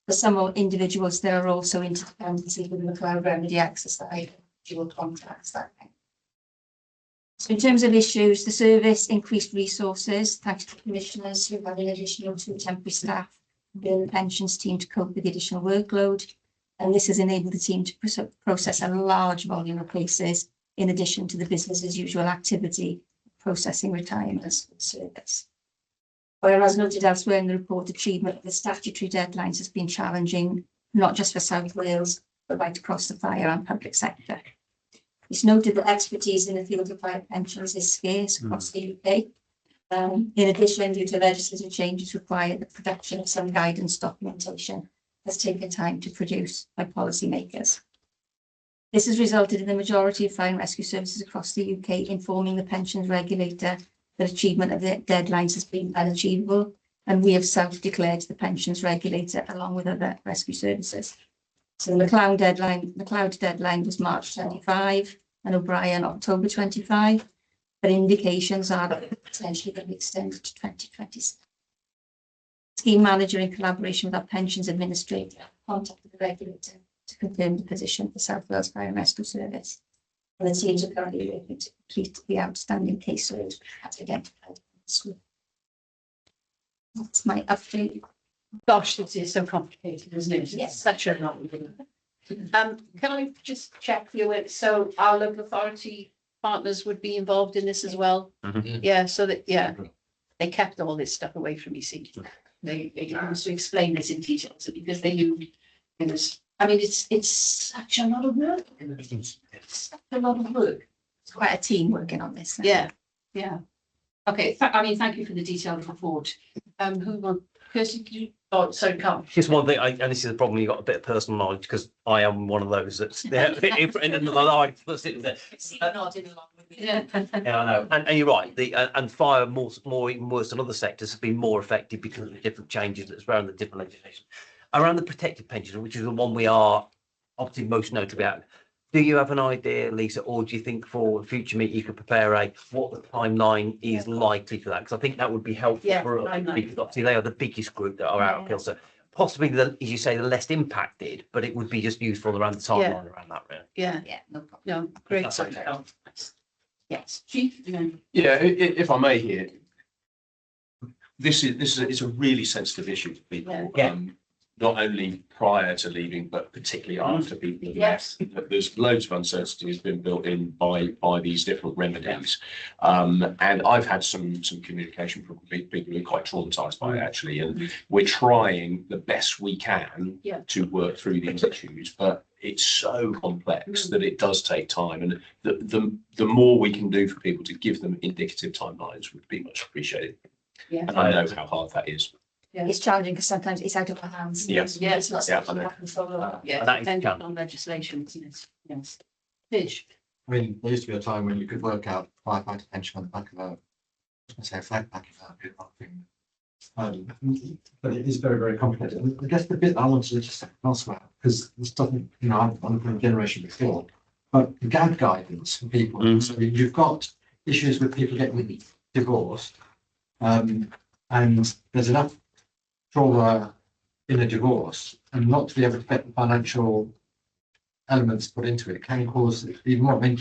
For some individuals, there are also interdependencies with the McLeod remedy exercise, dual contracts, that kind. So in terms of issues, the service increased resources, thanks to commissioners who had an additional 2 temporary staff within the pensions team to cope with the additional workload. And this has enabled the team to process a large volume of cases in addition to the business as usual activity of processing retirements for the service. Whereas noted elsewhere in the report, achievement of the statutory deadlines has been challenging, not just for South Wales, but right across the fire and public sector. It's noted that expertise in the field of fire pensions is scarce across the UK. In addition, due to legislative changes required, the production of some guidance documentation has taken time to produce by policymakers. This has resulted in the majority of fire and rescue services across the UK informing the pensions regulator that achievement of the deadlines has been unachievable, and we have self-declared the pensions regulator along with other rescue services. So the McLeod deadline was March 25 and O'Brien October 25, but indications are that it potentially going to be extended to 2026. Scheme manager, in collaboration with our pensions administrator, contacted the regulator to confirm the position of the South Wales Fire and Rescue Service. And the teams are currently working to complete the outstanding caseload as identified. That's my update. Gosh, this is so complicated, isn't it? Yes. It's such a lot. Can I just check for you? So our local authority partners would be involved in this as well? Yeah, so that, they kept all this stuff away from me, see. They used to explain this in detail, so because they knew, I mean, it's such a lot of work. It's such a lot of work. It's quite a team working on this. Yeah. Okay, thank you for the detailed report. Who wants, Kirsty, could you, oh, sorry, Carl. Just one thing, and this is a problem, you've got a bit of personal knowledge, because I am one of those that's there in another line. Yeah, I know, and you're right. And fire more even worse than other sectors have been more affected because of the different changes that's around the different legislation. Around the protected pension, which is the one we are obviously most notable about. Do you have an idea, Lisa, or do you think for a future meet you could prepare what the timeline is likely for that? Because I think that would be helpful for us, because obviously they are the biggest group that are out of kilter. Possibly, as you say, the less impacted, but it would be just useful around the timeline around that, really. Yeah, no problem. No, great. That's okay. Yes, Chief. Yeah, if I may here, this is a really sensitive issue for people. Not only prior to leaving, but particularly after people have left. There's loads of uncertainty has been built in by these different remedies. And I've had some communication from people who are quite traumatized by it, actually. And we're trying the best we can to work through these issues, but it's so complex that it does take time. And the more we can do for people to give them indicative timelines would be much appreciated. Yeah. And I know how hard that is. Yeah. It's challenging because sometimes it's out of our hands. Yes. It's not something we Yeah. have control over. Yeah, that is dependent on legislation, isn't it? Yes. Fish. I mean, there used to be a time when you could work out firefighter pension on the back of a flag packet for that bit of thing. But it is very, very complicated. And I guess the bit I wanted to just say elsewhere, because this doesn't, I'm from a generation before, but the GAD guidance for people. So you've got issues with people getting divorced, and there's enough trauma in a divorce, and not to be able to get the financial elements put into it can cause even more. I mean,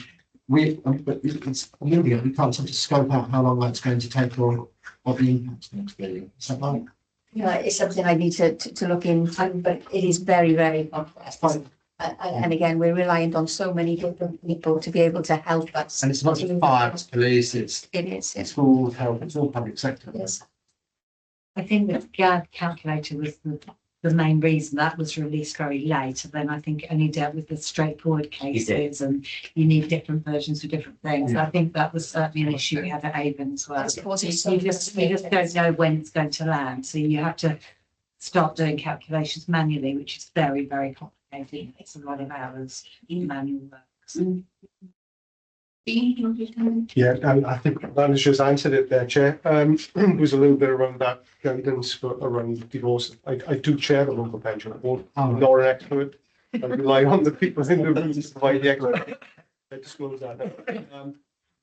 but it's a million, we can't seem to scope out how long that's going to take or what the impact's going to be. Is that right? Yeah, it's something I need to look into, but it is very, very complex. And again, we're reliant on so many different people to be able to help us. And it's not just fire, it's police, it's schools, health, it's all public sector. Yes. I think the GAD calculator was the main reason that was released very late. And then I think it only dealt with the straightforward cases and you need different versions for different things. Yeah. I think that was certainly an issue we had at Avon as well. It's causing so You just don't know when it's going to land. So you have to start doing calculations manually, which is very, very complicated. It's a lot of hours in manual work. Yeah, I think managers answered it there, Chair. There was a little bit around that guidance for around divorce. I do chair the local pension board. I'm not an expert. I rely on the people in the room to provide the expert. I disclose that now.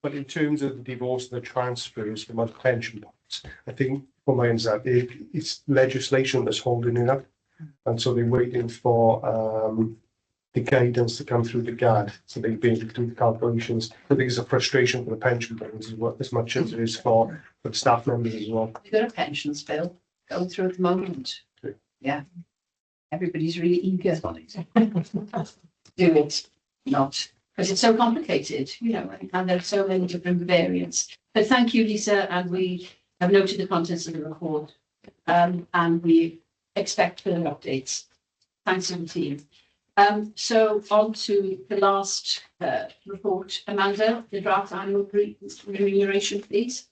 But in terms of the divorce and the transfers from our pension pots, I think from my understanding, it's legislation that's holding it up. And so they're waiting for the guidance to come through the GAD, so they've been able to do the calculations. I think it's a frustration for the pension funds as much as it is for the staff members as well. We've got a pensions bill going through at the moment. Yeah. Everybody's really eager to do it, not, because it's so complicated, you know, and there's so many different variants. But thank you, Lisa, and we have noted the contents of the report, and we expect further updates. Thanks to the team. So on to the last report. Amanda, the draft annual remuneration, please.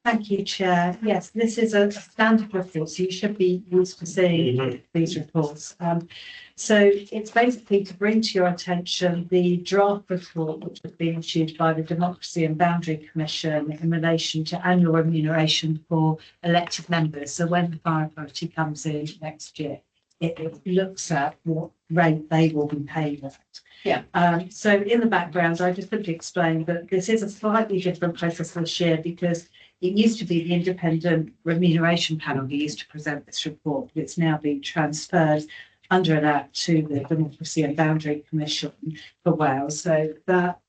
Thank you, Chair. Yes, this is a standard report, so you should be used to seeing these reports. So it's basically to bring to your attention the draft report which has been issued by the Democracy and Boundary Commission in relation to annual remuneration for elected members. So when the Fire Authority comes in next year, it looks at what rate they will be paid at. Yeah. So in the background, I just simply explained that this is a slightly different process this year because it used to be the independent remuneration panel who used to present this report, but it's now being transferred under an act to the Democracy and Boundary Commission for Wales. So that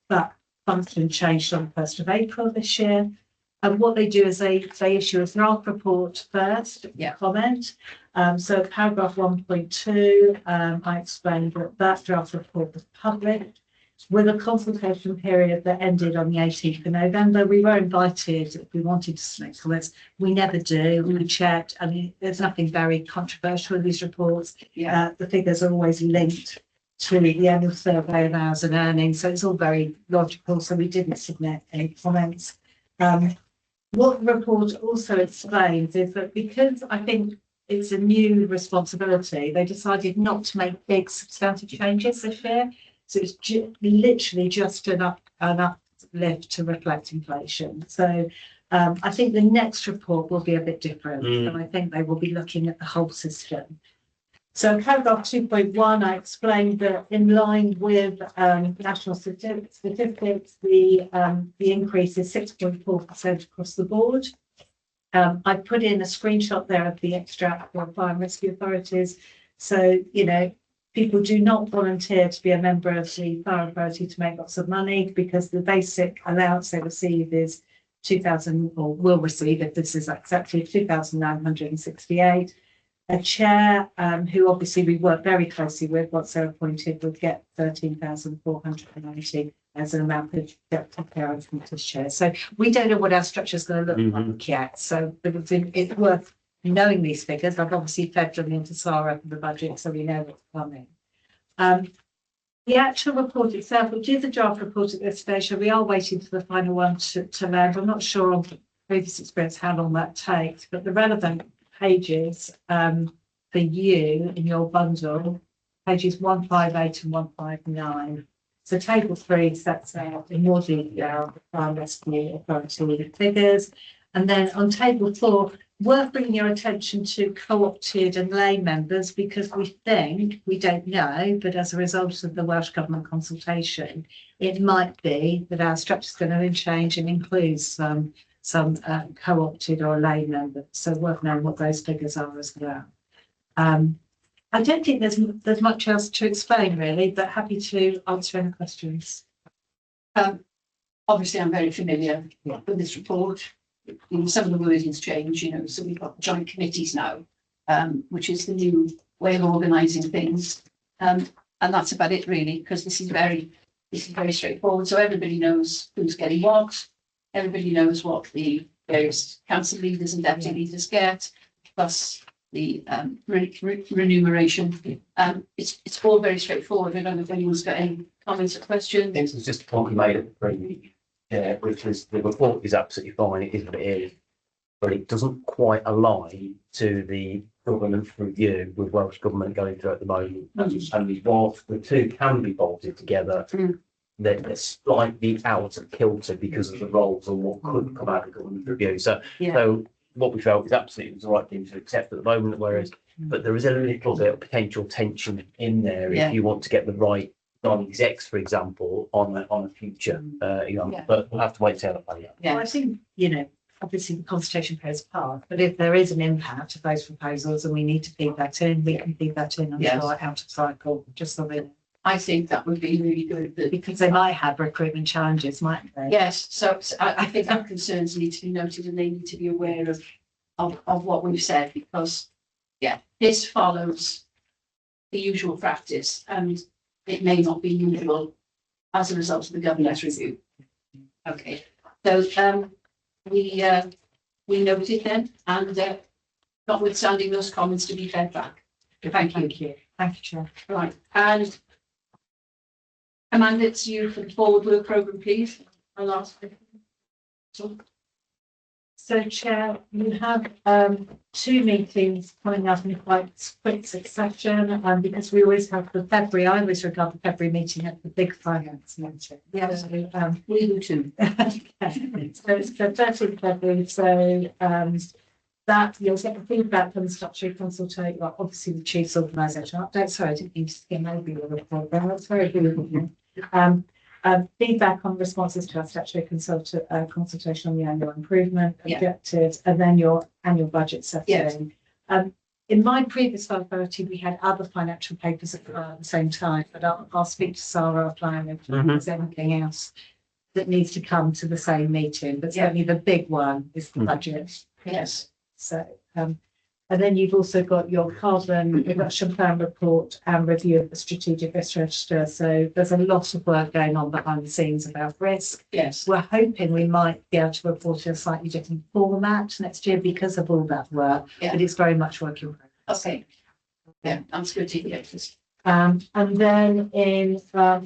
function changed on the 1st of April this year. And what they do is they issue a draft report first, comment. So paragraph 1.2, I explained that draft report was published with a consultation period that ended on the 18th of November. We were invited if we wanted to make comments. We never do. We checked. I mean, there's nothing very controversial in these reports. The figures are always linked to the annual survey of hours and earnings. So it's all very logical. So we didn't submit any comments. What the report also explains is that because I think it's a new responsibility, they decided not to make big substantive changes this year. So it's literally just an uplift to reflect inflation. So I think the next report will be a bit different. And I think they will be looking at the whole system. So paragraph 2.1, I explained that in line with national statistics, the increase is 6.4% across the board. I put in a screenshot there of the extract from Fire and Rescue Authorities. So, you know, people do not volunteer to be a member of the Fire Authority to make lots of money because the basic allowance they receive is 2,000, or will receive if this is accepted, 2,968. A chair, who obviously we work very closely with, once they're appointed, would get 13,490 as an amount of deputy chair and committee's chair. So we don't know what our structure is going to look like yet. So it's worth knowing these figures. I've obviously fed them into Sarah for the budget, so we know what's coming. The actual report itself, which is a draft report at this stage, so we are waiting for the final one to land. I'm not sure on previous experience how long that takes, but the relevant pages for you in your bundle, pages 158 and 159. So table 3 sets out in more detail the Fire and Rescue Authority figures. And then on table 4, worth bringing your attention to co-opted and lay members, because we think, we don't know, but as a result of the Welsh Government consultation, it might be that our structure is going to change and include some co-opted or lay members. So worth knowing what those figures are as well. I don't think there's much else to explain really, but happy to answer any questions. obviously I'm very familiar with this report. You know, some of the wording's changed, you know, so we've got joint committees now, which is the new way of organising things. And that's about it really, because this is very straightforward. So everybody knows who's getting what. Everybody knows what the various council leaders and deputy leaders get, plus the remuneration. It's all very straightforward. I don't know if anyone's got any comments or questions. This is just a point you made at the previous, which is the report is absolutely fine. It is what it is, but it doesn't quite align to the governance review with Welsh Government going through at the moment. And whilst the two can be bolted together, they're slightly out of kilter because of the roles and what could come out of the government review. So what we felt is absolutely the right thing to accept at the moment, whereas, but there is a little bit of potential tension in there if you want to get the right non-execs, for example, on a future, but we'll have to wait to how that plays out. Well, I think, you know, obviously the consultation goes past, but if there is an impact of those proposals and we need to feed that in, we can feed that in, I'm sure, out of cycle, just so they. I think that would be really good. Because they might have recruitment challenges, mightn't they? Yes, so I think our concerns need to be noted and they need to be aware of what we've said, because, this follows the usual practice and it may not be usual as a result of the governance review. Okay, so we noted then, and notwithstanding those comments to be fed back. Thank you. Thank you, Chair. Right, and Amanda, it's you for the forward work programme, please. I'll ask. So, Chair, you have two meetings coming up in quite quick succession, because we always have the February. I always regard the February meeting as the big finance meeting. Yeah, so, we do too. Okay. So it's the 13th February. So that you'll get the feedback from the statutory consultation. Well, obviously the chief's organisation update. Sorry, I didn't mean to skim over your report. That's very good. Feedback on responses to our statutory consultation on the annual improvement objectives, and then your annual budget setting. In my previous authority, we had other financial papers at the same time, but I'll speak to Sarah offline if there's anything else that needs to come to the same meeting. But certainly the big one is the budget. Yes. So, and then you've also got your carbon reduction plan report and review of the strategic risk register. So there's a lot of work going on behind the scenes about risk. Yes. We're hoping we might be able to report in a slightly different format next year because of all that work, but it's very much work in progress. Okay. Yeah, that's good to hear. And then in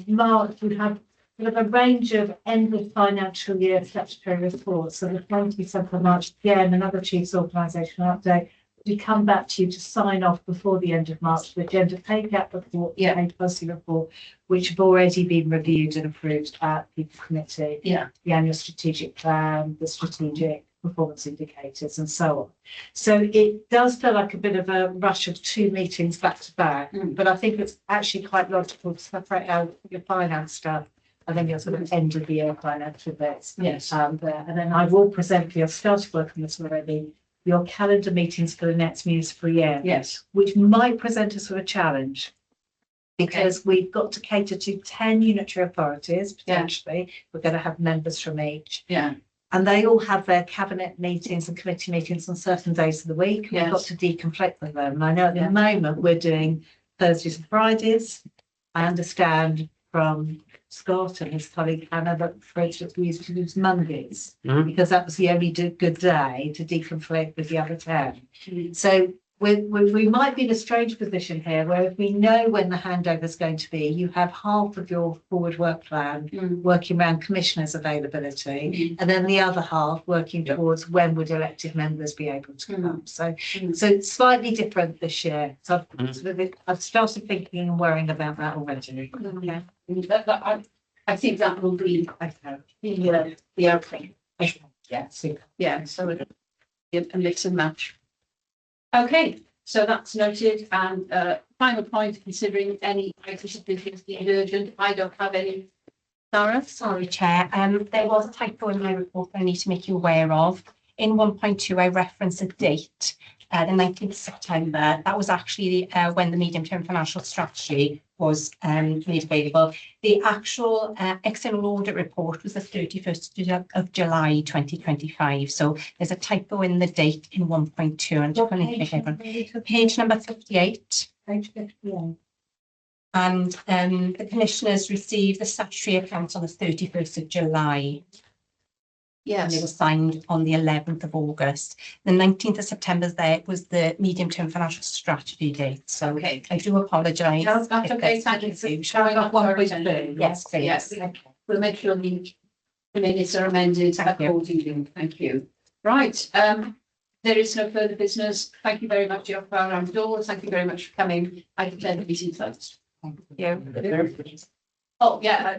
March, we have a range of end of financial year statutory reports. So the 27th of March, again, another chief's organisation update. We come back to you to sign off before the end of March, the gender pay gap report, the pay policy report, which have already been reviewed and approved at the committee. The annual strategic plan, the strategic performance indicators, and so on. So it does feel like a bit of a rush of two meetings back to back, but I think it's actually quite logical to separate out your finance stuff and then your sort of end of the year financial bits. Yes. And then I will present, we have started working this already, your calendar meetings for the next municipal year. Yes. Which might present us with a challenge. Because we've got to cater to 10 unitary authorities, potentially. We're going to have members from each. And they all have their cabinet meetings and committee meetings on certain days of the week. We've got to deconflict with them. And I know at the moment we're doing Thursdays and Fridays. I understand from Scott and his colleague Hannah that, for instance, we used to use Mondays because that was the only good day to deconflict with the other 10. So we might be in a strange position here where if we know when the handover is going to be, you have half of your forward work plan working around commissioners' availability and then the other half working towards when would elected members be able to come. So it's slightly different this year. So I've started thinking and worrying about that already. I think that will be the outcome. So it'll be a mix and match. Okay, so that's noted. And final point, considering any items of business deemed urgent, I don't have any. Sarah? Sorry, Chair. There was a typo in my report that I need to make you aware of. In 1.2, I referenced a date, the 19th of September. That was actually when the medium-term financial strategy was made available. The actual external audit report was the 31st of July 2025. So there's a typo in the date in 1.2. And just going to make everyone page number 58. Page 58. And the commissioners received the statutory accounts on the 31st of July. And they were signed on the 11th of August. The 19th of September there was the medium-term financial strategy date. So Okay. I do apologise. No, that's okay. Thank you for showing up one point two. Yes, please. Yes. We'll make sure the minutes are amended accordingly. Thank you. Right, there is no further business. Thank you very much, Joe Abdul. Thank you very much for coming. I declare the meeting closed. Thank you. Oh, yeah,